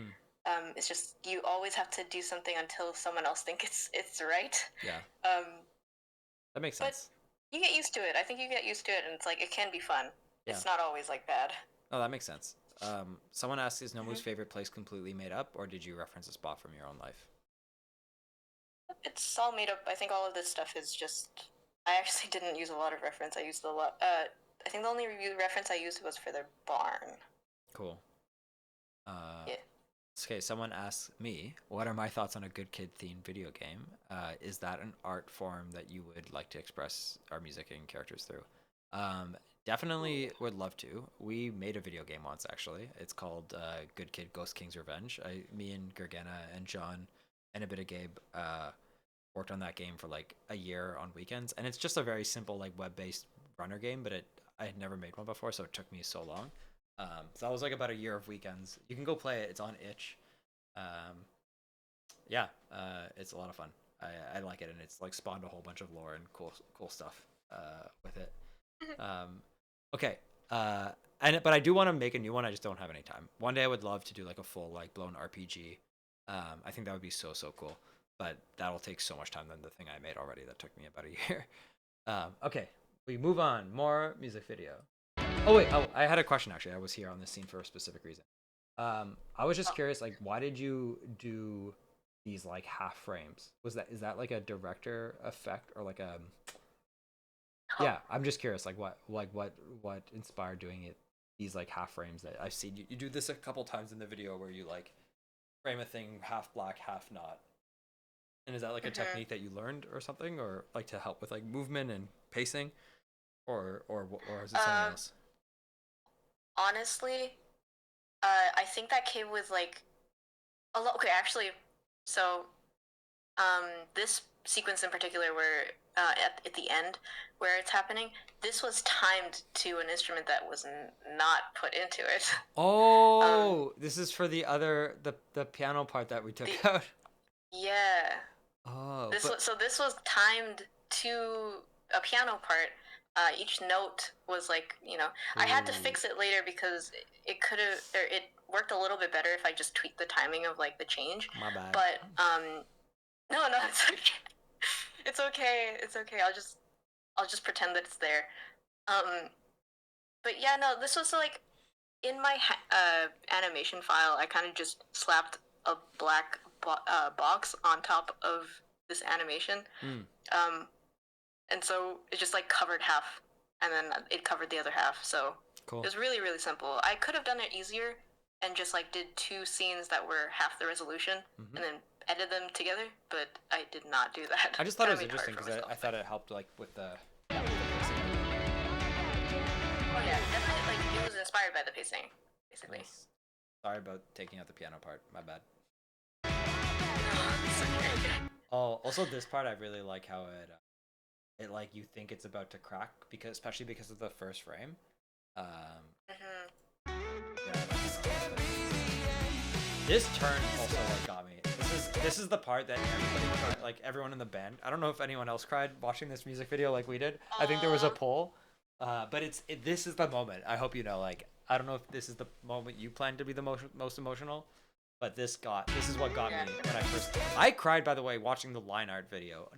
D: It's just you always have to do something until someone else thinks it's right.
A: Yeah. That makes
D: But
A: sense.
D: you get used to it. I think you get used to it, and it's like it can be fun.
A: Yeah.
D: It's not always like bad.
A: Oh, that makes sense. Someone asked, is Nomu's favorite place completely made up, or did you reference a spot from your own life?
D: It's all made up. I think all of this stuff is just. I actually didn't use a lot of reference. I used a lot. I think the only reference I used was for the barn.
A: Cool.
D: Yeah.
A: Okay, someone asked me, what are my thoughts on a good kid themed video game? Is that an art form that you would like to express our music and characters through? Definitely would love to. We made a video game once, actually. It's called Good Kid Ghost King's Revenge. Me and Gergana and John and a bit of Gabe worked on that game for like a year on weekends. And it's just a very simple like web-based runner game, but I had never made one before, so it took me so long. So that was like about a year of weekends. You can go play it. It's on itch. Yeah, it's a lot of fun. I like it, and it's like spawned a whole bunch of lore and cool stuff with it. Okay. But I do want to make a new one. I just don't have any time. One day I would love to do like a full like blown RPG. I think that would be so cool. But that'll take so much time than the thing I made already. That took me about a year. Okay, we move on. More music video. Oh wait, I had a question actually. I was here on this scene for a specific reason. I was just curious, like, why did you do these like half frames? Is that like a director effect or like a? Yeah, I'm just curious, like what inspired doing it? These like half frames that I've seen. You do this a couple times in the video where you like frame a thing half black, half not. And is that like a technique that you learned or something, or like to help with like movement and pacing, or is it something else?
D: Honestly, I think that came with like a lot. Okay, actually, so this sequence in particular, where at the end where it's happening, this was timed to an instrument that was not put into it.
A: Oh, this is for the other the piano part that we took out.
D: Yeah.
A: Oh,
D: This was timed to a piano part. Each note was like, I had to fix it later because it could have, or it worked a little bit better if I just tweaked the timing of like the change.
A: My bad.
D: But no, it's okay. It's okay. It's okay. I'll just pretend that it's there. But yeah, no, this was like in my animation file. I kind of just slapped a black box on top of this animation. And so it just like covered half, and then it covered the other half. So
A: cool.
D: It was really, really simple. I could have done it easier and just like did 2 scenes that were half the resolution and then edited them together, but I did not do that.
A: I just thought it was interesting because I thought it helped like with the.
D: Oh yeah, definitely. Like it was inspired by the pacing, basically.
A: Nice. Sorry about taking out the piano part. My bad. Oh, also this part I really like how it like you think it's about to crack because especially because of the first frame. Yeah, this turn also like got me. This is the part that everybody cried, like everyone in the band. I don't know if anyone else cried watching this music video like we did. I think there was a poll, but this is the moment. I hope you know. Like I don't know if this is the moment you plan to be the most emotional, but this is what got me when I cried, by the way, watching the line art video.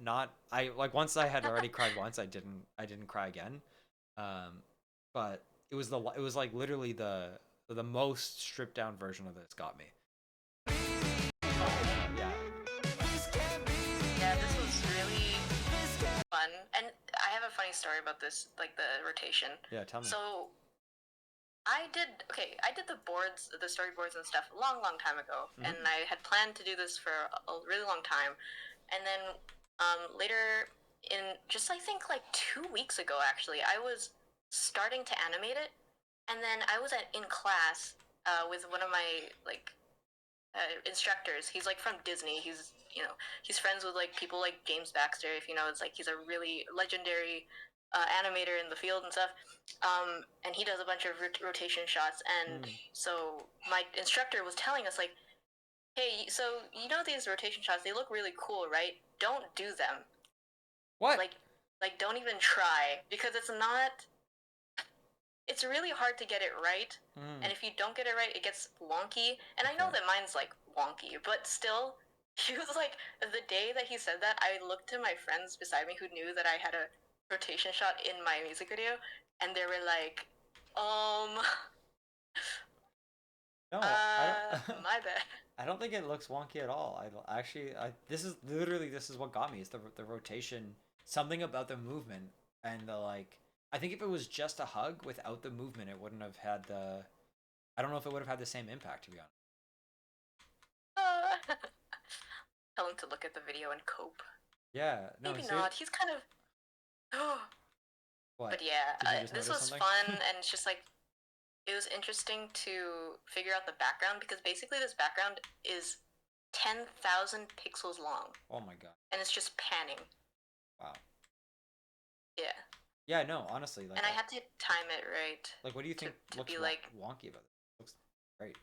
A: Once I had already cried once, I didn't cry again. But it was like literally the most stripped down version of this got me.
D: Yeah, this was really fun. And I have a funny story about this, like the rotation.
A: Yeah, tell me.
D: So I did the boards, the storyboards and stuff a long time ago, and I had planned to do this for a really long time. And then later in just I think like 2 weeks ago actually, I was starting to animate it, and then I was in class with one of my like instructors. He's like from Disney. He's friends with like people like James Baxter. If you know, it's like he's a really legendary animator in the field and stuff. And he does a bunch of rotation shots. And so my instructor was telling us like, hey, so you know these rotation shots, they look really cool, right? Don't do them.
A: What?
D: Like don't even try, because it's really hard to get it right. And if you don't get it right, it gets wonky. And I know that mine's like wonky, but still, he was like, the day that he said that, I looked to my friends beside me who knew that I had a rotation shot in my music video, and they were like,
A: no,
D: my bad.
A: I don't think it looks wonky at all. This is what got me. It's the rotation, something about the movement and the like. I think if it was just a hug without the movement, it wouldn't have had the. I don't know if it would have had the same impact, to be honest.
D: Tell him to look at the video and cope.
A: Yeah, no,
D: maybe not. He's kind of.
A: What?
D: But yeah, this was
A: something?
D: fun, and it's just like it was interesting to figure out the background, because basically this background is 10,000 pixels long.
A: Oh my god.
D: And it's just panning.
A: Wow.
D: Yeah.
A: Yeah, no, honestly, like.
D: And I had to time it right.
A: Like, what do you think looks wonky about it? It looks great.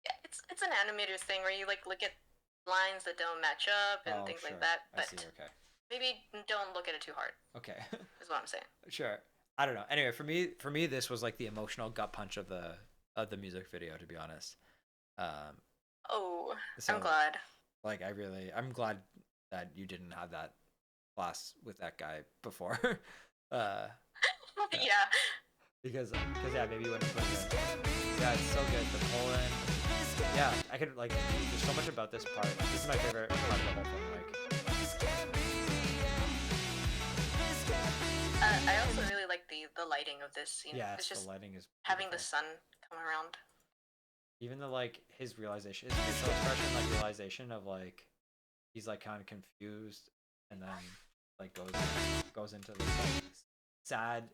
D: Yeah, it's an animator's thing where you like look at lines that don't match up and things like that. But
A: I see. Okay.
D: Maybe don't look at it too hard.
A: Okay.
D: Is what I'm saying.
A: Sure. I don't know. Anyway, for me, this was like the emotional gut punch of the music video, to be honest.
D: I'm glad.
A: Like, I'm glad that you didn't have that class with that guy before.
D: Yeah.
A: Because yeah, maybe you wouldn't put it in. Yeah, it's so good. The Poland. Yeah, I could like. There's so much about this part. This is my favorite part of the whole thing. Like.
D: I also really like the lighting of this scene.
A: Yeah,
D: it's just
A: the lighting is
D: having
A: beautiful.
D: the sun come around.
A: Even the like his realization, his facial expression, like realization of like he's like kind of confused, and then like goes into this like, sad,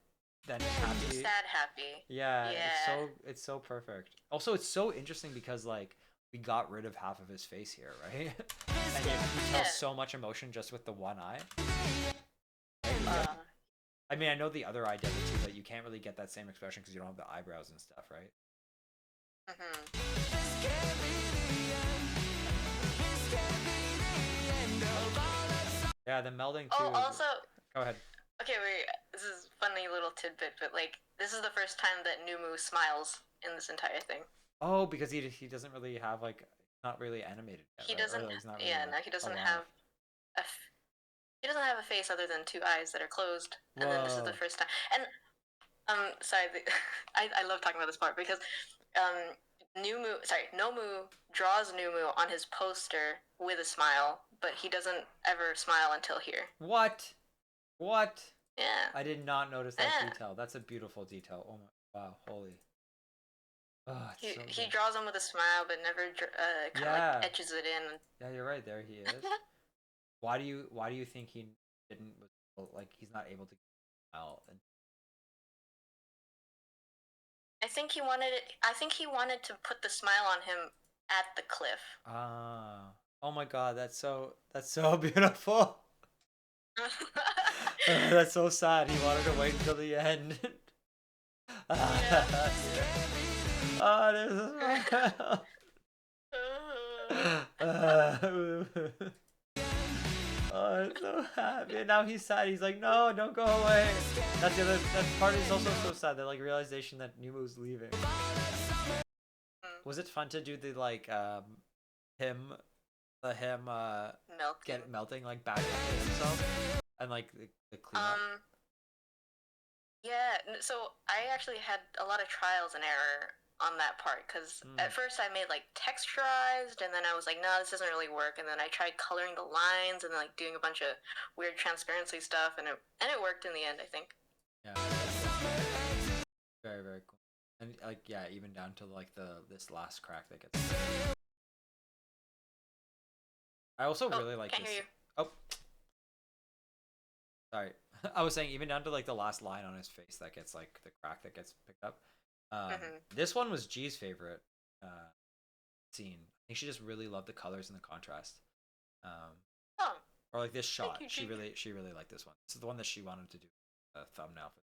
A: then happy.
D: Sad happy.
A: Yeah,
D: Yeah.
A: it's so perfect. Also, it's so interesting because like we got rid of half of his face here, right? And you tell so much emotion just with the one eye. I mean, I know the other eye does it too, but you can't really get that same expression because you don't have the eyebrows and stuff, right? Yeah, the melding too.
D: Oh, also.
A: Go ahead.
D: Okay, wait. This is a funny little tidbit, but like, this is the first time that Numu smiles in this entire thing.
A: Oh, because he doesn't really have like not really animated yet,
D: He
A: right?
D: doesn't.
A: Or, like, he's not really,
D: Yeah,
A: like,
D: no, he doesn't
A: alive.
D: have he doesn't have a face other than two eyes that are closed, and then this is the first time. And sorry, I love talking about this part because Nomu draws Numu on his poster with a smile, but he doesn't ever smile until here.
A: What?
D: Yeah.
A: I did not notice that detail. That's a beautiful detail. Oh my! Wow, holy. Oh, it's so
D: He
A: good.
D: draws him with a smile, but never kind of like etches it in.
A: Yeah, you're right. There he is. Why do you think he didn't like he's not able to smile?
D: I think he wanted to put the smile on him at the cliff.
A: Ah. Oh my God, that's so beautiful. That's so sad. He wanted to wait until the end. Oh, this is oh, I'm so happy. And now he's sad. He's like, no, don't go away. That part is also so sad. That like realization that Nemo's leaving. Was it fun to do the like him melting like back into himself and like the cleanup?
D: Yeah, so I actually had a lot of trials and error on that part because at first I made like texturized, and then I was like, no, this doesn't really work, and then I tried coloring the lines and then like doing a bunch of weird transparency stuff, and it worked in the end, I think.
A: Yeah. Very, very cool. And like yeah, even down to like this last crack that gets. I also really like
D: can't
A: this.
D: hear you.
A: Oh, sorry. I was saying even down to like the last line on his face that gets like the crack that gets picked up. This one was G's favorite scene. I think she just really loved the colors and the contrast. Or like this shot. She really liked this one. This is the one that she wanted to do a thumbnail for.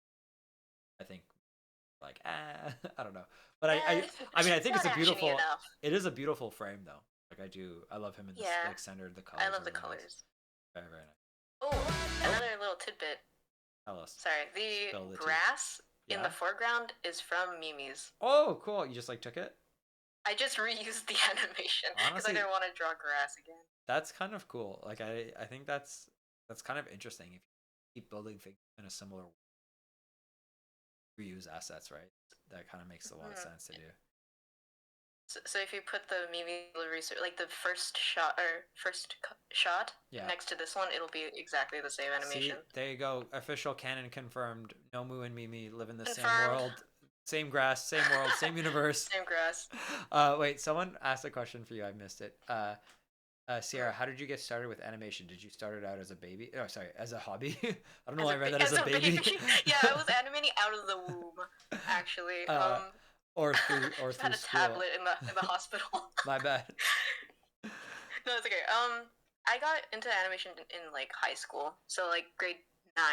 A: I think like I don't know. But I mean I think it's a beautiful it is a beautiful frame though. Like I love him in this like centered the colors.
D: I love the
A: really
D: colors.
A: Nice. Very, very nice.
D: Oh, another little tidbit.
A: Tell us.
D: Sorry, the grass in the foreground is from Mimi's.
A: Oh, cool. You just like took it?
D: I just reused the animation because I
A: Honestly,
D: didn't want to draw grass again.
A: That's kind of cool. Like I think that's kind of interesting if you keep building things in a similar way. Reuse assets, right? That kind of makes a lot of sense to do.
D: So if you put the Mimi research, like the first shot next to this one, it'll be exactly the same animation.
A: See, there you go. Official canon confirmed. Nomu and Mimi live in the same
D: Confirmed.
A: world. Same grass, same world, same universe.
D: Same grass.
A: Wait, someone asked a question for you. I missed it. Sierra, how did you get started with animation? Did you start it out as a baby? Oh, sorry, as a hobby? I don't know why I read that as a baby.
D: Yeah, I was animating out of the womb, actually.
A: Or through
D: had a
A: school.
D: tablet in the hospital.
A: My bad.
D: No, it's okay. I got into animation in like high school, so like grade 9,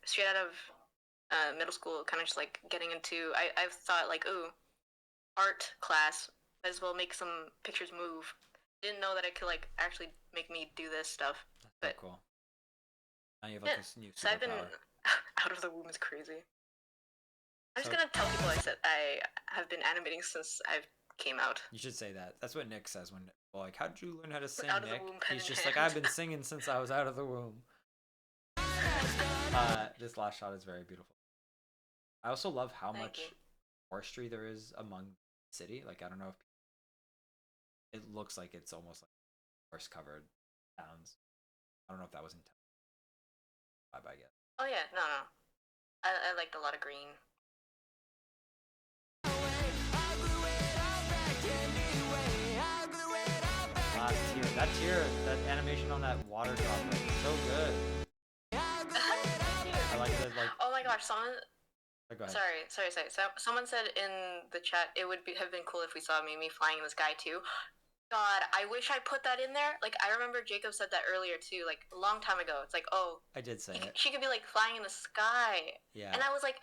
D: straight out of middle school, kind of just like getting into. I've thought like, ooh, art class, might as well make some pictures move. Didn't know that it could like actually make me do this stuff.
A: That's so cool. Now you have like this new superpower.
D: So I've been out of the womb is crazy. I'm just gonna tell people I have been animating since I came out.
A: You should say that. That's what Nick says when well, like, how did you learn how to sing,
D: Out of the
A: Nick?
D: womb,
A: He's
D: pen
A: just
D: in
A: like,
D: hand.
A: I've been singing since I was out of the womb. This last shot is very beautiful. I also love how much forestry there is among the city. Like, I don't know if it looks like it's almost like forest covered towns. I don't know if that was intentional. I guess.
D: Oh yeah, no. I liked a lot of green.
A: Last year, That tear, that animation on that water droplet is so good. I like the like.
D: Oh my gosh, someone.
A: Oh, go ahead.
D: Sorry. So, someone said in the chat it would have been cool if we saw Mimi flying in the sky too. God, I wish I put that in there. Like, I remember Jacob said that earlier too, like a long time ago. It's like, oh,
A: I did say it.
D: she could be like flying in the sky.
A: Yeah.
D: And I was like,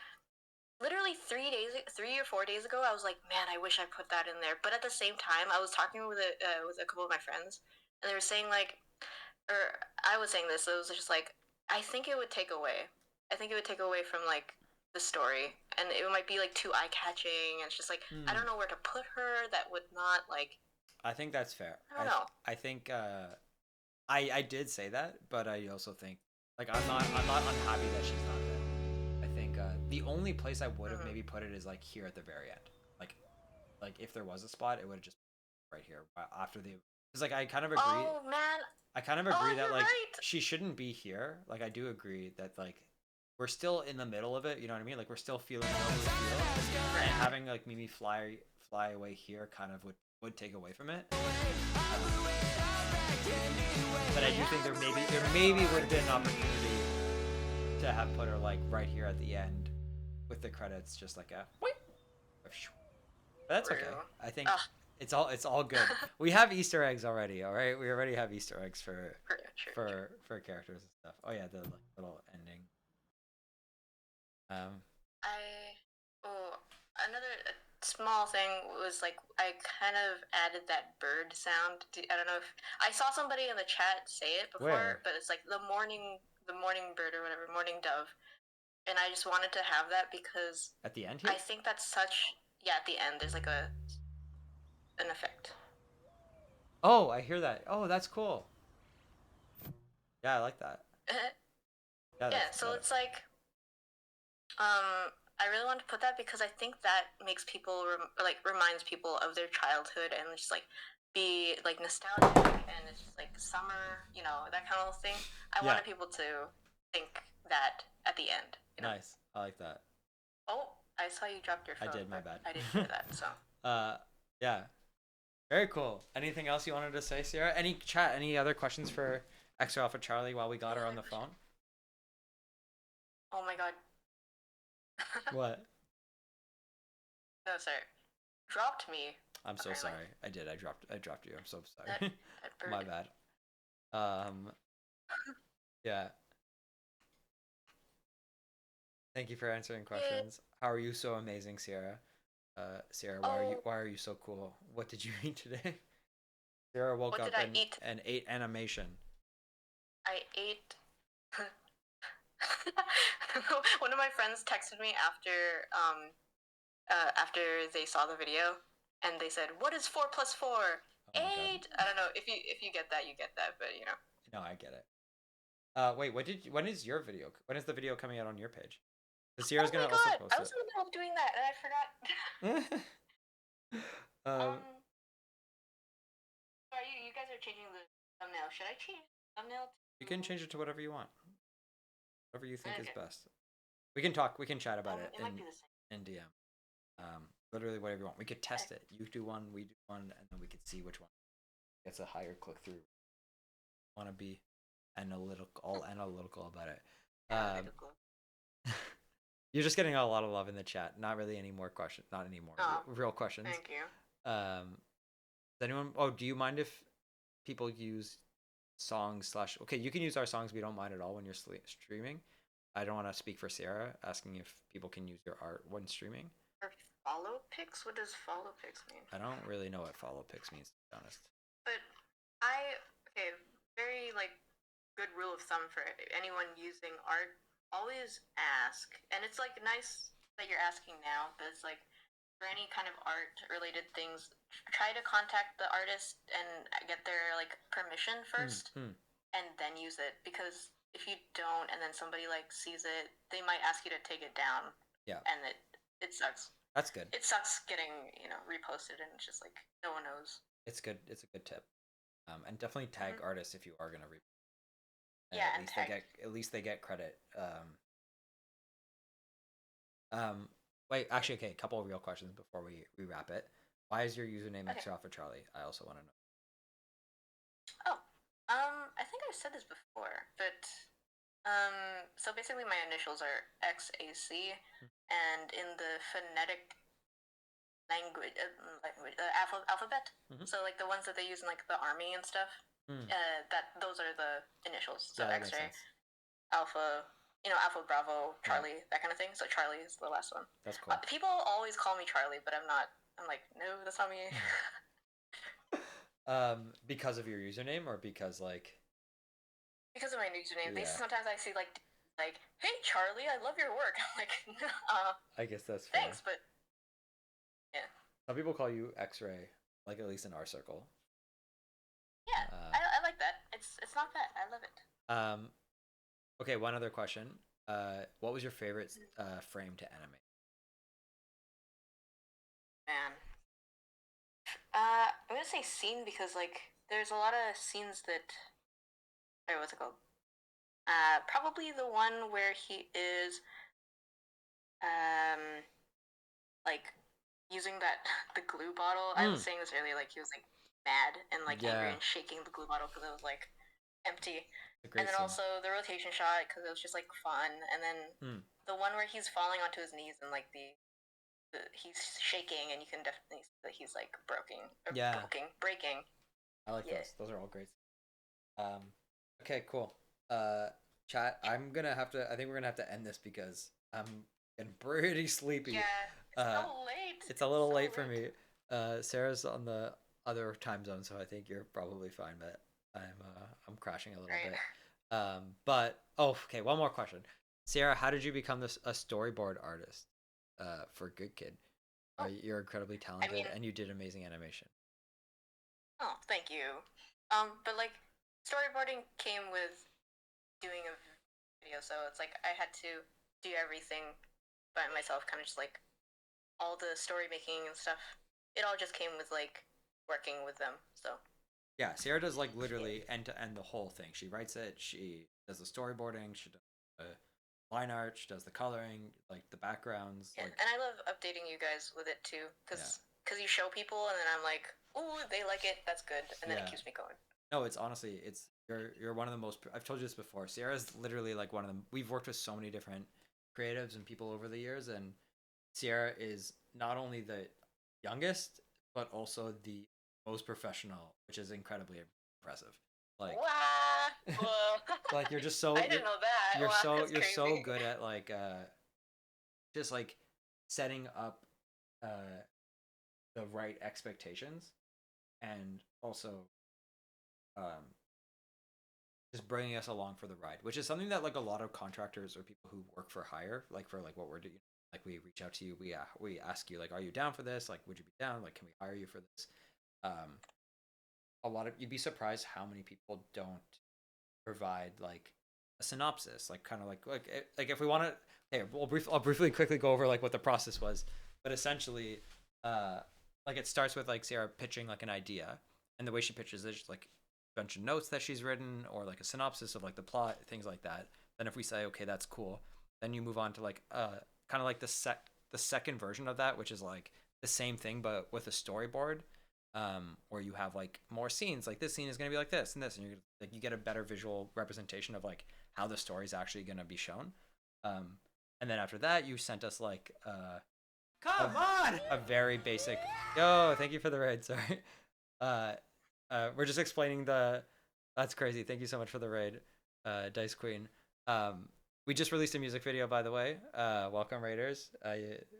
D: literally 3 or 4 days ago, I was like, man, I wish I put that in there. But at the same time, I was talking with a couple of my friends, and they were saying like, or I was saying this. It was just like, I think it would take away. I think it would take away from like the story, and it might be like too eye catching. And it's just like I don't know where to put her. That would not like.
A: I think that's fair.
D: I don't know.
A: I think I did say that, but I also think like I'm not unhappy that she's not there. I think the only place I would have maybe put it is like here at the very end. Like if there was a spot, it would have just right here after the. Because like I kind of agree.
D: Oh man.
A: I kind of agree that like
D: right.
A: she shouldn't be here. Like I do agree that like we're still in the middle of it. You know what I mean? Like we're still feeling how we feel, and having like Mimi fly away here kind of would take away from it. But I do think there maybe would have been an opportunity to have put her like right here at the end with the credits, just like a. But that's okay. I think it's all good. We have Easter eggs already. All right, we already have Easter eggs for characters and stuff. Oh yeah, the like, little ending.
D: Another small thing was like I kind of added that bird sound. I don't know if I saw somebody in the chat say it before,
A: Where?
D: but it's like the morning bird or whatever, morning dove, and I just wanted to have that because
A: at the end here.
D: I think that's such at the end there's like an effect.
A: Oh, I hear that. Oh, that's cool. Yeah, I like that.
D: Yeah, so it's like I really want to put that because I think that makes people reminds people of their childhood and just like be like nostalgic and it's just like summer, you know, that kind of thing. I wanted people to think that at the end. You know?
A: Nice. I like that.
D: Oh, I saw you dropped your phone.
A: I did. My bad.
D: I didn't hear that. So.
A: Yeah. Very cool. Anything else you wanted to say, Sierra? Any other questions for Extra Alpha Charlie while we got her on the phone?
D: Oh my god.
A: What?
D: No, sorry. Dropped me.
A: I'm so sorry. I did. I dropped you. I'm so sorry.
D: That
A: My bad. Yeah. Thank you for answering questions. How are you so amazing, Sierra? Sierra, why are you so cool? What did you eat today? Sierra woke up and ate animation.
D: I ate. One of my friends texted me after they saw the video, and they said, "What is 4 + 4? 8." I don't know if you get that, you get that, but you know.
A: No, I get it. Wait, when is your video? When is the video coming out on your page? Sierra's gonna also post it.
D: I was in the middle of doing that and I forgot. Sorry, you guys are changing the thumbnail. Should I change the thumbnail?
A: You can change it to whatever you want. Whatever you think is best. We can talk. We can chat about it in DM. Literally whatever you want. We could test it. You do one, we do one, and then we could see which one gets a higher click through. Want to be all analytical about it. You're just getting a lot of love in the chat. Not really any more questions. Not any more real questions.
D: Thank you.
A: Does anyone? Oh, do you mind if people use songs / Okay, you can use our songs. We don't mind at all when you're streaming. I don't want to speak for Sierra, asking if people can use your art when streaming.
D: Or follow pics? What does follow pics mean?
A: I don't really know what follow pics means, to be honest.
D: But very like good rule of thumb for anyone using art. Always ask, and it's like nice that you're asking now, but it's like for any kind of art related things, try to contact the artist and get their like permission first, and then use it, because if you don't and then somebody like sees it, they might ask you to take it down.
A: Yeah.
D: And it sucks.
A: That's good.
D: It sucks getting, reposted, and it's just like no one knows.
A: It's good. It's a good tip. And definitely tag artists if you are gonna repost.
D: Yeah,
A: at least they get credit. Wait, actually, okay, a couple of real questions before we wrap it. Why is your username Extra Alpha Charlie? I also want to know.
D: Oh, I think I've said this before, but so basically my initials are XAC, and in the phonetic alphabet, so like the ones that they use in like the army and stuff, that those are the initials. So
A: Yeah, that makes
D: X-ray,
A: sense.
D: Alpha, Alpha, Bravo, Charlie, that kind of thing. So Charlie is the last one.
A: That's cool.
D: People always call me Charlie, but I'm not. I'm like, no, that's not me.
A: Because of your username or because like
D: Because of my username, they
A: Yeah.
D: sometimes I see like, hey Charlie, I love your work. I'm like,
A: I guess that's fair.
D: thanks, but yeah,
A: Some people call you X-ray, like at least in our circle.
D: yeah, I like that. It's not bad. I love it.
A: Okay, one other question. What was your favorite frame to animate?
D: Man, I'm gonna say scene because like there's a lot of scenes that. Wait, what's it called? Probably the one where he is, like using that the glue bottle. I was saying this earlier, like he was like mad and like angry and shaking the glue bottle because it was like empty. And then
A: scene.
D: also the rotation shot because it was just like fun. And then the one where he's falling onto his knees and like he's shaking and you can definitely see that he's like breaking.
A: I like those. Those are all great. Okay, cool. Chat. I think we're gonna have to end this because I'm getting pretty sleepy.
D: Yeah, it's so late.
A: It's a little late for me. Sarah's on the other time zone, so I think you're probably fine. But I'm crashing a little bit. But okay. One more question, Sarah. How did you become a storyboard artist? For Good Kid. You're incredibly talented, and you did amazing animation.
D: Oh, thank you. But like storyboarding came with doing a video, so it's like I had to do everything by myself, kind of just like all the story making and stuff. It all just came with like working with them. So
A: yeah, Sarah does like literally end to end the whole thing. She writes it, she does the storyboarding, she does the line art, she does the coloring, like the backgrounds.
D: Yeah,
A: like,
D: and I love updating you guys with it too, because you show people and then I'm like, ooh, they like it, that's good, and then it keeps me going.
A: No, it's honestly, you're one of the most. I've told you this before. Sierra's literally like one of them. We've worked with so many different creatives and people over the years, and Sierra is not only the youngest, but also the most professional, which is incredibly impressive. Like, like you're just so.
D: I didn't know that.
A: You're so good at like, just like setting up, the right expectations, and also, just bringing us along for the ride, which is something that like a lot of contractors or people who work for hire, like for like what we're doing, like we reach out to you, we ask you like, are you down for this? Like, would you be down? Like, can we hire you for this? A lot of you'd be surprised how many people don't provide like a synopsis, like kind of like if we want to. Hey, I'll briefly quickly go over like what the process was, but essentially, like it starts with like Sarah pitching like an idea, and the way she pitches is just like bunch of notes that she's written or like a synopsis of like the plot, things like that. Then if we say okay, that's cool, then you move on to like kind of like the second version of that, which is like the same thing but with a storyboard, where you have like more scenes, like this scene is going to be like this and this, and you get a better visual representation of like how the story is actually going to be shown. And then after that you sent us like come on, a very basic thank you for the raid, sorry. We're just explaining that's crazy. Thank you so much for the raid, Dice Queen. We just released a music video, by the way. Welcome, Raiders.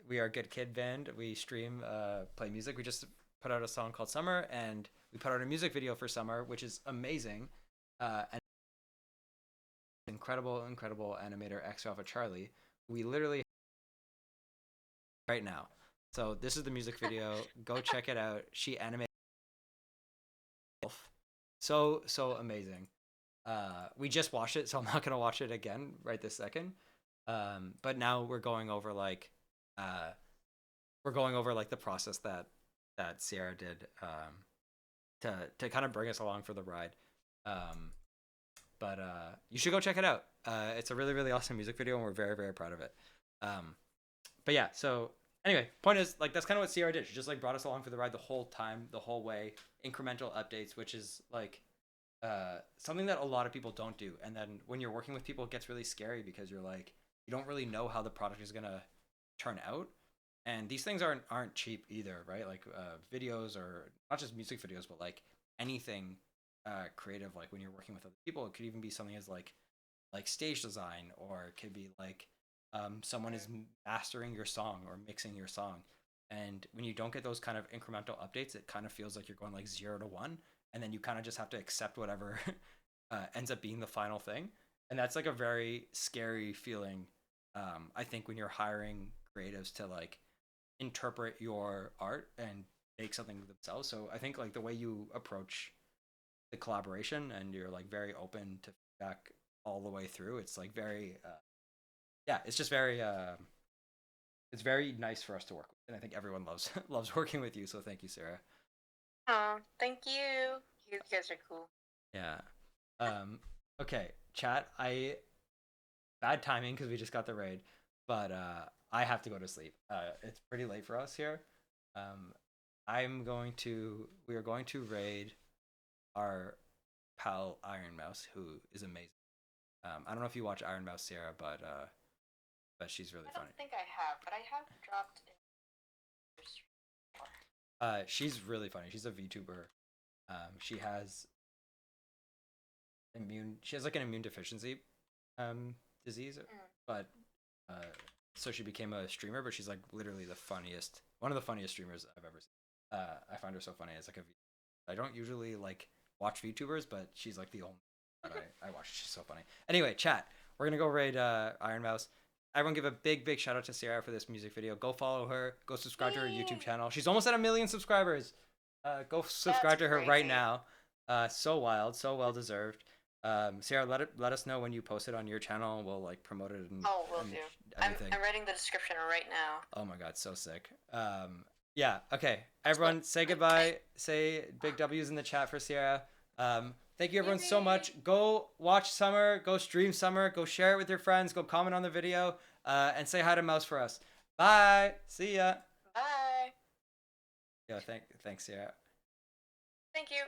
A: We are a Good Kid band. We stream, play music. We just put out a song called Summer, and we put out a music video for Summer, which is amazing. And incredible animator X Alpha Charlie. We literally right now. So this is the music video. Go check it out. She animated. So amazing. We just watched it, so I'm not gonna watch it again right this second. But now we're going over like the process that Sierra did, to kind of bring us along for the ride. But you should go check it out. It's a really awesome music video, and we're very proud of it. But yeah, so anyway, point is like that's kind of what Sierra did. She just like brought us along for the ride the whole time, the whole way, incremental updates, which is like something that a lot of people don't do. And then when you're working with people, it gets really scary because you're like, you don't really know how the product is gonna turn out. And these things aren't cheap either, right? Like videos, or not just music videos, but like anything creative. Like when you're working with other people, it could even be something as like stage design, or it could be like someone is mastering your song or mixing your song. And when you don't get those kind of incremental updates, it kind of feels like you're going like 0 to 1, and then you kind of just have to accept whatever ends up being the final thing. And that's like a very scary feeling. I think when you're hiring creatives to like interpret your art and make something themselves. So I think like the way you approach the collaboration, and you're like very open to feedback all the way through, it's like very yeah, it's just very it's very nice for us to work with, and I think everyone loves loves working with you. So thank you, Sarah.
D: Oh, thank you. You guys are cool.
A: Yeah. Okay, chat. Bad timing because we just got the raid, but I have to go to sleep. It's pretty late for us here. We are going to raid our pal Iron Mouse, who is amazing. I don't know if you watch Iron Mouse, Sarah, but she's really funny.
D: I don't think I have, but I have dropped in.
A: She's really funny. She's a VTuber. She has like an immune deficiency disease, but so she became a streamer. But she's like literally one of the funniest streamers I've ever seen. I find her so funny as like I don't usually like watch VTubers, but she's like the only that I watch. She's so funny. Anyway, chat. We're gonna go raid Iron Mouse. Everyone give a big shout out to Sierra for this music video. Go follow her. Go subscribe to her YouTube channel. She's almost at 1 million subscribers. Go subscribe to her right now. So wild, so well deserved. Sarah, let us know when you post it on your channel. We'll like promote it.
D: Will do. I'm writing the description right now.
A: Oh my god, so sick. Yeah. Okay, everyone, say goodbye. Say big W's in the chat for Sierra. Thank you everyone so much. Go watch Summer. Go stream Summer. Go share it with your friends. Go comment on the video. And say hi to Mouse for us. Bye. See ya.
D: Bye.
A: Yeah. Thanks, Sierra.
D: Thank you.